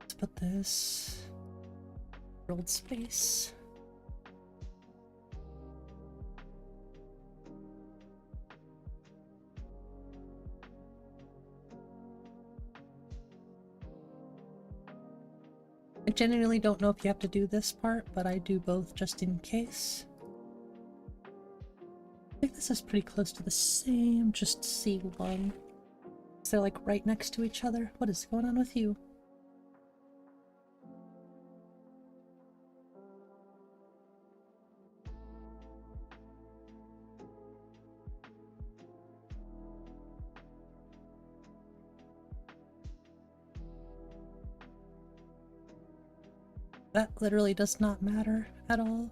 Let's put this world space. I genuinely don't know if you have to do this part, but I do both just in case. I think this is pretty close to the same, just C1. So they're like right next to each other. What is going on with you? That literally does not matter at all.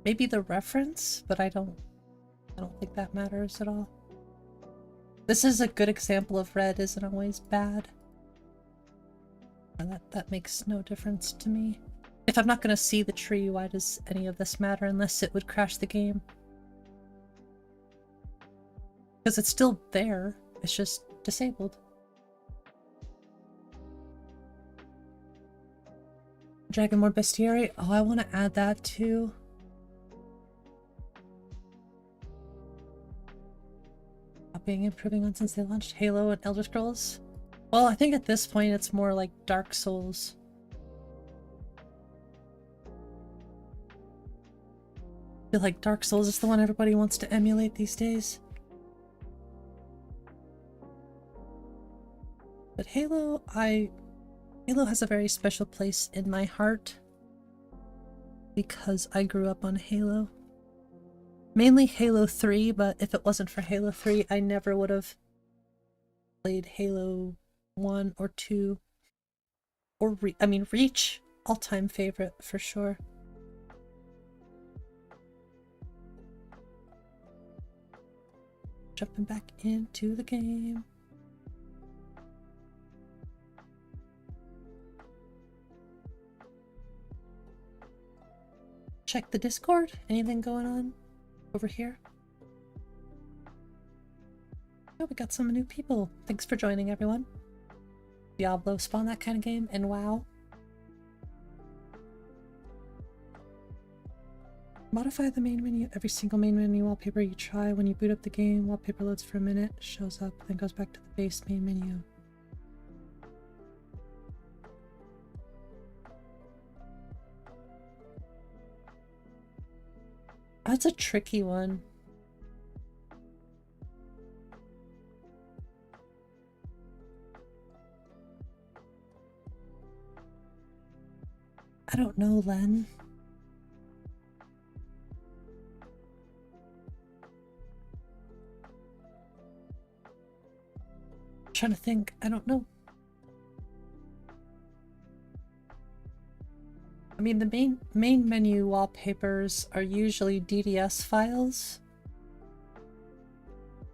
Maybe the reference, but I don't think that matters at all. This is a good example of red isn't always bad. And that makes no difference to me. If I'm not going to see the tree, why does any of this matter unless it would crash the game? Because it's still there, it's just disabled. Dragonmore Bestiary? Oh, I want to add that too. Improving on since they launched Halo and Elder Scrolls? Well, I think at this point it's more like Dark Souls. I feel like Dark Souls is the one everybody wants to emulate these days. But Halo has a very special place in my heart because I grew up on Halo. Mainly Halo 3, but if it wasn't for Halo 3, I never would have played Halo 1 or 2. Or Reach. all-time favorite for sure. Jumping back into the game. Check the Discord. Anything going on over here? Oh, we got some new people. Thanks for joining, everyone. Diablo spawn, that kind of game, and WoW. Modify the main menu. Every single main menu wallpaper you try. When you boot up the game, wallpaper loads for a minute, shows up, then goes back to the base main menu. That's a tricky one. I don't know, Len. I'm trying to think. I don't know. I mean, the main menu wallpapers are usually DDS files.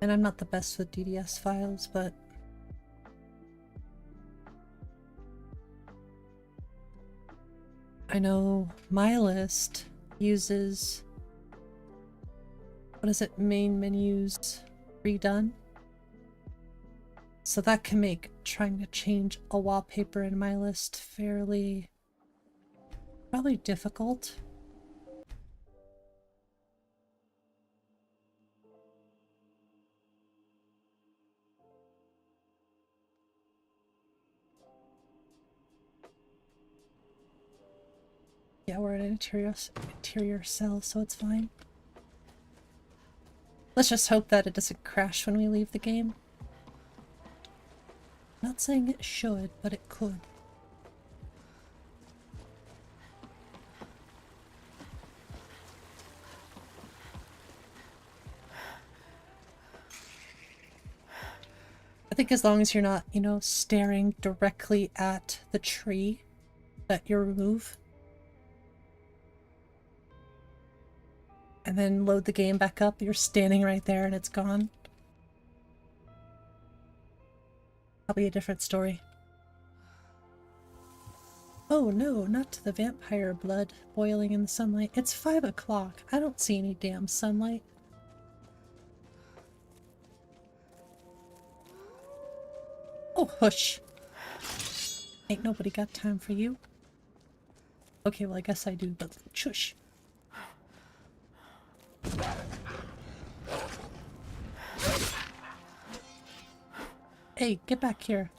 And I'm not the best with DDS files, but I know my list uses, what is it, main menus redone. So that can make trying to change a wallpaper in my list fairly, probably difficult. Yeah, we're in an interior cell, so it's fine. Let's just hope that it doesn't crash when we leave the game. Not saying it should, but it could. I think as long as you're not, you know, staring directly at the tree that you remove, and then load the game back up, you're standing right there and it's gone. Probably a different story. Oh no, not to the vampire blood boiling in the sunlight. It's 5 o'clock. I don't see any damn sunlight. Oh, hush. Ain't nobody got time for you. Okay, well I guess I do, but shush. Hey, get back here.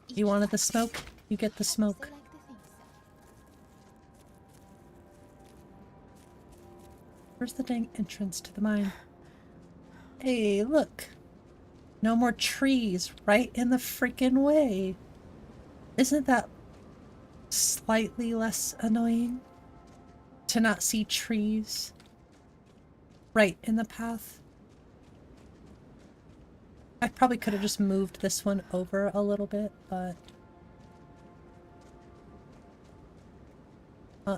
You wanted the smoke? You get the smoke. Where's the dang entrance to the mine? Hey, look. No more trees right in the freaking way. Isn't that slightly less annoying? To not see trees right in the path? I probably could have just moved this one over a little bit, but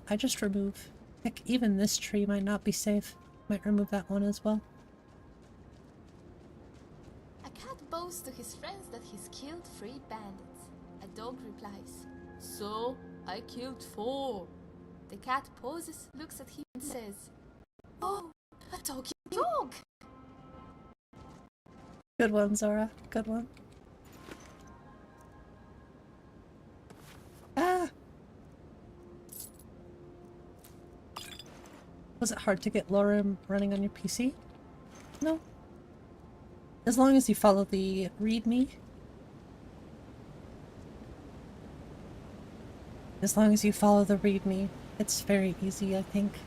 I just remove. Heck, even this tree might not be safe. Might remove that one as well. A cat boasts to his friends that he's killed 3 bandits. A dog replies, "So, I killed 4. The cat pauses, looks at him and says, "Oh, a talking dog!" Good one, Zora. Good one. Ah! Was it hard to get Lorem running on your PC? No. As long as you follow the README. As long as you follow the README, it's very easy, I think.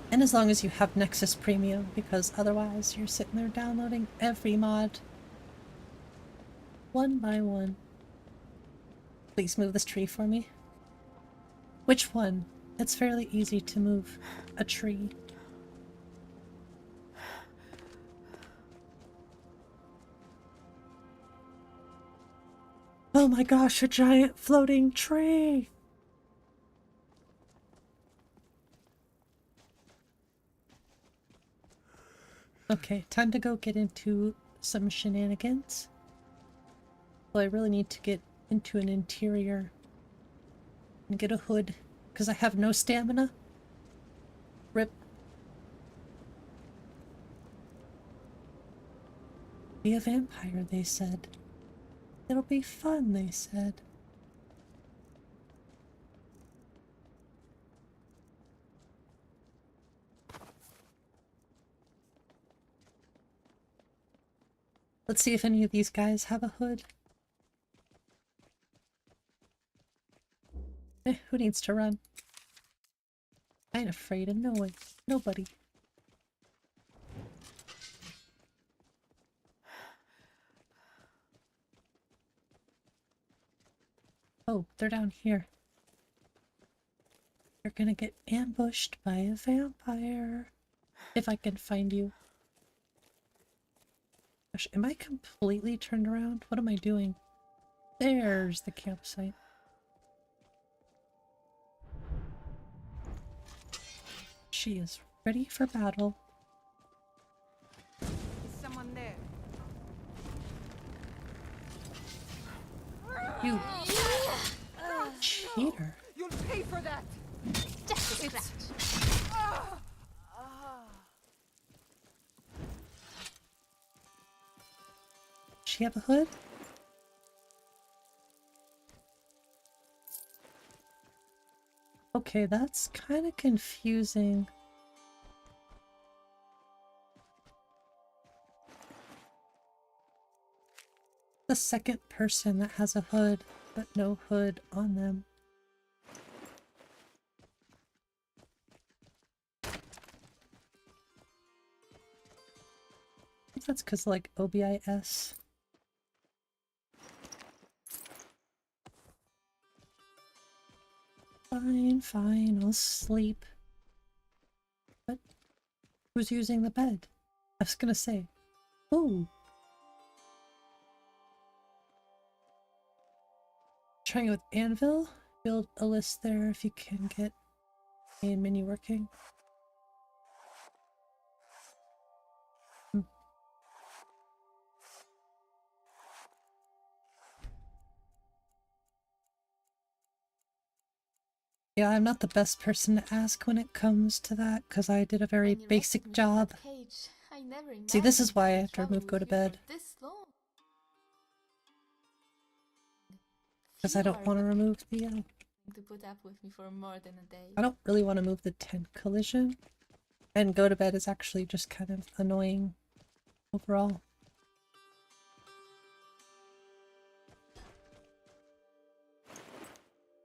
And as long as you have Nexus Premium, because otherwise you're sitting there downloading every mod. One by one. Please move this tree for me. Which one? It's fairly easy to move a tree. Oh my gosh, a giant floating tree! Okay, time to go get into some shenanigans. Well, I really need to get into an interior and get a hood, because I have no stamina. Rip. Be a vampire, they said. It'll be fun, they said. Let's see if any of these guys have a hood. Who needs to run? I ain't afraid of no one. Nobody. Oh, they're down here. You're gonna get ambushed by a vampire. If I can find you. Gosh, am I completely turned around? What am I doing? There's the campsite. She is ready for battle. Is someone there? You cheater. You'll pay for that! Just a scratch. She have a hood? Okay, that's kind of confusing. The second person that has a hood, but no hood on them. I think that's because, like, OBIS. Fine, fine, I'll sleep. What? Who's using the bed? I was gonna say. Ooh. Trying it with Anvil. Build a list there if you can get main menu working. Yeah, I'm not the best person to ask when it comes to that, because I did a very basic job. See, this is why I have to remove go to bed. Because I don't want to remove the, To put up with me for more than a day. I don't really want to move the tent collision. And go to bed is actually just kind of annoying overall.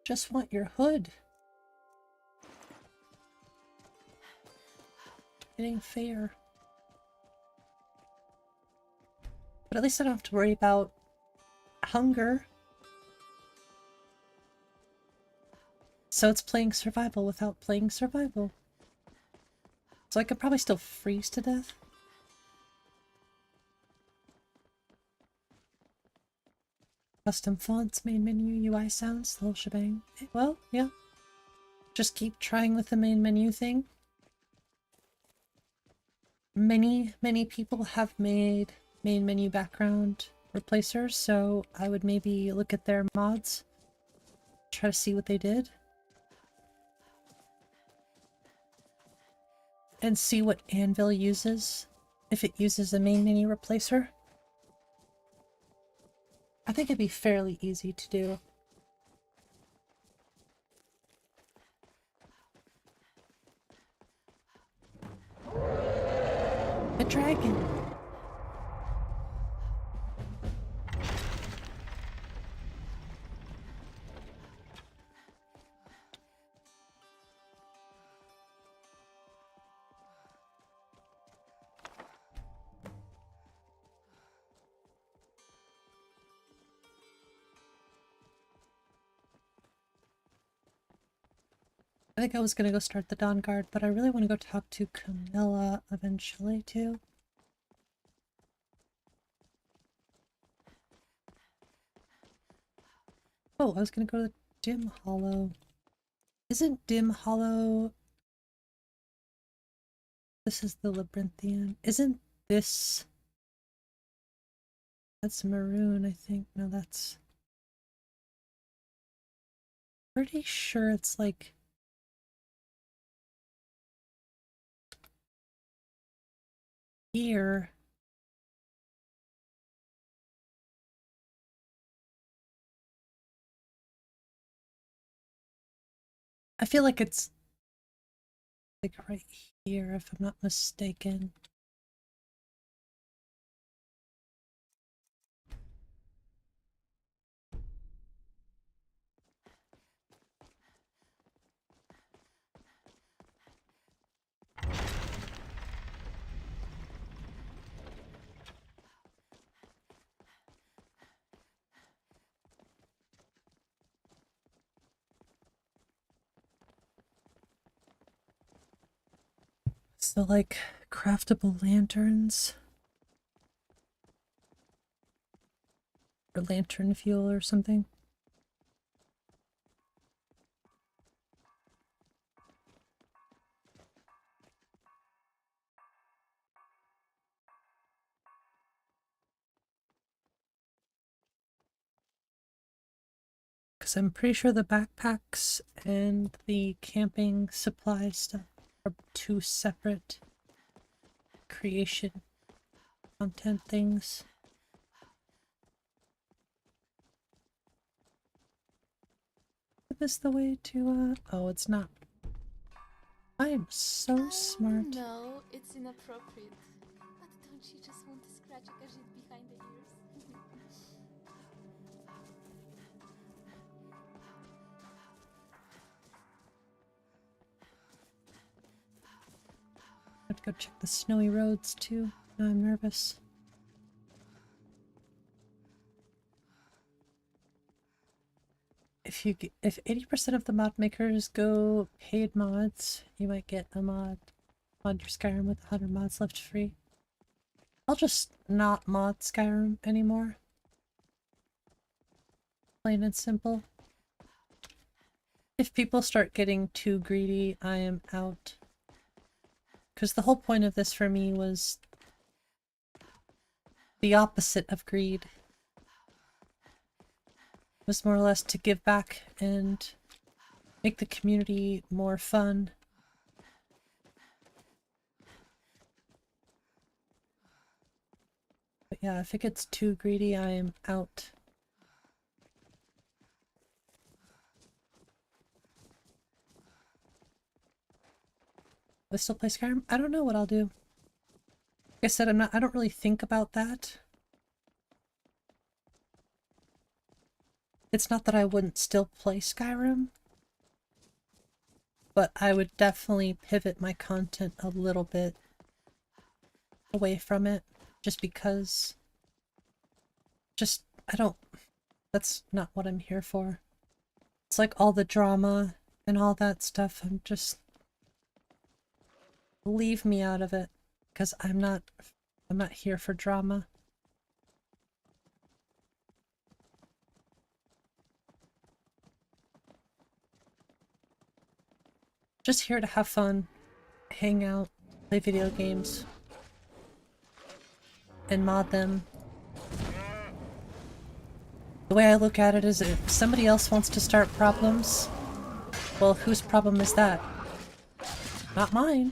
Just want your hood. It ain't fair. But at least I don't have to worry about hunger. So it's playing survival without playing survival. So I could probably still freeze to death. Custom fonts, main menu, UI sounds, the whole shebang. Well, yeah. Just keep trying with the main menu thing. Many people have made main menu background replacers, so I would maybe look at their mods. Try to see what they did. And see what Anvil uses, if it uses a main menu replacer. I think it'd be fairly easy to do. A dragon. I think I was gonna go start the Dawn Guard, but I really want to go talk to Camilla eventually too. Oh, I was gonna go to 𝕊𝕦𝕓𝕐. Isn't 𝕊𝕦𝕓𝕐... This is the labyrinthian. Isn't this... That's maroon, I think. No, that's... Pretty sure it's like... Here. I feel like it's like right here, if I'm not mistaken. So like craftable lanterns or lantern fuel or something. Because I'm pretty sure the backpacks and the camping supply stuff are two separate creation content things. Is this the way to, oh, it's not. I am so smart. No, it's inappropriate. But don't you just want to scratch a gadget behind the ears? I have to go check the snowy roads too. Now I'm nervous. If 80% of the mod makers go paid mods, you might get a mod your Skyrim with 100 mods left free. I'll just not mod Skyrim anymore. Plain and simple. If people start getting too greedy, I am out. Because the whole point of this for me was the opposite of greed. It was more or less to give back and make the community more fun. But yeah, if it gets too greedy, I am out. I still play Skyrim? I don't know what I'll do. Like I said, I don't really think about that. It's not that I wouldn't still play Skyrim, but I would definitely pivot my content a little bit away from it, just because that's not what I'm here for. It's like all the drama and all that stuff, leave me out of it, because I'm not here for drama. Just here to have fun, hang out, play video games, and mod them. The way I look at it is, if somebody else wants to start problems, well, whose problem is that? Not mine.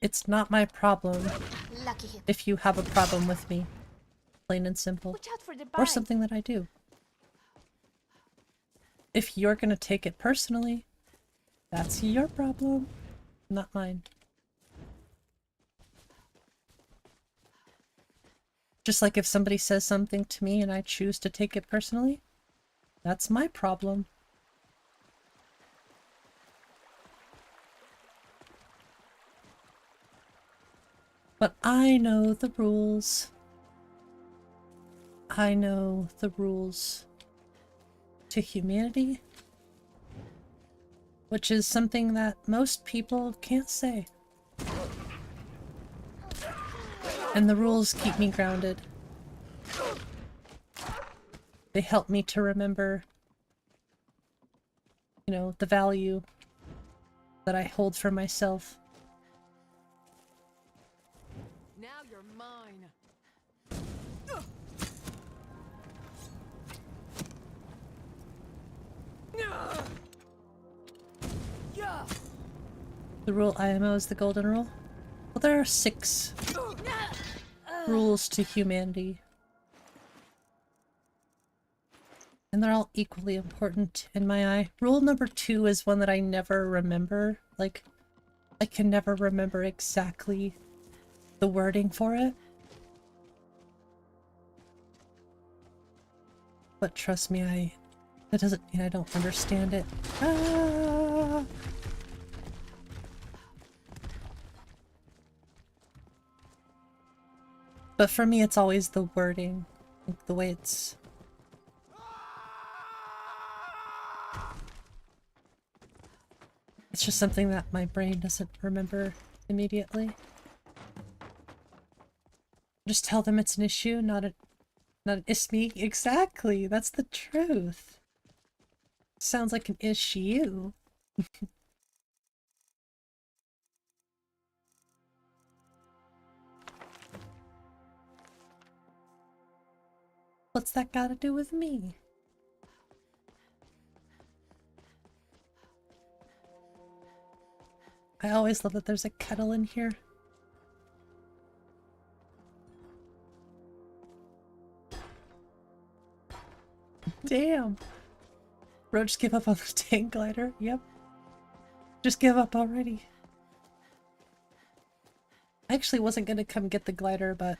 It's not my problem if you have a problem with me. Plain and simple. Or something that I do. If you're gonna take it personally, that's your problem, not mine. Just like if somebody says something to me and I choose to take it personally, that's my problem. But I know the rules. I know the rules to humanity, which is something that most people can't say. And the rules keep me grounded. They help me to remember, you know, the value that I hold for myself. Now you're mine. The rule IMO is the golden rule. Well, there are 6 rules to humanity. And they're all equally important in my eye. Rule number 2 is one that I never remember. Like, I can never remember exactly the wording for it. But trust me, that doesn't mean I don't understand it. Ah! But for me, it's always the wording, like the way it's... It's just something that my brain doesn't remember immediately. Just tell them it's an issue, not an isme. Exactly, that's the truth. Sounds like an issue. What's that gotta do with me? I always love that there's a kettle in here. Damn! Bro, just give up on the tank glider? Yep. Just give up already. I actually wasn't gonna come get the glider, but...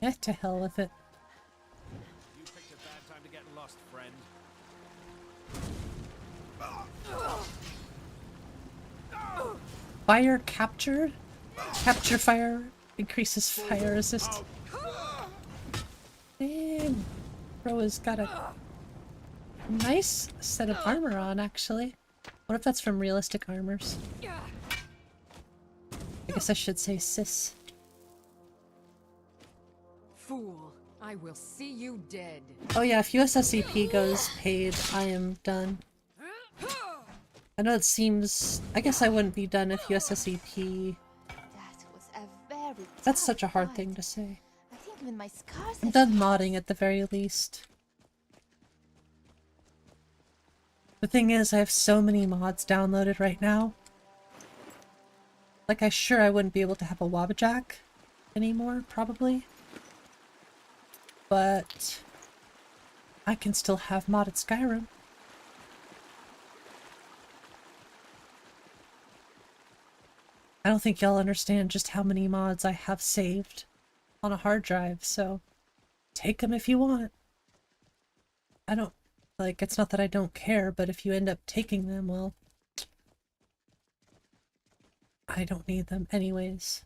eh, to hell with it. You picked a bad time to get lost, friend. Fire captured? Capture fire increases fire resist. Dang. Bro has got a nice set of armor on, actually. What if that's from realistic armors? I guess I should say sis. Fool, I will see you dead. Oh yeah, if USSEP goes paid, I am done. I know it seems... I guess I wouldn't be done if USSEP... That's such a hard thing to say. I think even my scars I'm done modding at the very least. The thing is, I have so many mods downloaded right now. Like, I wouldn't be able to have a Wabbajack anymore, probably. But... I can still have modded Skyrim. I don't think y'all understand just how many mods I have saved on a hard drive, so take them if you want. I don't, like, it's not that I don't care, but if you end up taking them, well, I don't need them anyways.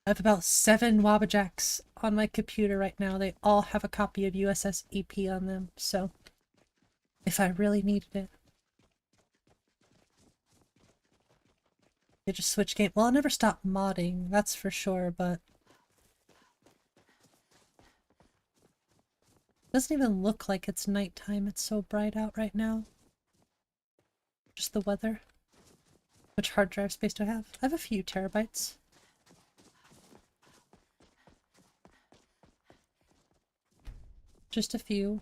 I have about 7 Wabbajacks on my computer right now. They all have a copy of USS EP on them, so if I really needed it. You just switch game. Well, I'll never stop modding, that's for sure, but it doesn't even look like it's nighttime. It's so bright out right now. Just the weather. Which hard drive space do I have? I have a few terabytes. Just a few.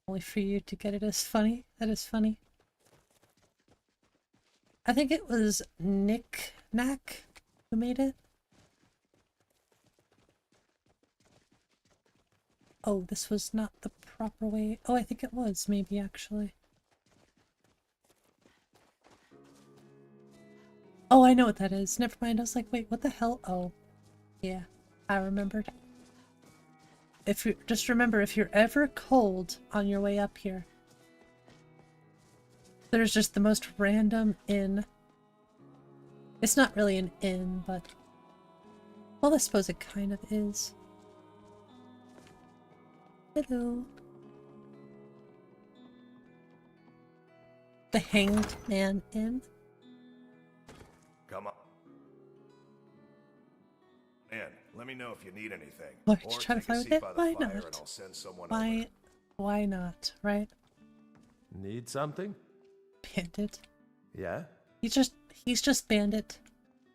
Only for you to get it as funny. That is funny. I think it was 𝕊𝕦𝕓𝕤𝕗 who made it. Oh, this was not the proper way. Oh, I think it was, maybe, actually. Oh, I know what that is. Never mind. I was like, wait, what the hell? Oh, yeah, I remembered. If you just remember, if you're ever cold on your way up here, there's just the most random inn. It's not really an inn, but well, I suppose it kind of is. Hello. the hanged man in? Come on. Man, let me know if you need anything. Or Or try to take a fight seat with it? by the Why fire not? and I'll send someone over. Why not, right? Need something? Bandit. Yeah? He's just Bandit.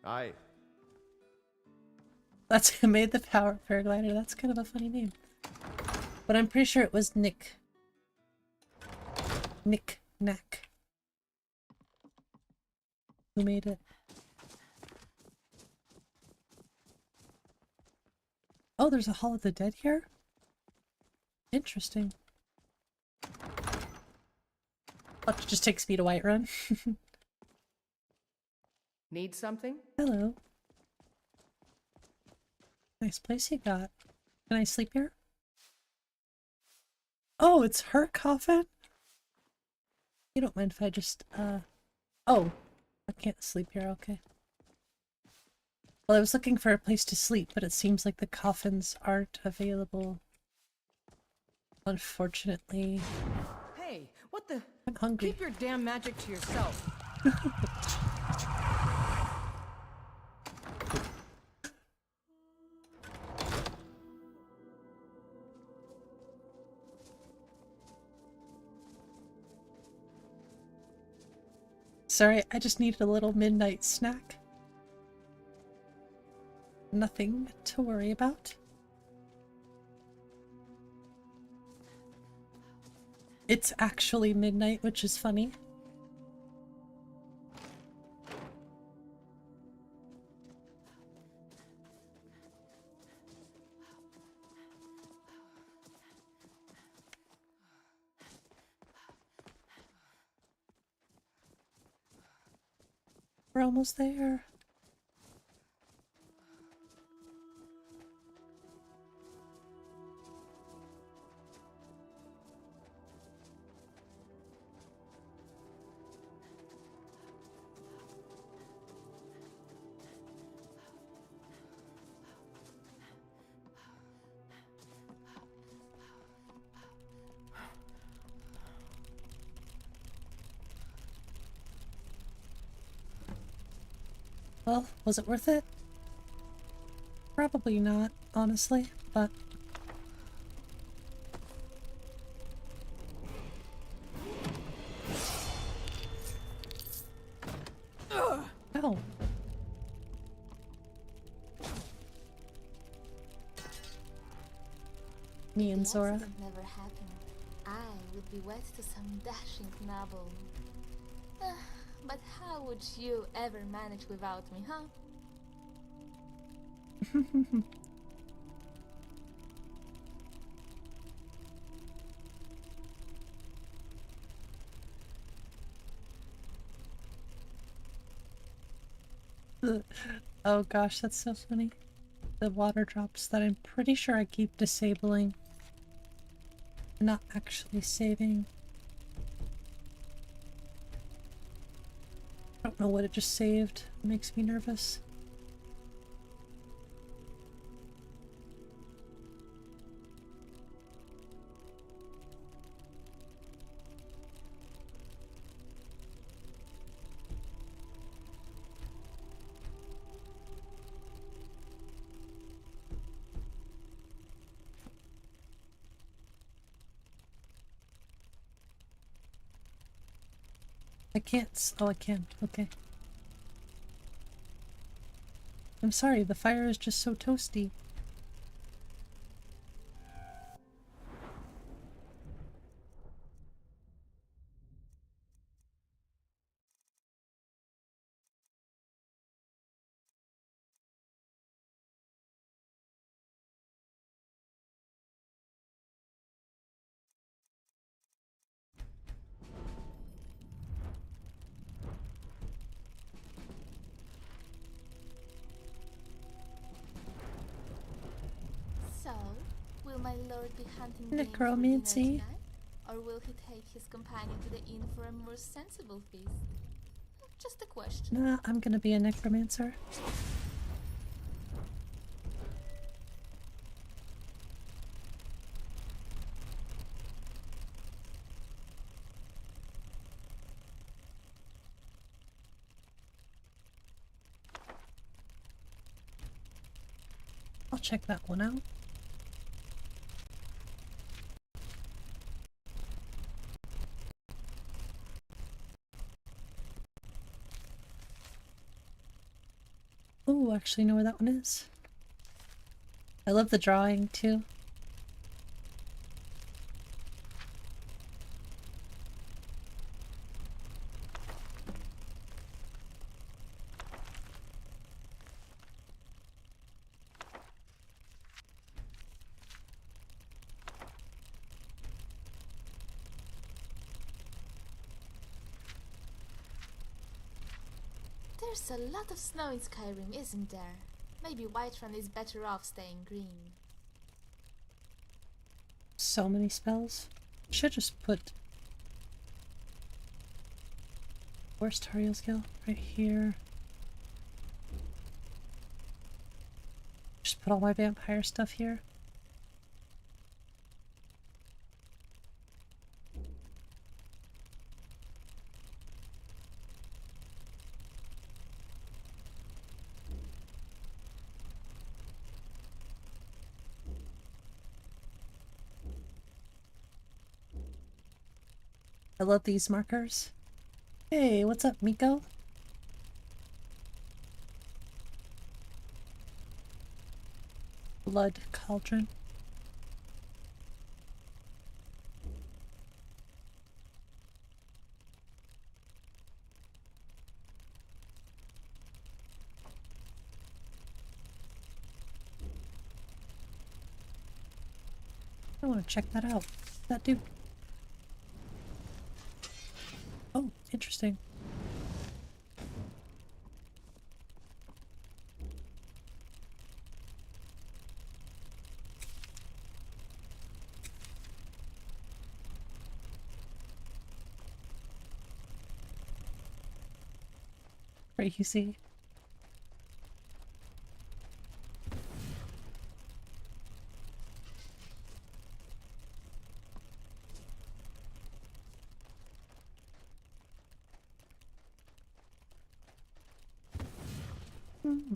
Aye. That's who made the power paraglider. That's kind of a funny name. But I'm pretty sure it was Nick. Nick Knack. Who made it? Oh, there's a Hall of the Dead here? Interesting. Oh, it just takes me to Whiterun. Need something? Hello. Nice place you got. Can I sleep here? Oh, it's her coffin? You don't mind if I just, oh. I can't sleep here, okay. Well, I was looking for a place to sleep, but it seems like the coffins aren't available. Unfortunately. Hey, what the? I'm hungry. Keep your damn magic to yourself. Sorry, I just needed a little midnight snack. Nothing to worry about. It's actually midnight, which is funny. We're almost there. Well, was it worth it? Probably not, honestly, but... Ow. Me and Zora. The accident never happened. I would be wed to some dashing noble. But how would you ever manage without me, huh? Oh gosh, that's so funny. The water drops that I'm pretty sure I keep disabling. Not actually saving. I don't know what it just saved. It makes me nervous. I can't. Oh, I can. Okay. I'm sorry, the fire is just so toasty. So, will my lord be hunting Necromancy. tonight, or will he take his companion to the inn for a more sensible feast? Just a question. Nah, I'm gonna be a necromancer. I'll check that one out. Oh, I actually know where that one is. I love the drawing too. There's a lot of snow in Skyrim, isn't there? Maybe Whiterun is better off staying green. So many spells. Should just put where's Tariel's Guild? Right here. Just put all my vampire stuff here. I love these markers. Hey, what's up, Miko? Blood cauldron. I want to check that out. That dude. Oh, interesting. Crazy.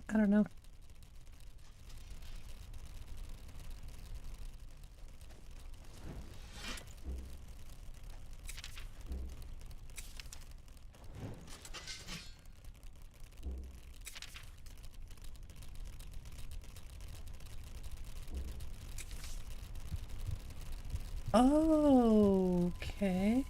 I don't know. Oh, okay.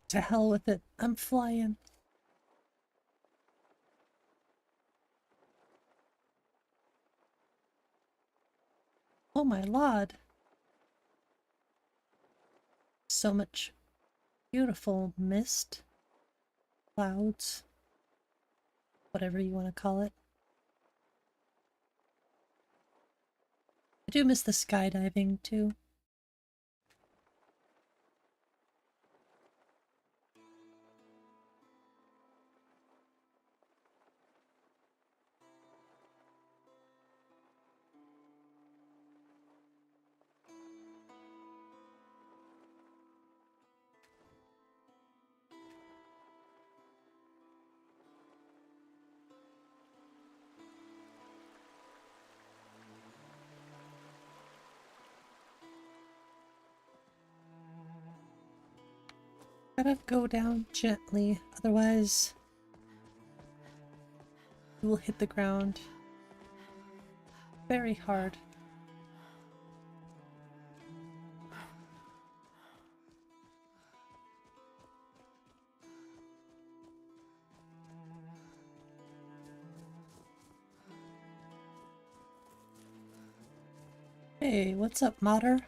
To hell with it. I'm flying. Oh my lord. So much beautiful mist, clouds, whatever you want to call it. I do miss the skydiving too. Gotta go down gently, otherwise you will hit the ground very hard. Hey, what's up, Modder?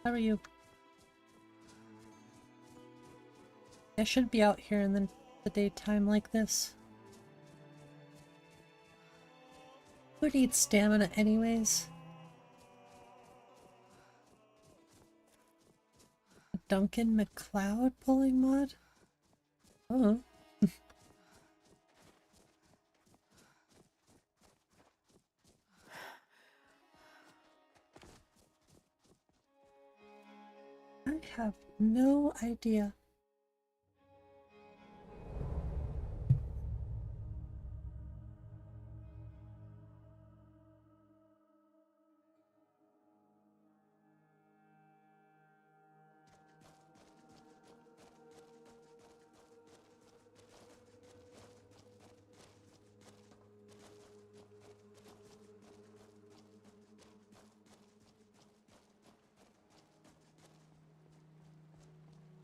How are you? I should be out here in the daytime like this. Who needs stamina anyways? 𝕊𝕚𝕚𝕝𝕝 pulling mod? Oh. I have no idea.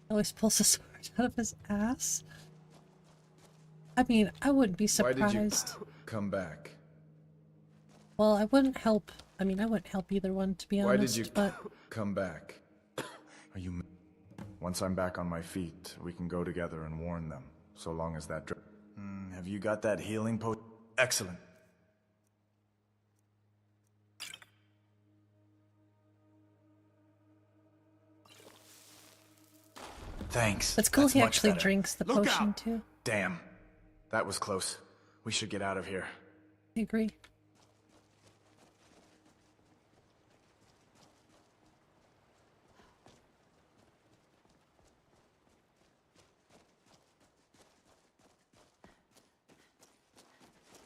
Always pulls a sword out of his ass. I mean, I wouldn't be surprised. Why did you come back? Well, I wouldn't help. I mean, I wouldn't help either one, to be honest. Why did you but... come back? Are you? Once I'm back on my feet, we can go together and warn them. So long as that. Have you got that healing potion? Excellent. Thanks. It's cool That's he much actually better. drinks the Look potion out. too. Damn. That was close. We should get out of here. I agree.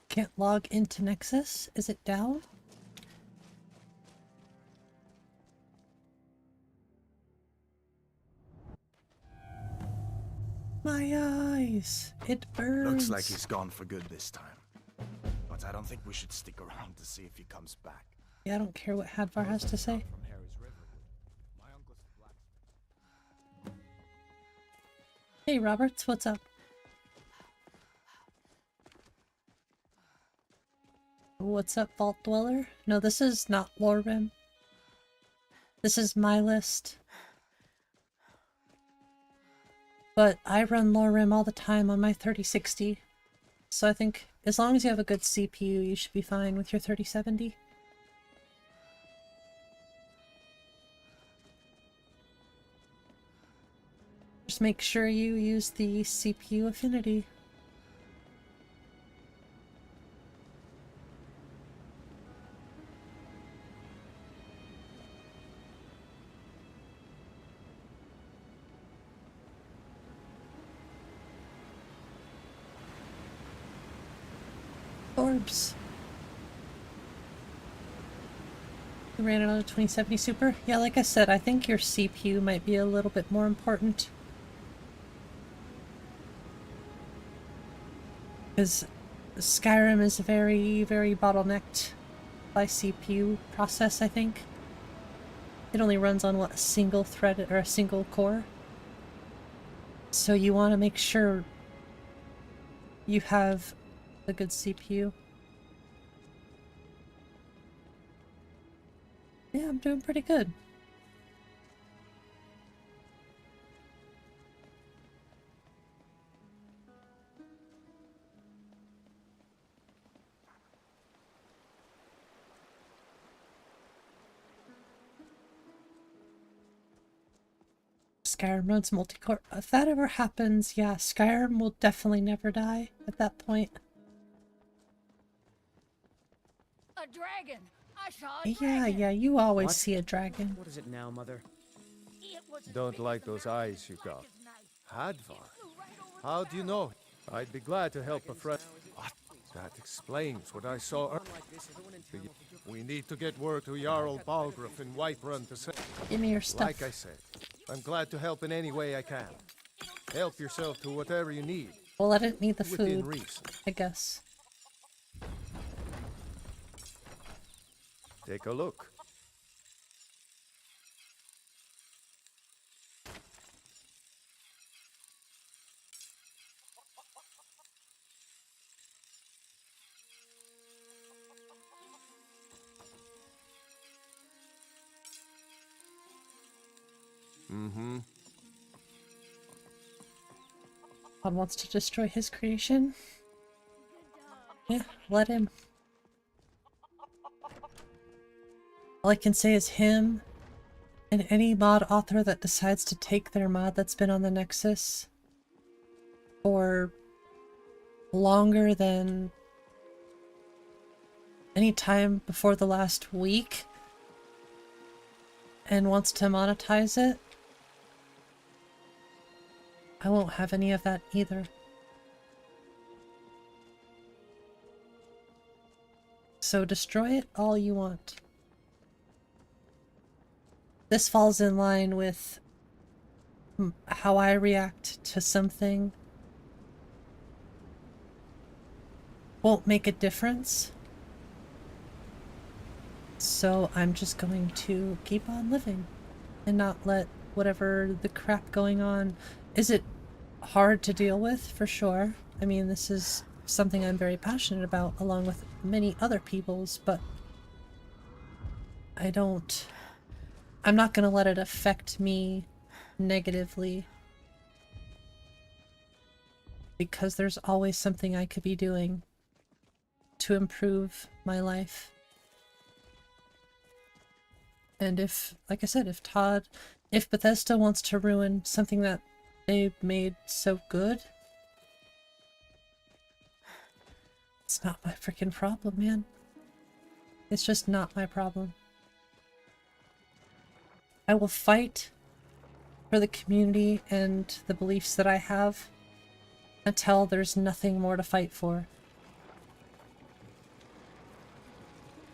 Can't log into Nexus? Is it down? My eyes! It burns! Looks like he's gone for good this time. But I don't think we should stick around to see if he comes back. Yeah, I don't care what Hadvar has to say. Hey Roberts, what's up? What's up, Vault Dweller? No, this is not Lorrim. This is my list. But I run Lorrim all the time on my 3060. So I think as long as you have a good CPU, you should be fine with your 3070. Just make sure you use the CPU affinity. Orbs. You ran it on a 2070 Super? Yeah, like I said, I think your CPU might be a little bit more important. Because Skyrim is very, very bottlenecked by CPU process, I think. It only runs on, what, a single thread or a single core? So you want to make sure you have a good CPU. Yeah, I'm doing pretty good. Skyrim runs multi-core. If that ever happens, yeah, Skyrim will definitely never die at that point. A dragon! I saw a dragon! Yeah, you always What? see a dragon. What is it now, Mother? Don't like those eyes you got. Hadvar? How do you know? I'd be glad to help a friend. What? That explains what I saw earlier. We need to get word to Jarl Balgruuf in Whiterun to say. Give me your stuff. Like I said, I'm glad to help in any way I can. Help yourself to whatever you need. Well, I didn't need the Within food, reason. I guess. Take a look. God wants to destroy his creation. Yeah, let him. All I can say is him and any mod author that decides to take their mod that's been on the Nexus for longer than any time before the last week and wants to monetize it, I won't have any of that either. So destroy it all you want. This falls in line with how I react to something. Won't make a difference. So I'm just going to keep on living and not let whatever the crap going on. Is it hard to deal with? For sure. I mean, this is something I'm very passionate about along with many other people's, but I'm not gonna let it affect me negatively, because there's always something I could be doing to improve my life. And if, like I said, if Bethesda wants to ruin something that they made so good, it's not my freaking problem, man. It's just not my problem. I will fight for the community and the beliefs that I have until there's nothing more to fight for.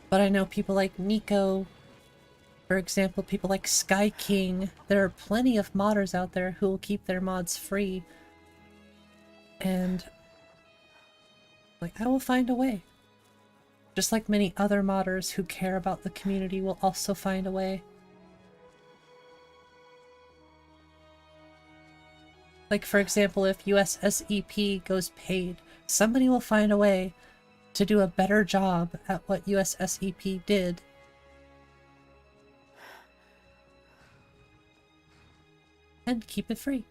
But I know people like Nico, for example, people like Sky King. There are plenty of modders out there who will keep their mods free. And like, I will find a way. Just like many other modders who care about the community will also find a way. Like, for example, if USSEP goes paid, somebody will find a way to do a better job at what USSEP did. And keep it free.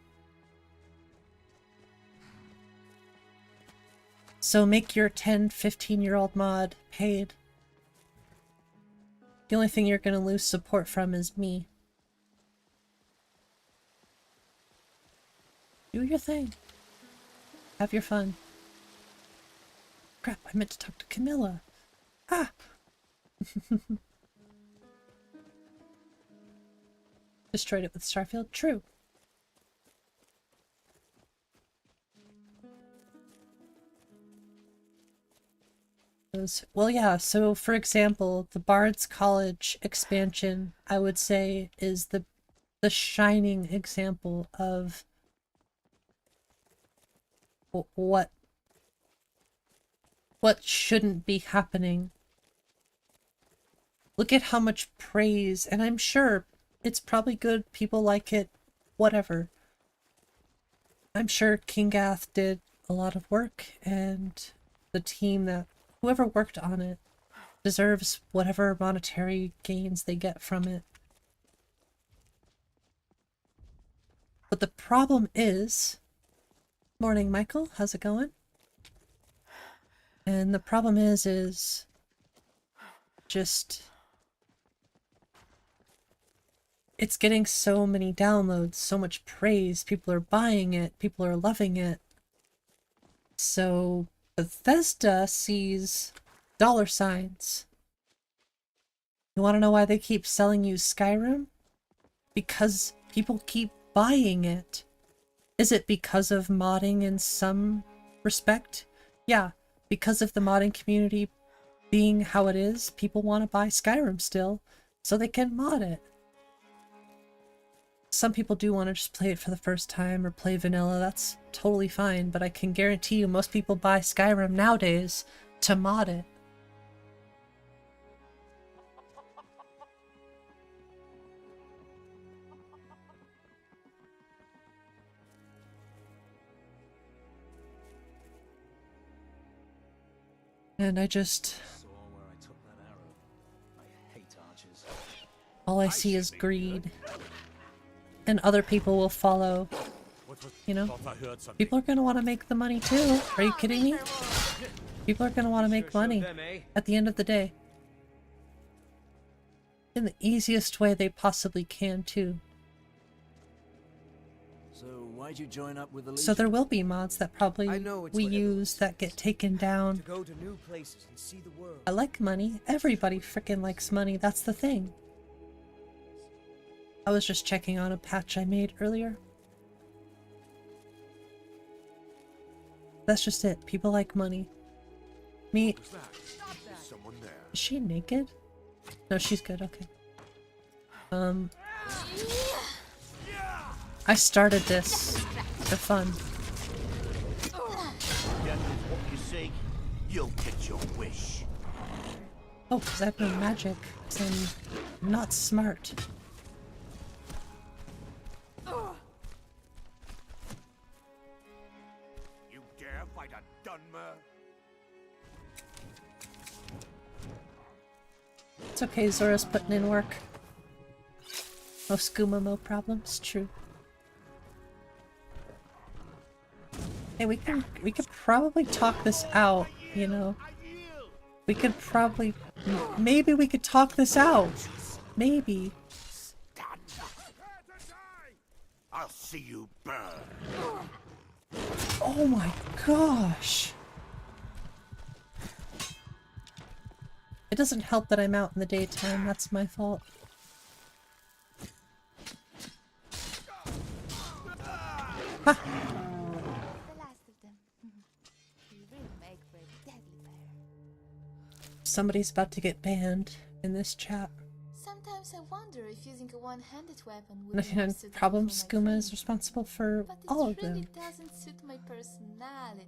So make your 10-15-year-old mod paid. The only thing you're going to lose support from is me. Do your thing. Have your fun. Crap, I meant to talk to Camilla. Ah! Destroyed it with Starfield? True. Well, yeah, so for example, the Bard's College expansion, I would say, is the shining example of what shouldn't be happening. Look at how much praise, and I'm sure it's probably good, people like it, whatever. I'm sure King Gath did a lot of work, and the team that whoever worked on it deserves whatever monetary gains they get from it. But the problem is... Morning, Michael. How's it going? And the problem is just... It's getting so many downloads, so much praise, people are buying it, people are loving it. So... Bethesda sees dollar signs. You want to know why they keep selling you Skyrim? Because people keep buying it. Is it because of modding in some respect? Yeah, because of the modding community being how it is, people want to buy Skyrim still, so they can mod it. Some people do want to just play it for the first time or play vanilla, that's totally fine, but I can guarantee you most people buy Skyrim nowadays to mod it. And I just... all I see is greed. And other people will follow. You know? People are gonna want to make the money too. Are you kidding me? People are gonna want to make money at the end of the day. In the easiest way they possibly can too. So why'd you join up with the Legion? So there will be mods that probably we use that get taken down. To go to new places and see the world. I like money. Everybody freaking likes money. That's the thing. I was just checking on a patch I made earlier. That's just it. People like money. Me. Someone there. Is she naked? No, she's good. Okay. I started this for fun. That is what you seek. You'll get your wish. Oh, because I have no magic. Because I'm not smart. You dare fight a 𝕊𝕚𝕚? It's okay, Zora's putting in work. No 𝕊𝕚𝕚𝕝 problems, true. Hey, we could probably talk this out, you know. We could probably maybe we could talk this out. Maybe. I'll see you burn. Oh my gosh. It doesn't help that I'm out in the daytime, that's my fault. Ha! Somebody's about to get banned in this chat. Sometimes I wonder if using a one-handed weapon would Nothing be on suitable problems. for my Skooma training. is responsible for But all it of really them. doesn't suit my personality.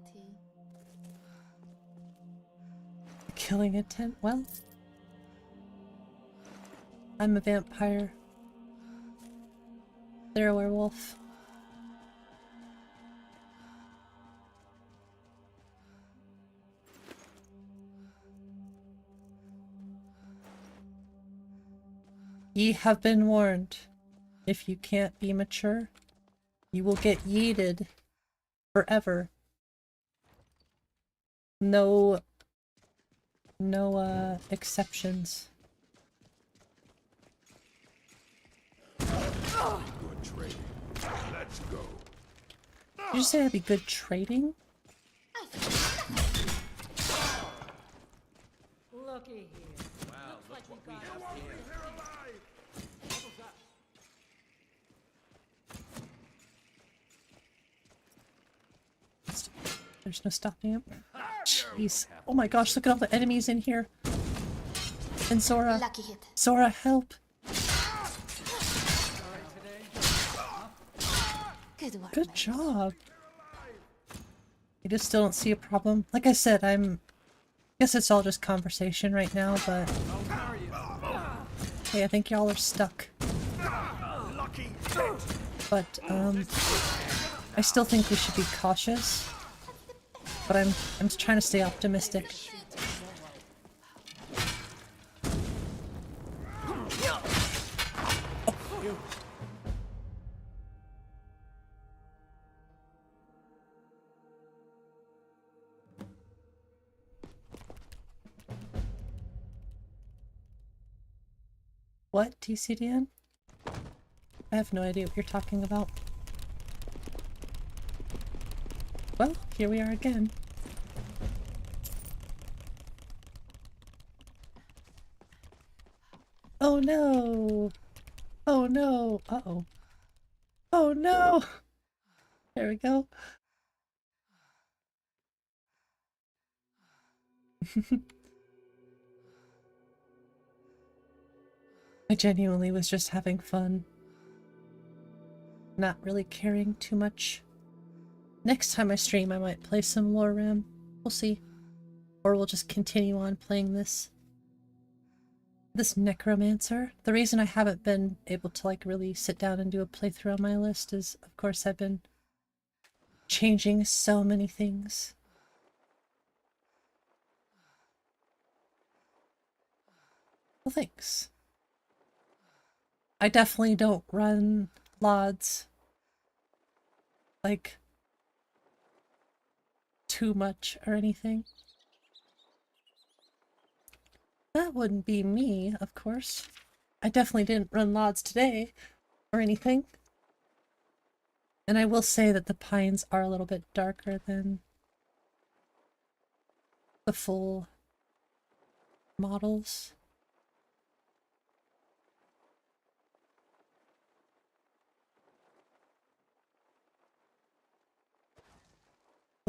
Killing a tent? Well, I'm a vampire. They're a werewolf. Ye have been warned. If you can't be mature, you will get yeeted forever. No exceptions. Good trading. Let's go. Did you say that'd be good trading? Looky here. Wow, Looks like what you we got have here. What was that? There's no stopping him. Jeez. Oh my gosh, look at all the enemies in here. And Zora. Lucky hit. Zora, help. Good work. Good job. I just still don't see a problem. Like I said, I guess it's all just conversation right now, but hey, I think y'all are stuck. But I still think we should be cautious. But I'm trying to stay optimistic. What, TCDN? I have no idea what you're talking about. Well, here we are again. Oh no! Oh no! Uh-oh. Oh no! There we go. I genuinely was just having fun. Not really caring too much. Next time I stream, I might play some 𝕊𝕝𝕝. We'll see. Or we'll just continue on playing this Necromancer. The reason I haven't been able to like really sit down and do a playthrough on my list is, of course, I've been changing so many things. Well, thanks. I definitely don't run LODs like too much or anything. That wouldn't be me, of course. I definitely didn't run LODs today or anything. And I will say that the pines are a little bit darker than the full models.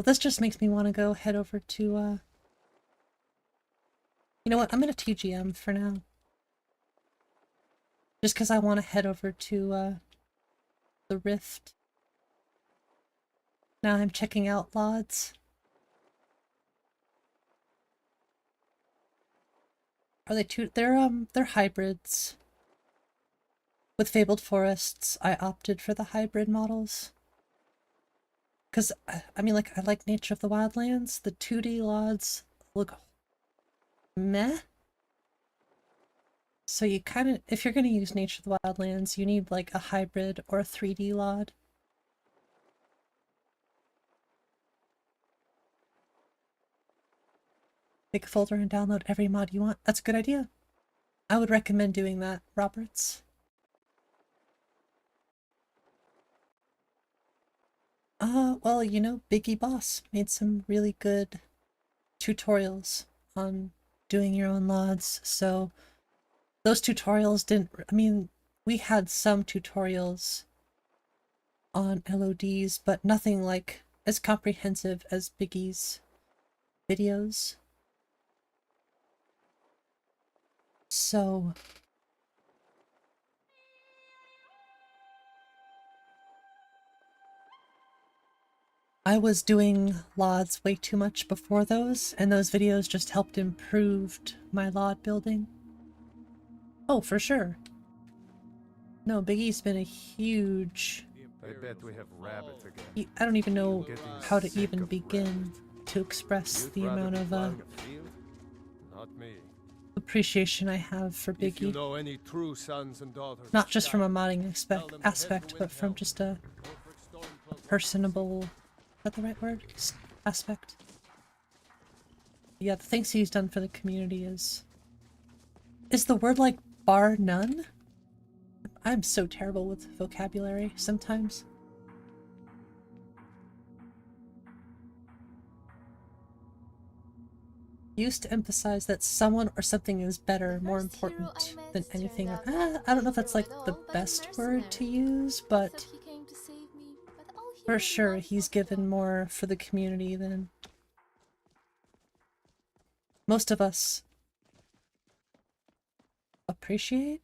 Well, this just makes me want to go head over to, you know what, I'm gonna TGM for now. Just because I want to head over to, the Rift. Now I'm checking out LODs. Are they they're hybrids. With Fabled Forests, I opted for the hybrid models. Because, I mean, like, I like Nature of the Wildlands. The 2D LODs look meh. So you kind of, if you're going to use Nature of the Wildlands, you need, like, a hybrid or a 3D LOD. Make a folder and download every mod you want. That's a good idea. I would recommend doing that, Roberts. Well, you know, Biggie Boss made some really good tutorials on doing your own LODs, so those tutorials didn't, I mean, we had some tutorials on LODs, but nothing like as comprehensive as Biggie's videos. So I was doing LODs way too much before those, and those videos just helped improve my LOD building. Oh, for sure. No, Biggie's been a huge... I bet we have rabbits again. I don't even know how to even begin to express the amount of Not me. appreciation I have for Biggie. If you know any true sons and daughters, not just from a modding aspect, but from just a personable... Is that the right word? Aspect. Yeah, the things he's done for the community is... Is the word like bar none? I'm so terrible with vocabulary sometimes. Used to emphasize that someone or something is better, more important than anything. I don't know if that's like the best word to use, but for sure he's given more for the community than most of us appreciate.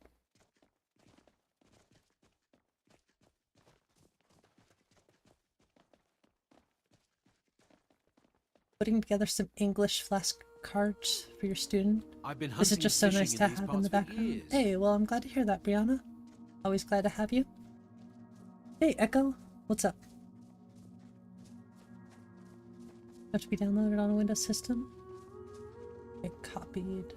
Putting together some English flashcards for your student. This is just so nice to have in the background. Hey, well, I'm glad to hear that, Brianna. Always glad to have you. Hey, Echo. What's up? Have to be downloaded on a Windows system. Get copied.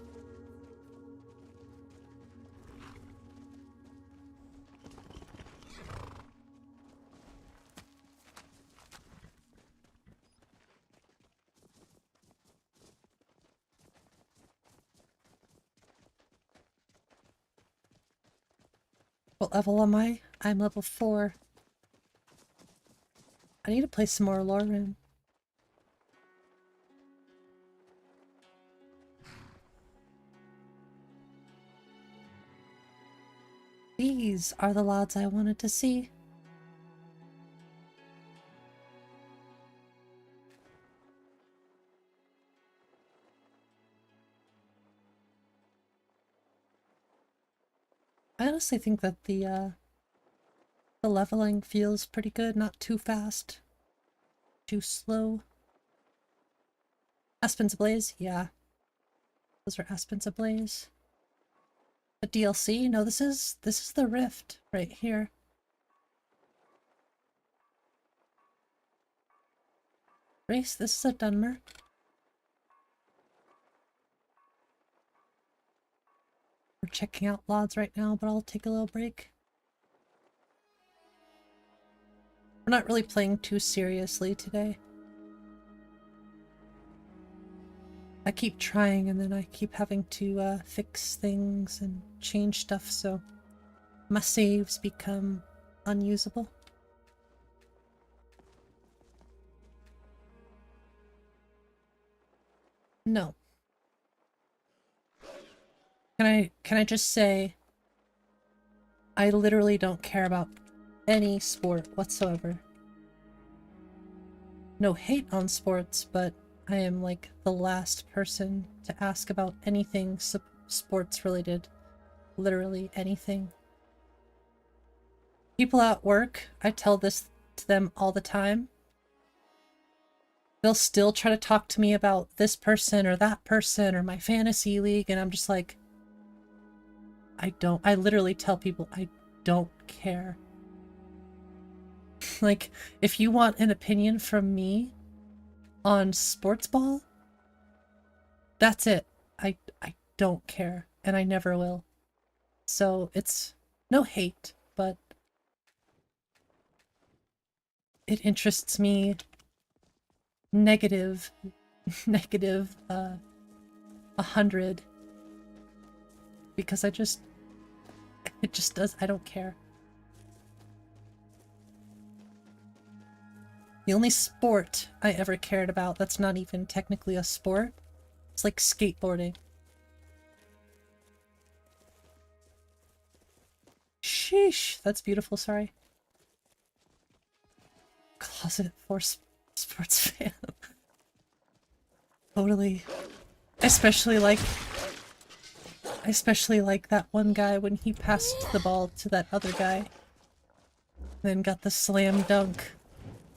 What level am I? I'm level 4. I need to play some more Lore Room. These are the LODs I wanted to see. I honestly think that the leveling feels pretty good, not too fast, too slow. Aspens Ablaze, yeah. Those are Aspens Ablaze. The DLC? No, this is the Rift right here. Race, this is a 𝕊𝕚𝕓𝕤. We're checking out LODs right now, but I'll take a little break. We're not really playing too seriously today. I keep trying and then I keep having to fix things and change stuff, so my saves become unusable. No. Can I just say I literally don't care about any sport whatsoever. no hate on sports, but I am like the last person to ask about anything sports related. Literally anything. People at work, I tell this to them all the time. They'll still try to talk to me about this person or that person or my fantasy league, and I'm just like, I literally tell people I don't care. Like, if you want an opinion from me on sports ball, that's it. I don't care, and I never will. So it's no hate, but it interests me negative 100, because it just does. I don't care. The only sport I ever cared about that's not even technically a sport is like skateboarding. Sheesh, that's beautiful, sorry. Closet for sports fan. Totally. Especially like that one guy when he passed the ball to that other guy. Then got the slam dunk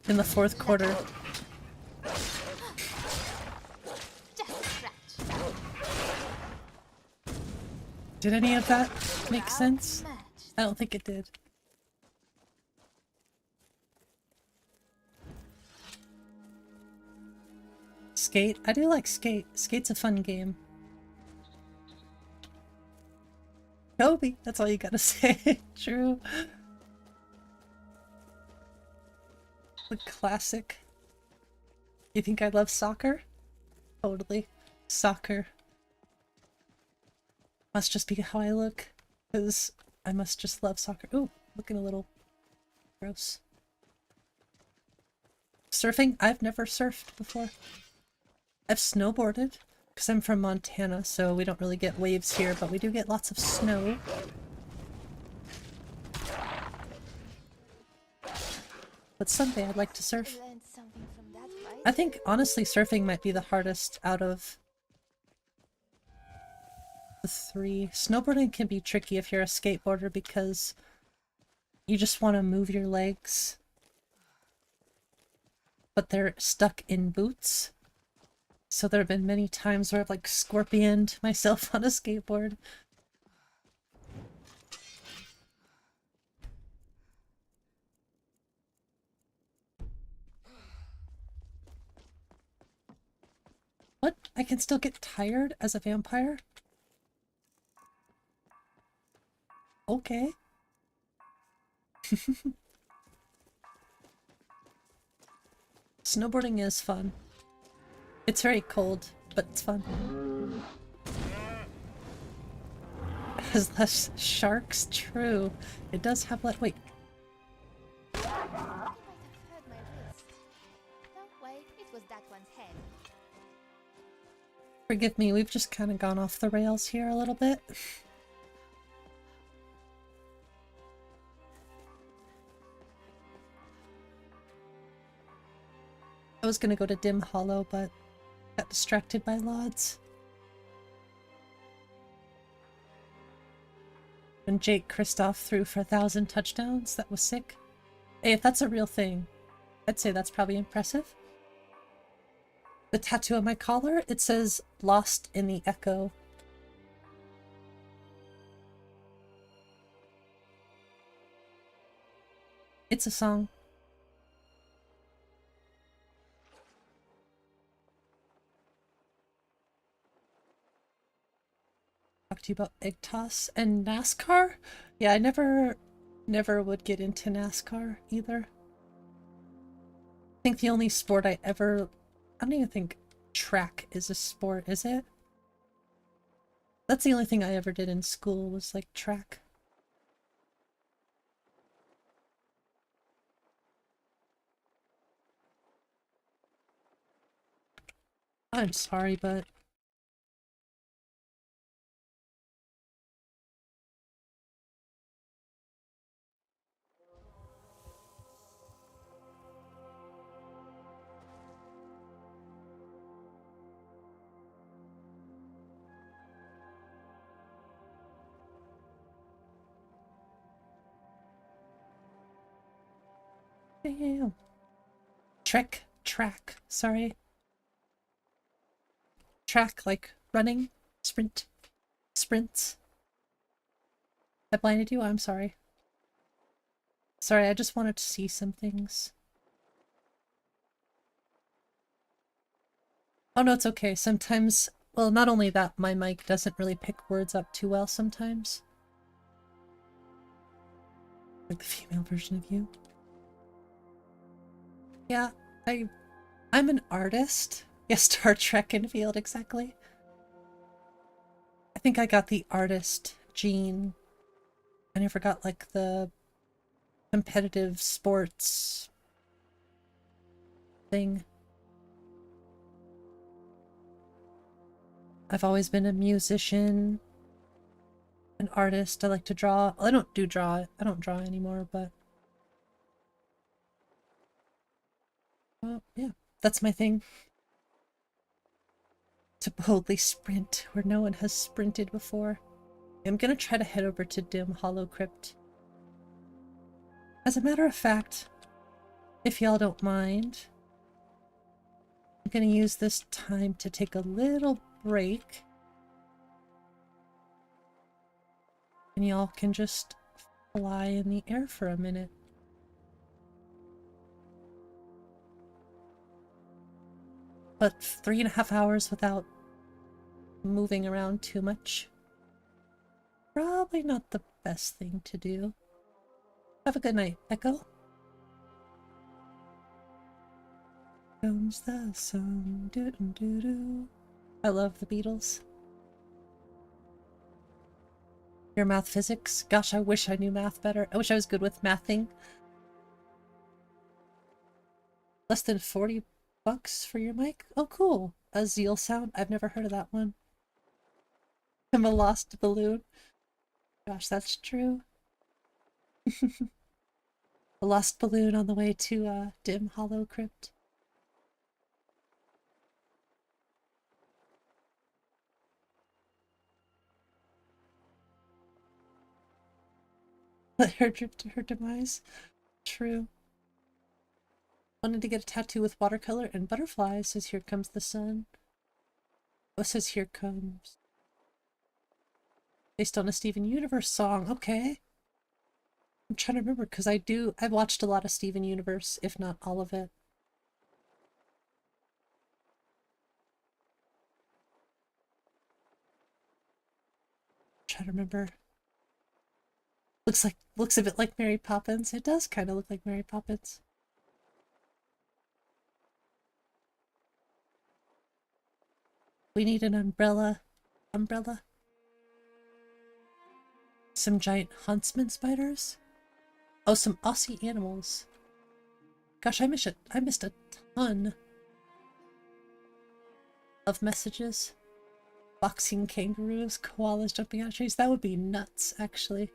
in the 4th quarter. Did any of that make sense? I don't think it did. Skate? I do like Skate. Skate's a fun game. Kobe, that's all you gotta say. True. The classic. You think I love soccer? Totally. Soccer. Must just be how I look, because I must just love soccer. Ooh, looking a little gross. Surfing? I've never surfed before. I've snowboarded, because I'm from Montana, so we don't really get waves here, but we do get lots of snow. But someday I'd like to surf. I think, honestly, surfing might be the hardest out of the 3. Snowboarding can be tricky if you're a skateboarder because you just want to move your legs, but they're stuck in boots. So there have been many times where I've like scorpioned myself on a skateboard. What? I can still get tired as a vampire? Okay. Snowboarding is fun. It's very cold, but it's fun. Has less sharks? True. It does have less— wait. Forgive me, we've just kind of gone off the rails here a little bit. I was gonna go to Dim Hollow, but got distracted by Lods. When Jake Kristoff threw for 1,000 touchdowns, that was sick. Hey, if that's a real thing, I'd say that's probably impressive. The tattoo on my collar, it says "Lost in the Echo." It's a song. Talk to you about egg toss and NASCAR? Yeah, I never would get into NASCAR either. I think the only sport I don't even think track is a sport, is it? That's the only thing I ever did in school was like track. I'm sorry, but Damn. Track, sorry. Track, like running, sprints. I blinded you? I'm sorry. Sorry, I just wanted to see some things. Oh no, it's okay. Sometimes, well, not only that, my mic doesn't really pick words up too well sometimes. Like the female version of you. Yeah, I'm an artist. Yes, Star Trek in field, exactly. I think I got the artist gene. I never got like the competitive sports thing. I've always been a musician, an artist. I like to draw. Well, I don't draw anymore, but well, yeah, that's my thing. To boldly sprint where no one has sprinted before. I'm gonna try to head over to 𝕊𝕦𝕓𝕤𝕝. As a matter of fact, if y'all don't mind, I'm gonna use this time to take a little break. And y'all can just fly in the air for a minute. But 3.5 hours without moving around too much. Probably not the best thing to do. Have a good night, Echo. Comes the sun, doo-doo-doo-doo. I love the Beatles. Your math physics? Gosh, I wish I knew math better. I wish I was good with mathing. Less than 40 bucks for your mic? Oh, cool. A Zeal sound? I've never heard of that one. I'm a lost balloon. Gosh, that's true. A lost balloon on the way to dim hollow crypt. Let her drip to her demise. True. Wanted to get a tattoo with watercolor and butterflies. Says here comes the sun. Oh, says here comes. Based on a Steven Universe song. Okay. I'm trying to remember because I've watched a lot of Steven Universe, if not all of it. Trying to remember. Looks a bit like Mary Poppins. It does kind of look like Mary Poppins. We need an umbrella. Some giant huntsman spiders. Oh, some Aussie animals. Gosh, I missed a ton of messages. Boxing kangaroos, koalas jumping out of trees. That would be nuts, actually.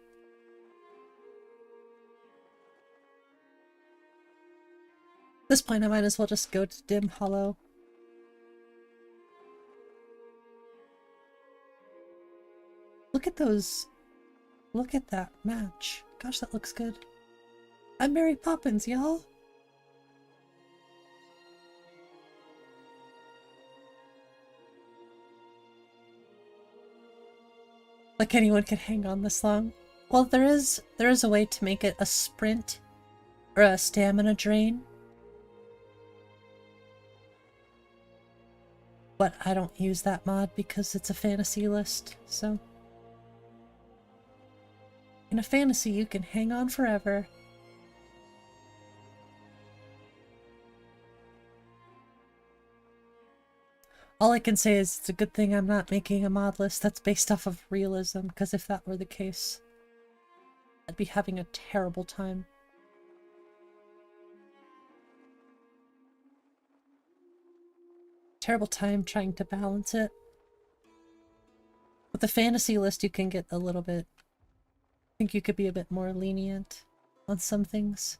At this point, I might as well just go to Dim Hollow. Look at those. Look at that match. Gosh, that looks good. I'm Mary Poppins, y'all. Like anyone can hang on this long. Well, there is a way to make it a sprint or a stamina drain. But I don't use that mod because it's a fantasy list, so. In a fantasy, you can hang on forever. All I can say is it's a good thing I'm not making a mod list that's based off of realism, because if that were the case, I'd be having a terrible time. Terrible time trying to balance it. With the fantasy list, you can get a little bit... I think you could be a bit more lenient on some things.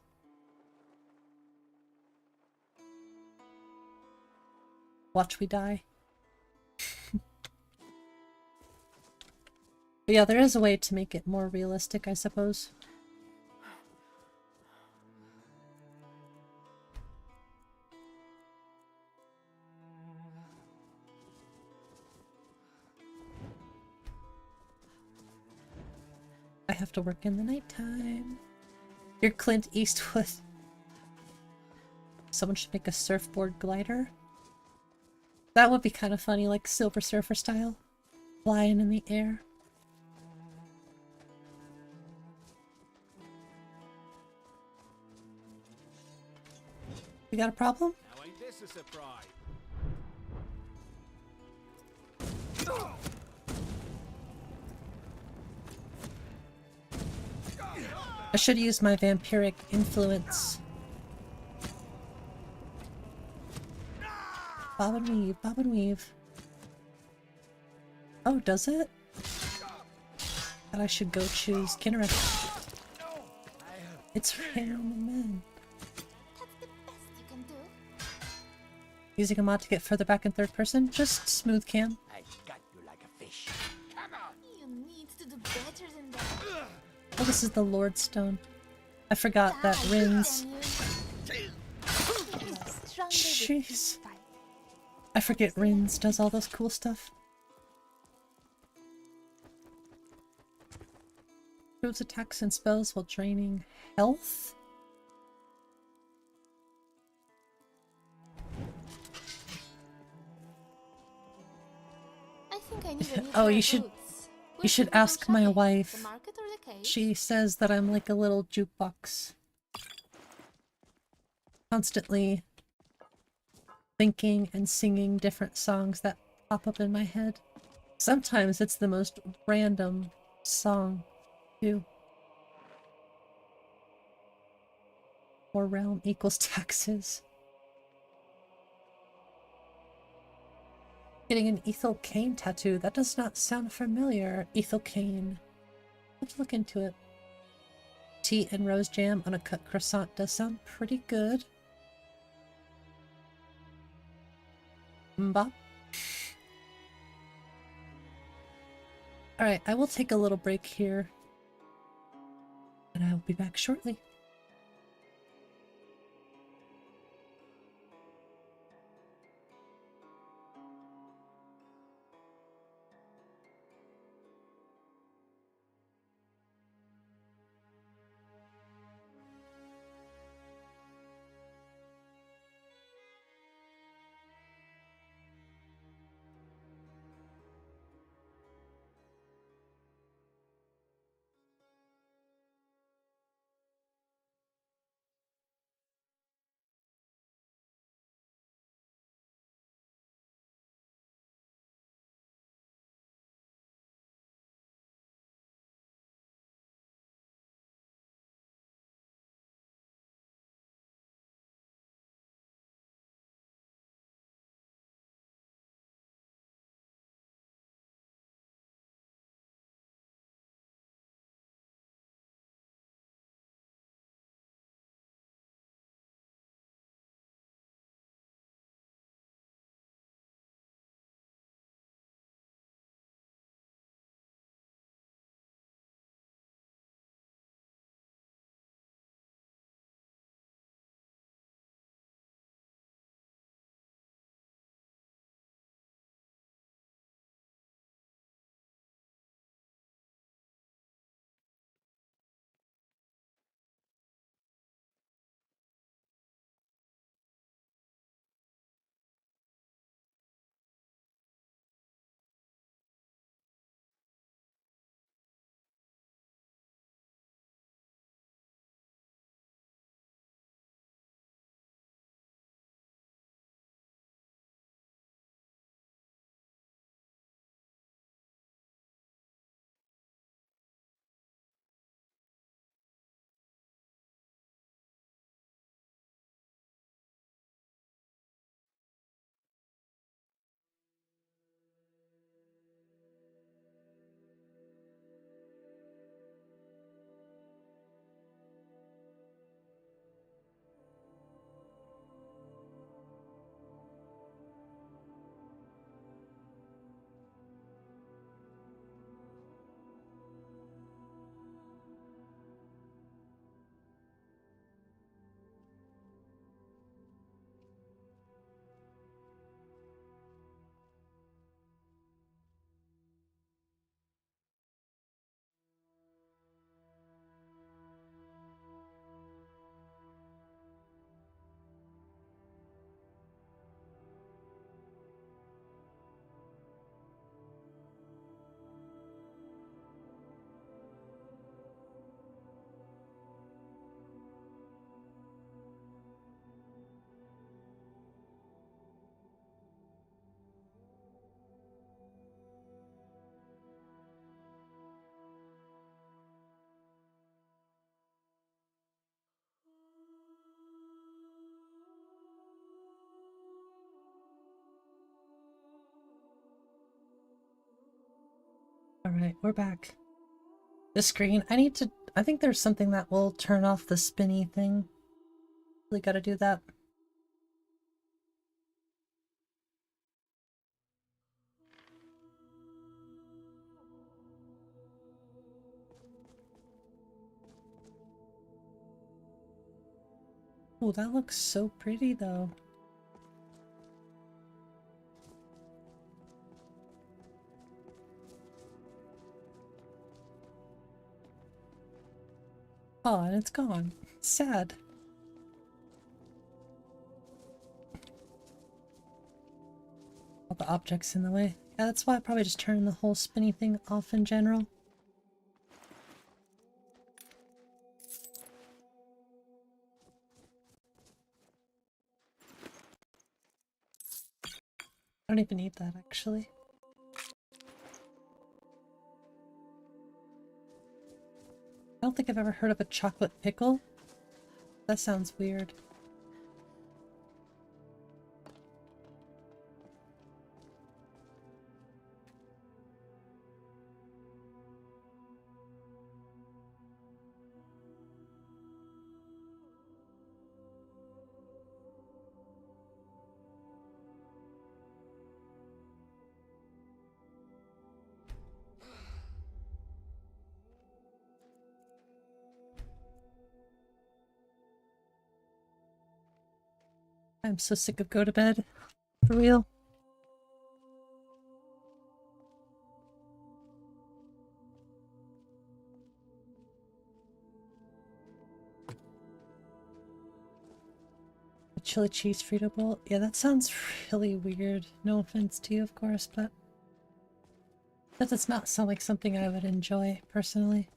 Watch we die. But yeah, there is a way to make it more realistic, I suppose. have to work in the nighttime. You're Clint Eastwood. Someone should make a surfboard glider. That would be kind of funny, like Silver Surfer style. Flying in the air. We got a problem? Now ain't this a surprise? I should use my vampiric influence. Bob and weave, bob and weave. Oh, does it? Thought I should go choose Kinneret. It's random men. Using a mod to get further back in third person? Just smooth cam. I got you like a fish. You need to do better than that. Oh, this is the Lord Stone. I forgot that Rin's. Jeez. I forget Rin's does all those cool stuff. Improves attacks and spells while draining health? I think I need a new Oh, pair you of should boots. you Where should we go ask my shopping? wife. The market or the cave? She says that I'm like a little jukebox. Constantly thinking and singing different songs that pop up in my head. Sometimes it's the most random song, too. Or realm equals taxes. Getting an 𝕊𝕠𝕞𝕚 tattoo. That does not sound familiar. 𝕊𝕠𝕞𝕚. Let's look into it. Tea and rose jam on a cut croissant does sound pretty good. Mbop. Alright, I will take a little break here. And I will be back shortly. Alright, we're back. The screen, I think there's something that will turn off the spinny thing. Really gotta do that. Oh, that looks so pretty though. Oh, and it's gone. Sad. All the objects in the way. Yeah, that's why I probably just turned the whole spinny thing off in general. I don't even need that, actually. I don't think I've ever heard of a chocolate pickle. That sounds weird. I'm so sick of go to bed. For real. A chili cheese Frito bowl? Yeah, that sounds really weird. No offense to you, of course, but that does not sound like something I would enjoy, personally.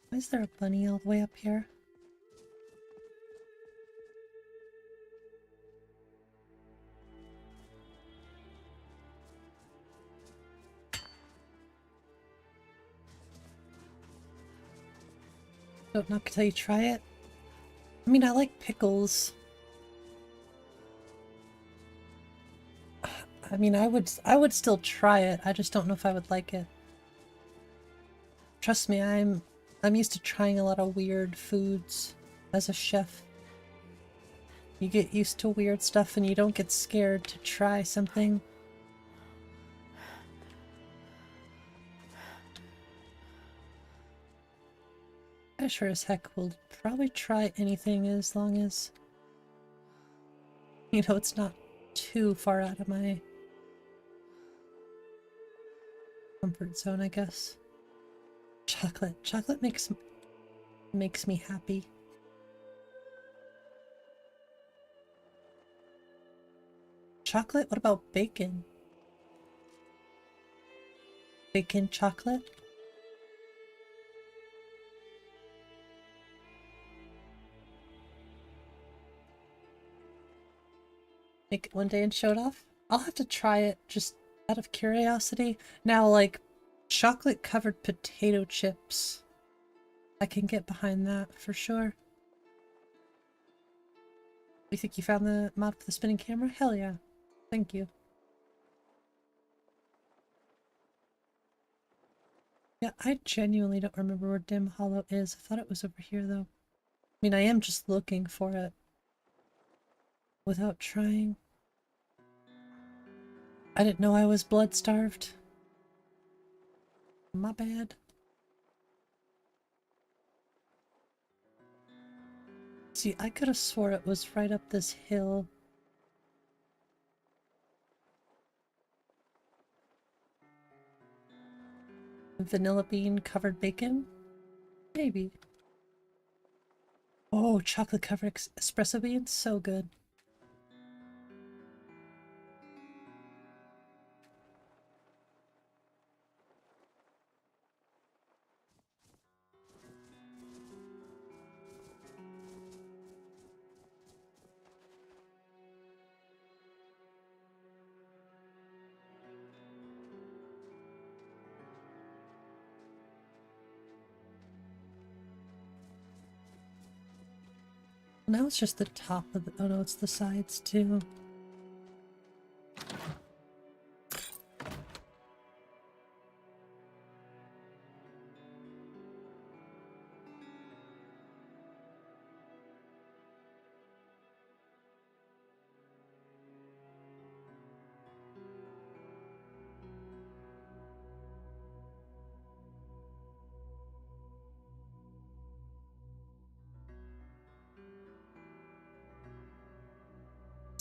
Why is there a bunny all the way up here? Don't knock till you try it. I mean, I like pickles. I mean, I would still try it. I just don't know if I would like it. Trust me, I'm used to trying a lot of weird foods as a chef. You get used to weird stuff and you don't get scared to try something. I sure as heck will probably try anything as long as, you know, it's not too far out of my comfort zone, I guess. Chocolate. Chocolate makes me happy. Chocolate? What about bacon? Bacon chocolate? Make it one day and show it off? I'll have to try it just out of curiosity. Now, like, chocolate covered potato chips. I can get behind that for sure. You think you found the mod for the spinning camera? Hell yeah. Thank you. Yeah, I genuinely don't remember where 𝕊𝕚𝕗 is. I thought it was over here though. I mean, I am just looking for it without trying. I didn't know I was blood-starved. My bad. See, I could have swore it was right up this hill. Vanilla bean covered bacon? Maybe. Oh, chocolate covered espresso beans? So good. Now it's just the top of the... Oh no, it's the sides too.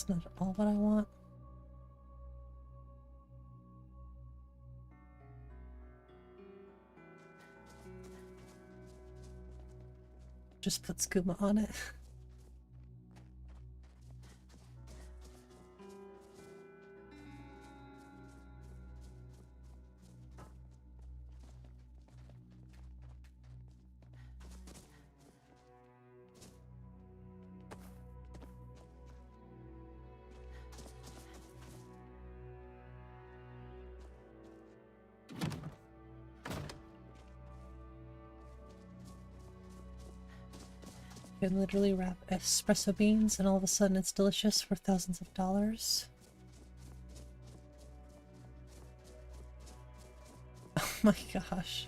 Not all what I want. Just put skooma on it. You can literally wrap espresso beans and all of a sudden it's delicious for thousands of dollars. Oh my gosh.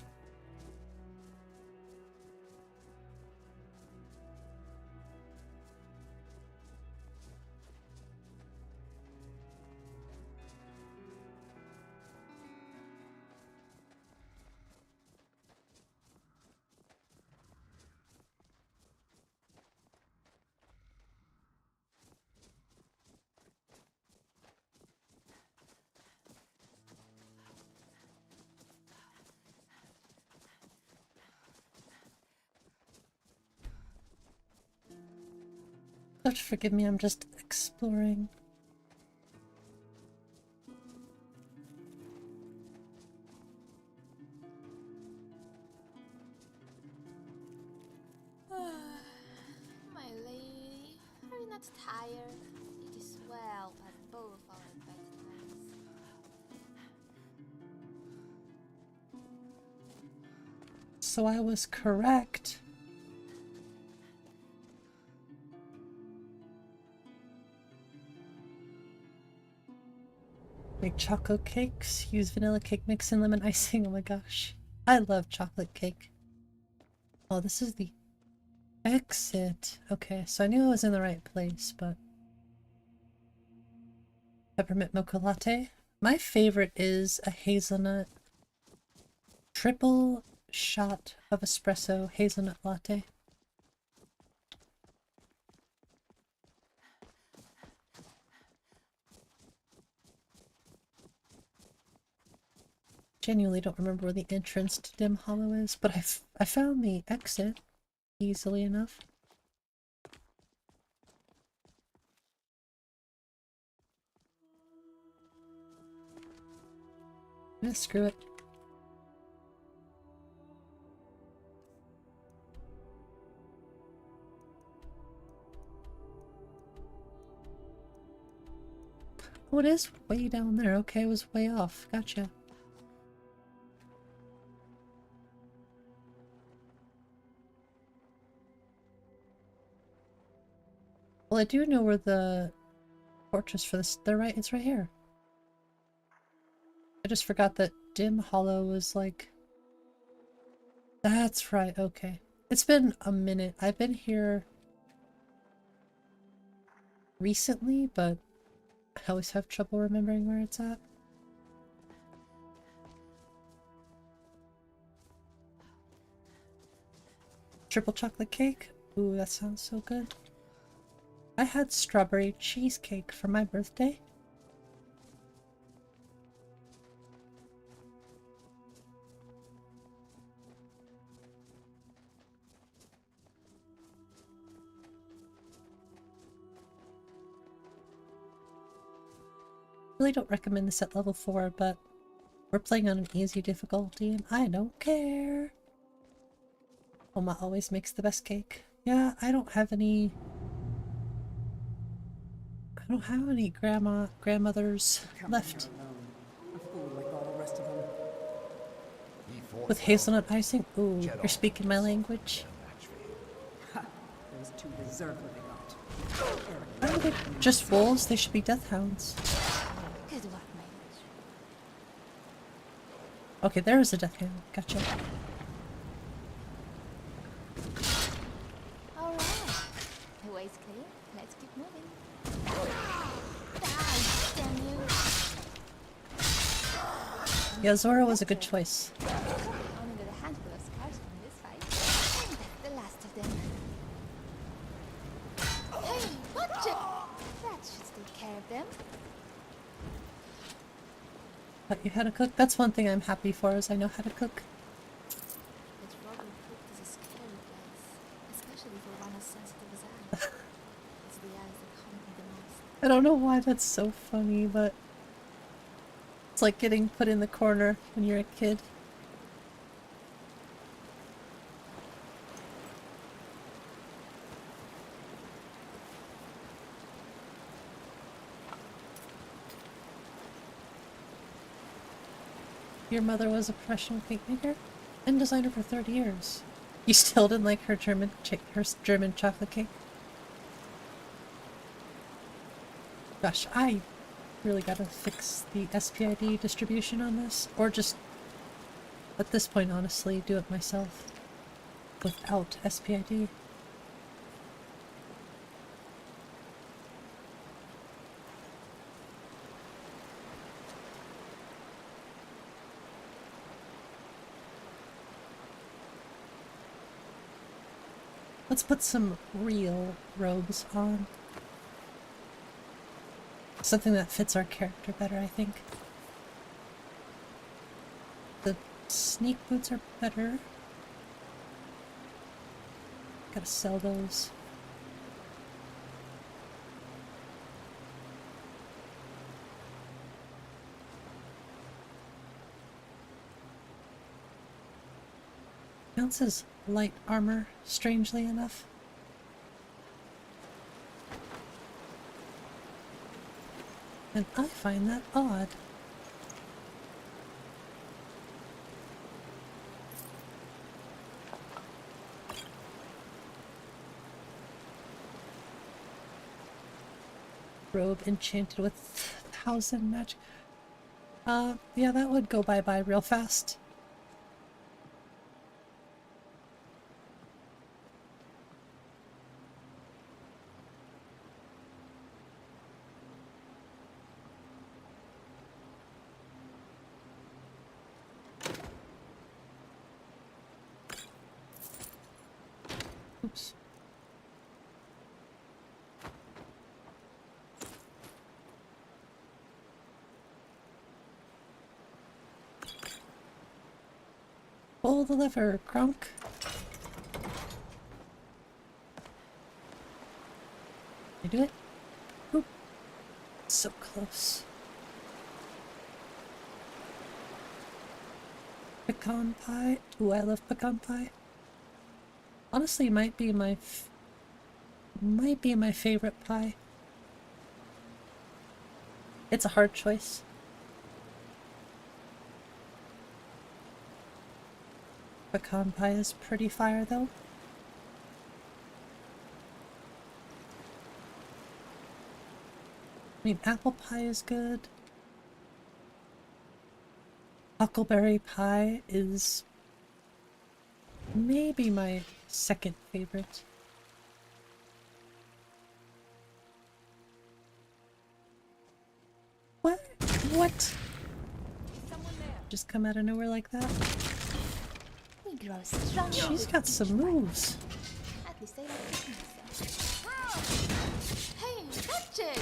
Have to forgive me, I'm just exploring. My lady, are you not tired? It is well past both our bedtimes. So I was correct. Make chocolate cakes, use vanilla cake mix and lemon icing. Oh my gosh. I love chocolate cake. Oh, this is the exit. Okay, so I knew I was in the right place, but... Peppermint mocha latte. My favorite is a hazelnut triple shot of espresso hazelnut latte. Genuinely don't remember where the entrance to 𝕊𝕚𝕚𝕝 is, but I found the exit easily enough. Yeah, screw it. Oh, it is way down there. Okay, it was way off. Gotcha. Well, I do know where the fortress for this... It's right here. I just forgot that 𝕊𝕚𝕗 was like... That's right, okay. It's been a minute. I've been here recently, but I always have trouble remembering where it's at. Triple chocolate cake? Ooh, that sounds so good. I had strawberry cheesecake for my birthday. Really don't recommend this at level 4, but we're playing on an easy difficulty and I don't care. Oma always makes the best cake. Yeah, I don't have any grandmothers left. With hazelnut icing? Ooh, you're speaking my language. Those two deserve what they got. They're just wolves, they should be death hounds. Good work, my Okay, there is a death hound. Gotcha. Alright. The way's clear. Let's keep moving. Die, damn you. Yeah, Zora was a good choice. Only got a handful of scars from this fight. And that's the last of them. Hey, watch it! That should take care of them. But you how to cook? That's one thing I'm happy for, is I know how to cook. But Robert cooked is a scary place. Especially for one as sensitive as I. It's the eyes that haunt me the most. I don't know why that's so funny, but it's like getting put in the corner when you're a kid. Your mother was a professional cake maker and designer for 30 years. You still didn't like her German chocolate cake? Gosh, I really gotta fix the SPID distribution on this, or just, at this point honestly, do it myself without SPID. Let's put some real robes on. Something that fits our character better, I think. The sneak boots are better. Gotta sell those. Counts as light armor, strangely enough. And I find that odd. Robe enchanted with 1,000 magic. Yeah, that would go bye-bye real fast. Oops. Pull the lever, Kronk. You do it? Oop. So close. Pecan pie. Ooh, I love pecan pie. Honestly, might be my favorite pie. It's a hard choice. Pecan pie is pretty fire, though. I mean, apple pie is good. Huckleberry pie is maybe my second favorite. What? What? Just come out of nowhere like that? We grow strong. She's got some moves. At least I like myself. Hey, watch it!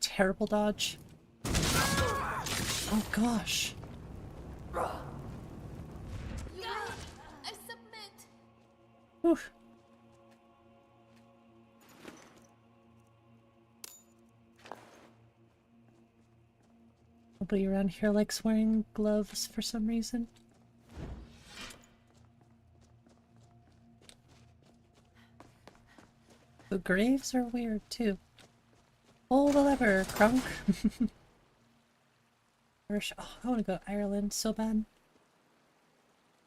Terrible dodge. Oh gosh. I submit. Oof. Nobody around here likes wearing gloves for some reason. The graves are weird too. Pull the lever, Kronk. Oh, I want to go to Ireland so bad.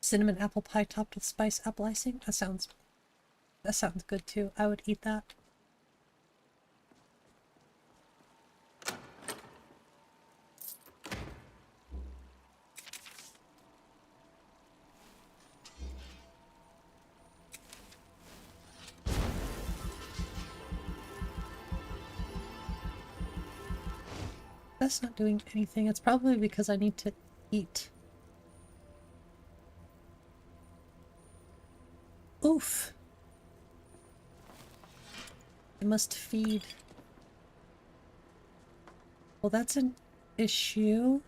Cinnamon apple pie topped with spice apple icing. That sounds good too. I would eat that. That's not doing anything. It's probably because I need to eat. Oof. I must feed. Well, that's an issue.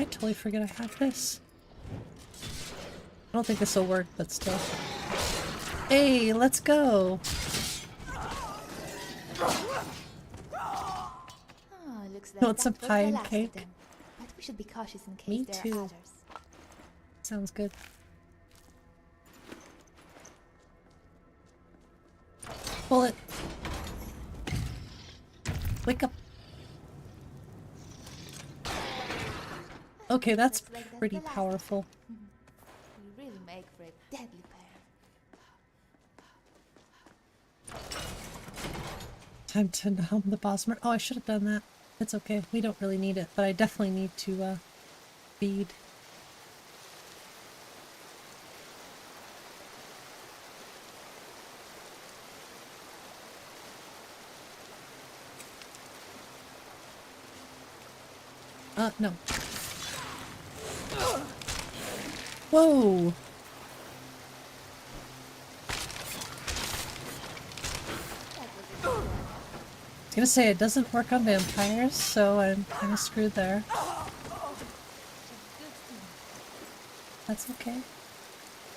I totally forget I have this. I don't think this will work, but still. Hey, let's go! Looks You like want some that was pie the and last of cake? them. But we should be cautious in case Me there too. are others. Sounds good. Bullet! Wake up! Okay, that's pretty powerful. We really make for a deadly pair. Time to numb the Bosmer. Oh, I should have done that. It's okay. We don't really need it, but I definitely need to feed. No. Whoa! I was gonna say it doesn't work on vampires, so I'm kind of screwed there. That's okay.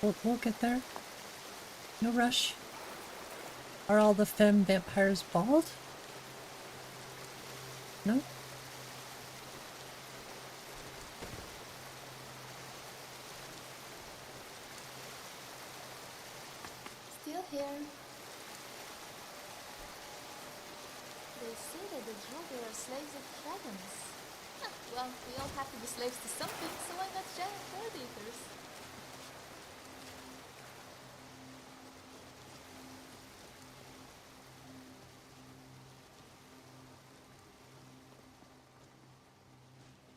We'll get there. No rush. Are all the femme vampires bald? No? Still here. They say that the 𝕤𝕠𝕚𝕝 are slaves of dragons. Huh, well, we all have to be slaves to something, so why not giant bird eaters?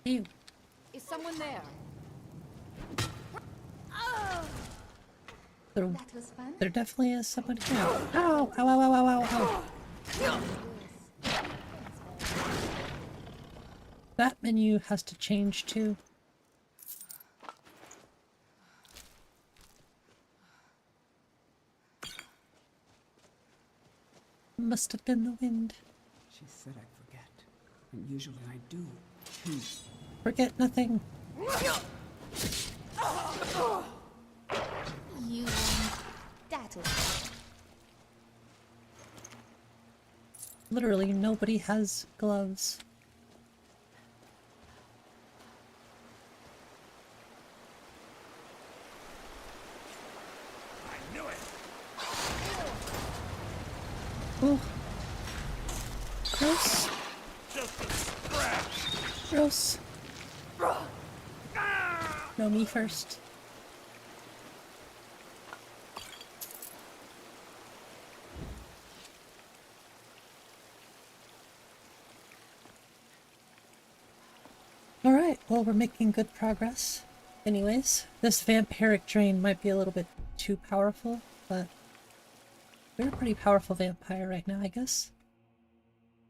Ew. Is someone there? That was fun. There definitely is someone here. Ow! Ow, ow, ow, ow, ow, ow. That menu has to change too. Must have been the wind. She said I'd forget, and usually I do. Forget nothing. You that was Literally nobody has gloves. I knew it. Oh. Gross. Just a scratch. Gross. No, me first. Alright, well we're making good progress. Anyways, this vampiric drain might be a little bit too powerful, but we're a pretty powerful vampire right now, I guess.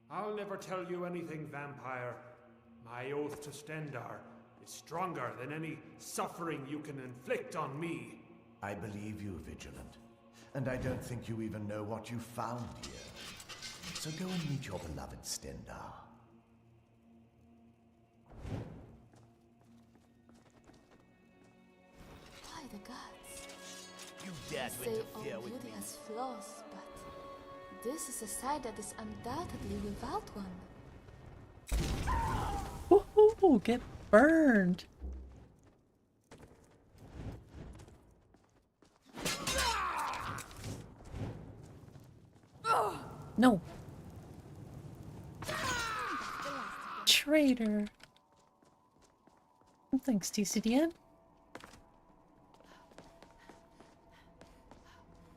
I'll never tell you anything, vampire. My oath to 𝕊𝕤𝕗𝕗 is stronger than any suffering you can inflict on me. I believe you, Vigilant. And I don't think you even know what you found here. So go and meet your beloved 𝕊𝕤𝕗𝕗. by the gods. You dare They to say interfere all with beauty me? has flaws, but this is a side that is undoubtedly without one. Woohoo! Get burned! No! traitor. Oh, thanks, TCDN.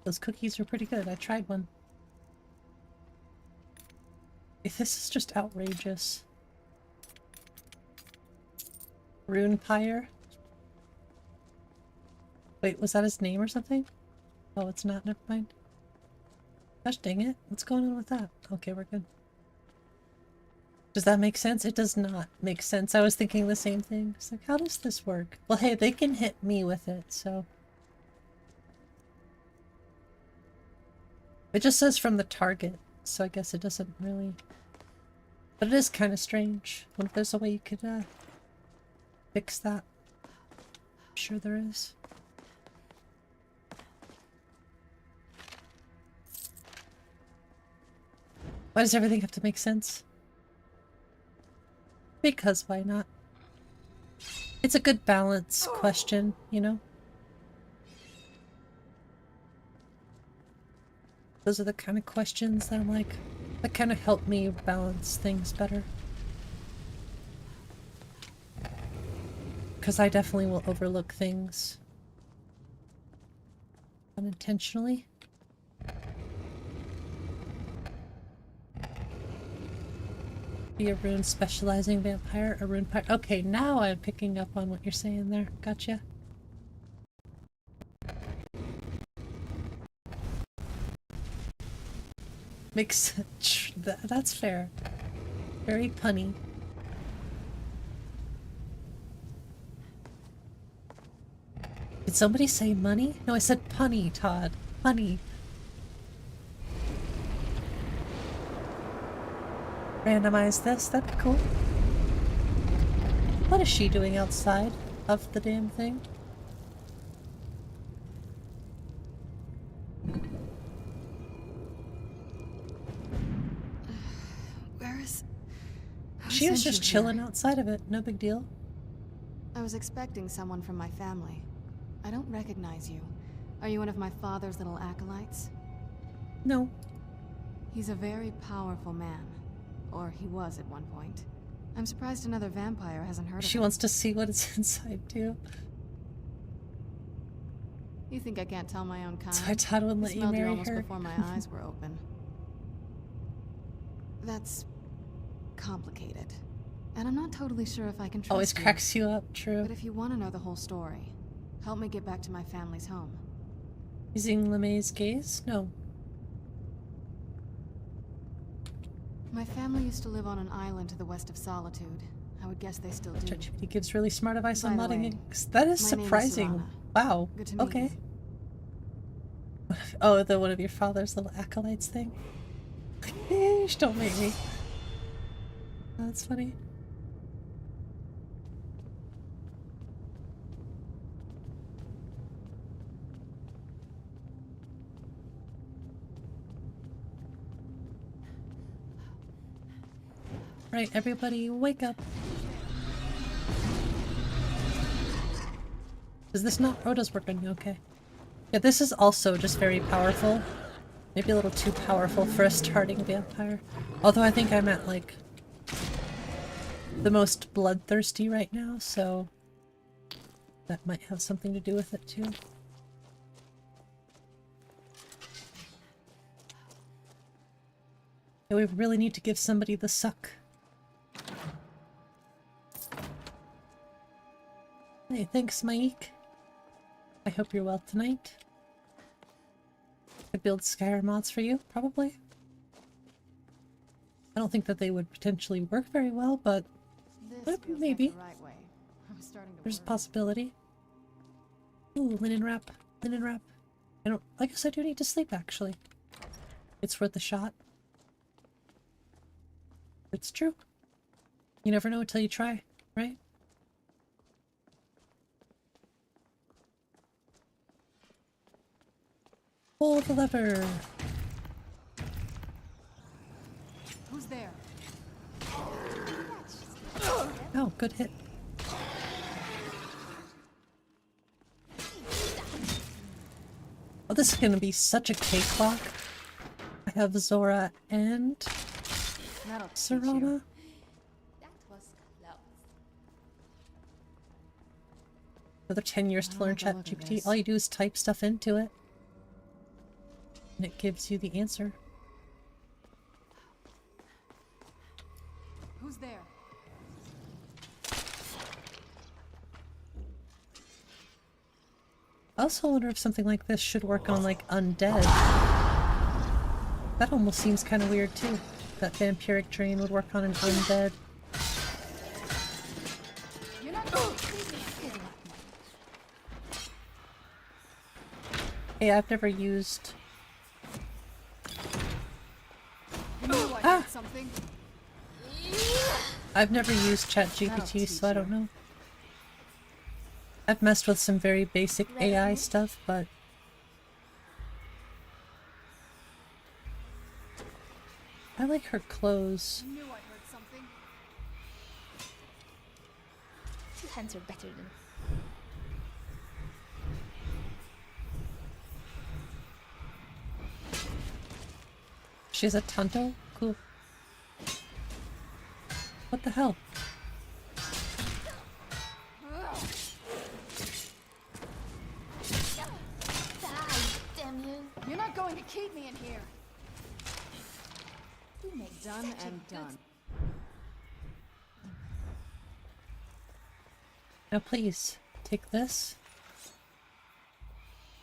Those cookies are pretty good. I tried one. This is just outrageous. 𝕤𝕤𝕝𝕝. Wait, was that his name or something? Oh, it's not. Never mind. Gosh dang it. What's going on with that? Okay, we're good. Does that make sense? It does not make sense. I was thinking the same thing. It's like, how does this work? Well, hey, they can hit me with it, so... It just says from the target, so I guess it doesn't really... But it is kind of strange. What if there's a way you could, fix that? I'm sure there is. Why does everything have to make sense? Because why not? It's a good balance question, you know? Those are the kind of questions that I'm like, that kind of help me balance things better. Because I definitely will overlook things unintentionally. Be a rune specializing vampire, a rune pyre. Okay, now I'm picking up on what you're saying there. Gotcha. Makes that's fair. Very punny. Did somebody say money? No, I said punny, Todd. Punny. Randomize this, that'd be cool. What is she doing outside of the damn thing? Where is... She was just chilling outside of it, no big deal. I was expecting someone from my family. I don't recognize you. Are you one of my father's little acolytes? No. He's a very powerful man. Or he was at one point. I'm surprised another vampire hasn't heard of him. She wants to see what it's inside too. You think I can't tell my own kind? So Todd wouldn't let you marry almost her. Before my eyes were open. That's complicated. And I'm not totally sure if I can trust Always cracks you up, true. But if you want to know the whole story, help me get back to my family's home. Using LeMay's gaze? No. My family used to live on an island to the west of Solitude. I would guess they still do. ChatGPT gives really smart advice on By the modding. way, That is my name is surprising. Serana. Wow. Good to meet Okay. you. Oh, the one of your father's little acolytes thing? Eesh, don't make me. Oh, that's funny. Right, everybody wake up. Is this not? Oh, it does work on you, okay. Yeah, this is also just very powerful. Maybe a little too powerful for a starting vampire. Although I think I'm at, like, the most bloodthirsty right now, so that might have something to do with it too. Yeah, we really need to give somebody the suck. Hey, thanks, Mike. I hope you're well tonight. Could build Skyrim mods for you, probably. I don't think that they would potentially work very well, but maybe. There's a possibility. Ooh, linen wrap. Linen wrap. I guess I do need to sleep, actually. It's worth a shot. It's true. You never know until you try, right? Pull the lever. Who's there? Oh, good hit. Oh, this is gonna be such a cakewalk. I have Zora and Serana. Another 10 years to learn ChatGPT. All you do is type stuff into it. And it gives you the answer. Who's there? I also wonder if something like this should work on, like, undead. That almost seems kind of weird, too. That vampiric drain would work on an undead. Hey, I've never used... Something. I've never used ChatGPT, so I don't know. I've messed with some very basic AI stuff, but... I like her clothes. I knew I heard something. 2 hands are better than... She's a Tonto? Cool. What the hell? Damn you. You're not going to keep me in here. Done and done. Now please, take this.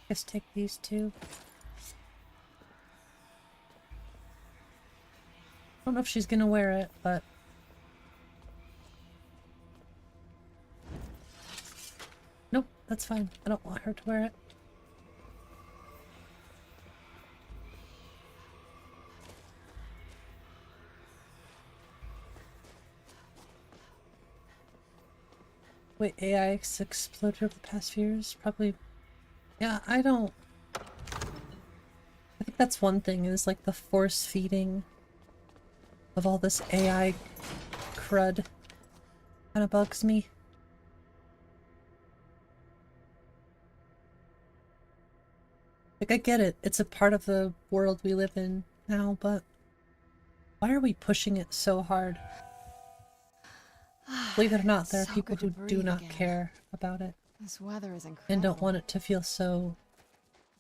Just take these two. I don't know if she's gonna wear it, but... Nope, that's fine. I don't want her to wear it. Wait, AI exploded over the past few years? Probably... Yeah, I don't... I think that's one thing, is like the force feeding of all this AI crud. Kinda bugs me. Like, I get it. It's a part of the world we live in now, but why are we pushing it so hard? Believe it or not, there are people who do not care about it. This weather is incredible. And don't want it to feel so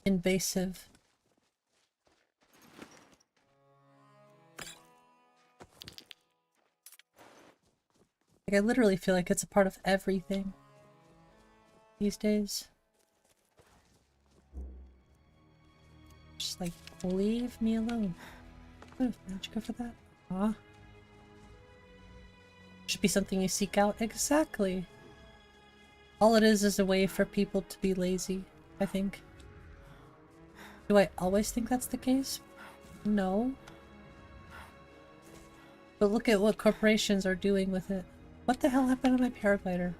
invasive. Like, I literally feel like it's a part of everything these days. Just like, leave me alone. What if Magica for that? Aw. Should be something you seek out. Exactly. All it is a way for people to be lazy, I think. Do I always think that's the case? No. But look at what corporations are doing with it. What the hell happened to my paraglider?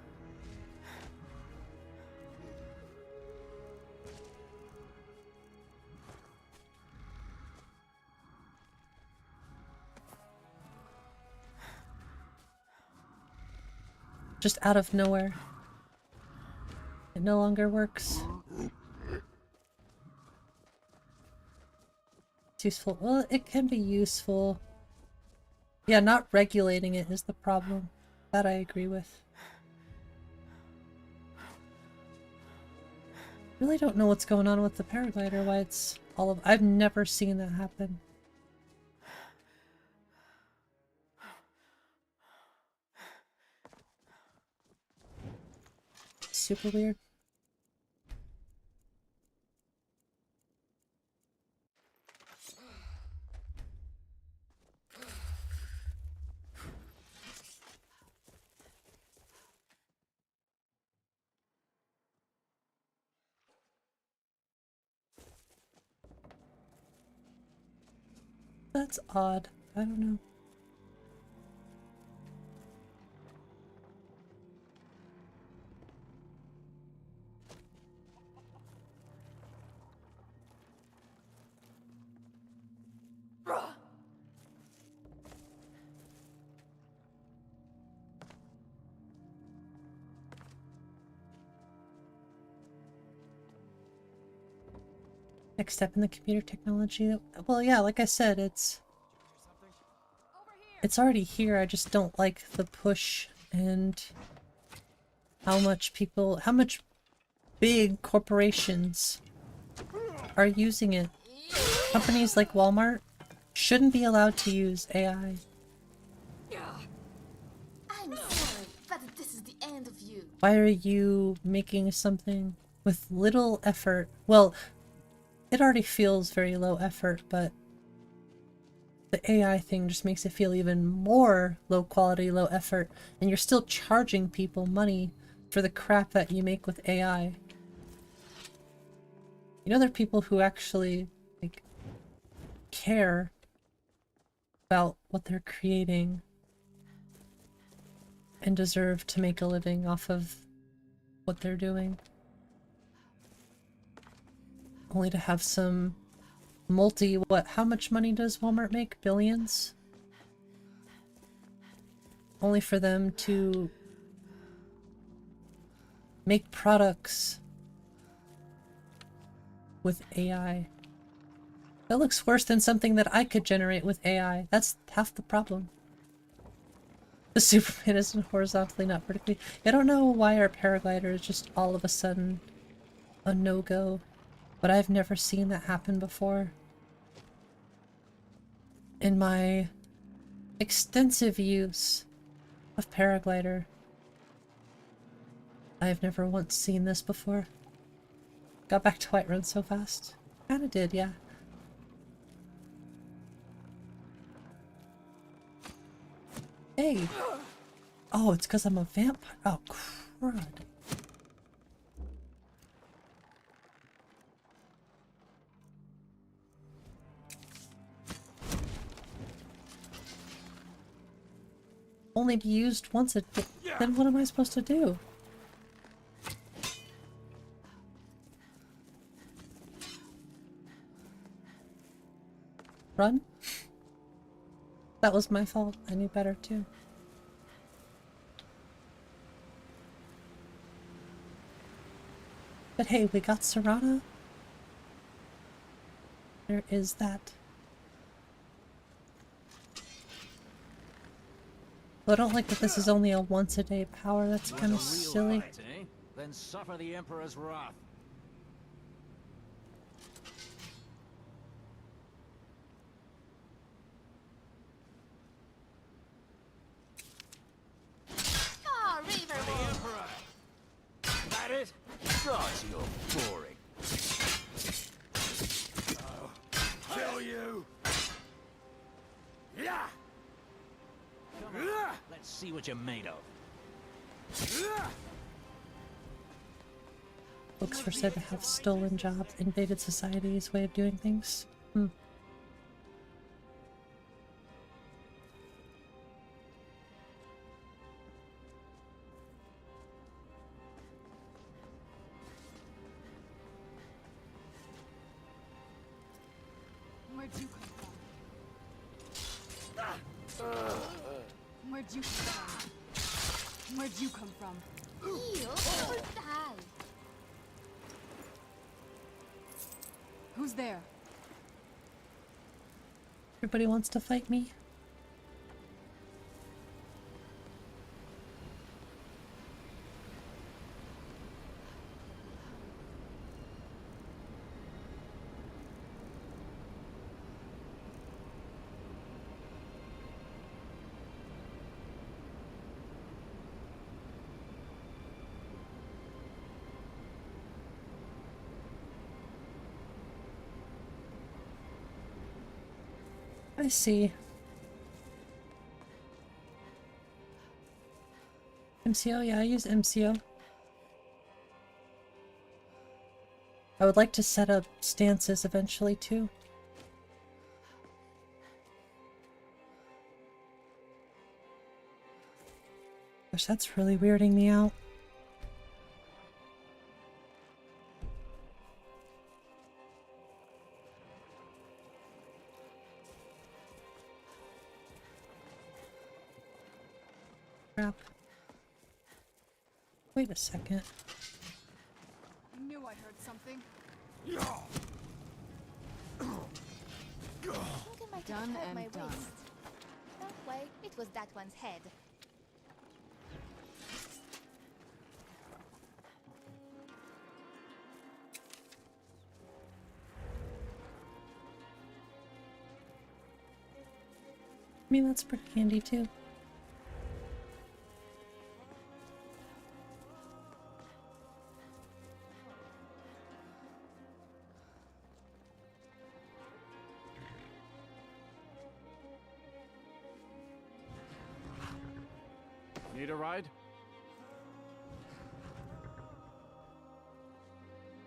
Just out of nowhere. It no longer works. It's useful. Well, it can be useful. Yeah, not regulating it is the problem. That I agree with. Really don't know what's going on with the paraglider, why it's all of... I've never seen that happen. Super weird. That's odd. I don't know. Next step in the computer technology. Well, yeah, like I said, it's already here. I just don't like the push and how much big corporations are using it. Companies like Walmart shouldn't be allowed to use AI. I'm sorry, but this is the end of you. Why are you making something with little effort? Well, it already feels very low effort, but the AI thing just makes it feel even more low quality, low effort, and you're still charging people money for the crap that you make with AI. You know, there are people who actually, like, care about what they're creating and deserve to make a living off of what they're doing. Only to have some how much money does Walmart make? Billions? Only for them to make products with AI. That looks worse than something that I could generate with AI. That's half the problem. The Superman isn't horizontally, not vertically. I don't know why our paraglider is just all of a sudden a no-go, but I've never seen that happen before. In my extensive use of paraglider, I have never once seen this before. Got back to Whiterun so fast. Kinda did, yeah. Hey! Oh, it's because I'm a vampire. Oh, crud. Only be used once a day. Then what am I supposed to do? Run? That was my fault. I knew better too. But hey, we got Serana. There is that. Well, I don't like that this is only a once a day power. That's kind of silly. Fight, eh? Then suffer the Emperor's wrath. Oh, River! That it? God, you're boring. I'll kill you! Yeah! Come on, let's see what you're made of. Books were said to have stolen jobs, invaded society's way of doing things. Where'd you come from? Where'd you come from? Where'd you come from? Ew, or die. Who's there? Everybody wants to fight me. I see. MCO? Yeah, I use MCO. I would like to set up stances eventually too. Gosh, that's really weirding me out. Crap. Wait a second. I knew I heard something. I think I might Done have hurt and my done. wrist. That way, it was that one's head. mean, that's pretty handy too. Need a ride?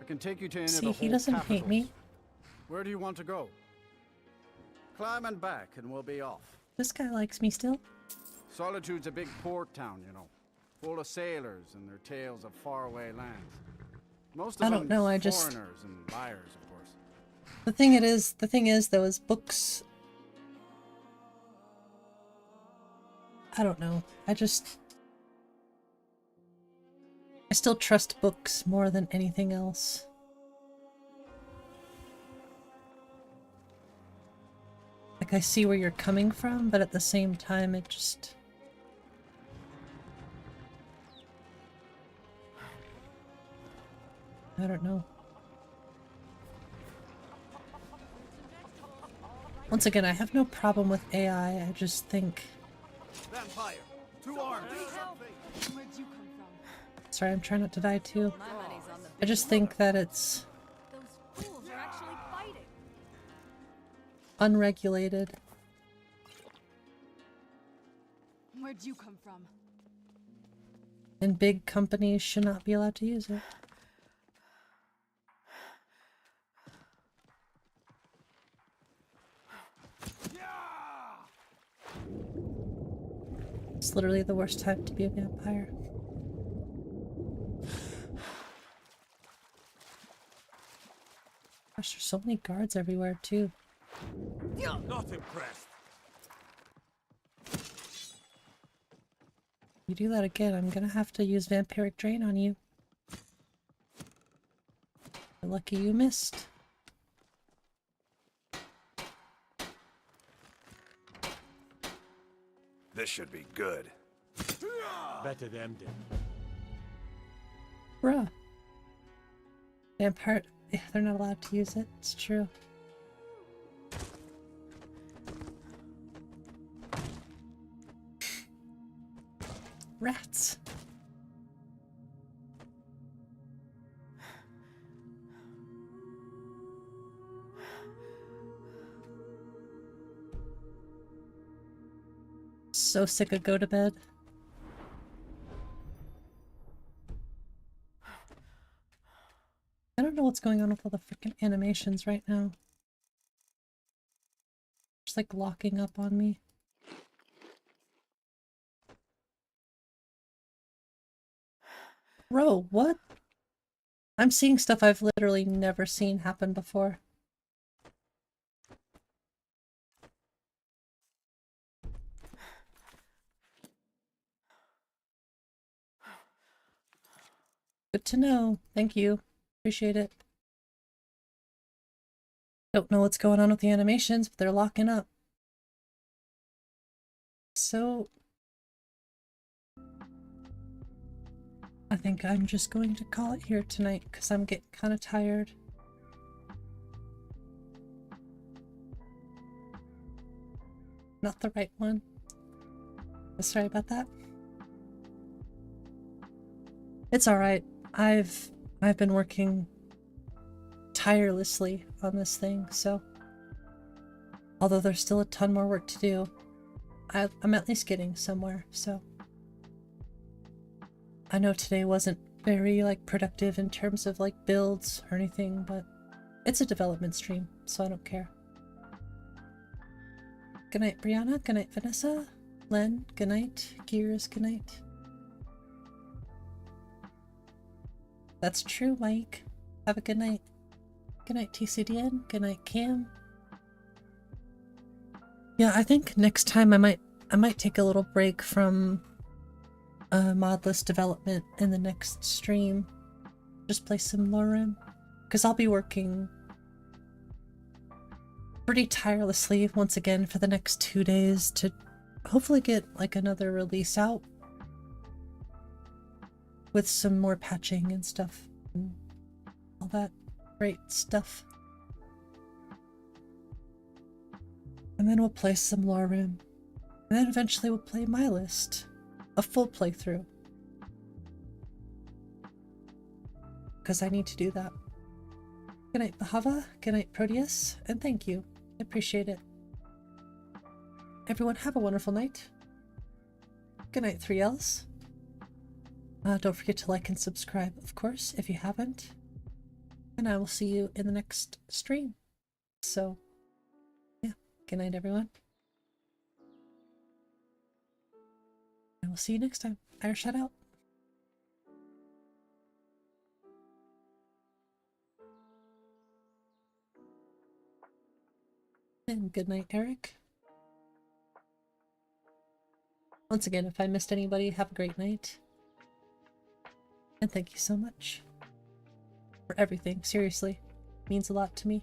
I can take you to any of the See, he whole doesn't hate capitals. me. Where do you want to go? Climb and back and we'll be off. This guy likes me still. Solitude's a big port town, you know. Full of sailors and their tales of faraway lands. Most of I don't know, I just... foreigners and liars, of course. The thing is though, is books... I don't know. I still trust books more than anything else. Like, I see where you're coming from, but at the same time, it just... I don't know. Once again, I have no problem with AI, I just think... Vampire, 2 arms. Where'd you come from? Sorry, I'm trying not to die too. I just think that it's... Those fools are actually fighting. unregulated. Where'd you come from? And big companies should not be allowed to use it. It's literally the worst time to be a vampire. Gosh, there's so many guards everywhere too. Not impressed. You do that again, I'm gonna have to use vampiric drain on you. You're lucky you missed. This should be good. Better them did. Bruh. Vampire... Yeah, they're not allowed to use it, it's true. Rats. So sick of go to bed. I don't know what's going on with all the freaking animations right now. Just like locking up on me. Bro, what? I'm seeing stuff I've literally never seen happen before. Good to know. Thank you. Appreciate it. Don't know what's going on with the animations, but they're locking up. So... I think I'm just going to call it here tonight because I'm getting kind of tired. Not the right one. Sorry about that. It's alright. I've been working tirelessly on this thing, so although there's still a ton more work to do, I'm at least getting somewhere, so I know today wasn't very like productive in terms of like builds or anything, but it's a development stream, so I don't care. Good night, Brianna. Good night, Vanessa. Len. Good night. Gears. Good night. That's true, Mike. Have a good night. Good night, TCDN. Good night, Cam. Yeah, I think next time I might take a little break from Modlist development in the next stream. Just play some Skyrim, because I'll be working pretty tirelessly once again for the next 2 days to hopefully get like another release out with some more patching and stuff and all that great stuff. And then we'll play some Skyrim. And then eventually we'll play my list. A full playthrough. Because I need to do that. Good night, Bahava. Good night, Proteus. And thank you. I appreciate it. Everyone have a wonderful night. Good night, 3Ls. Don't forget to like and subscribe, of course, if you haven't. And I will see you in the next stream. So, yeah. Good night, everyone. And we'll see you next time. 𝕤𝕤𝕗𝕗 out. And good night, Eric. Once again, if I missed anybody, have a great night. And thank you so much for everything. Seriously, it means a lot to me.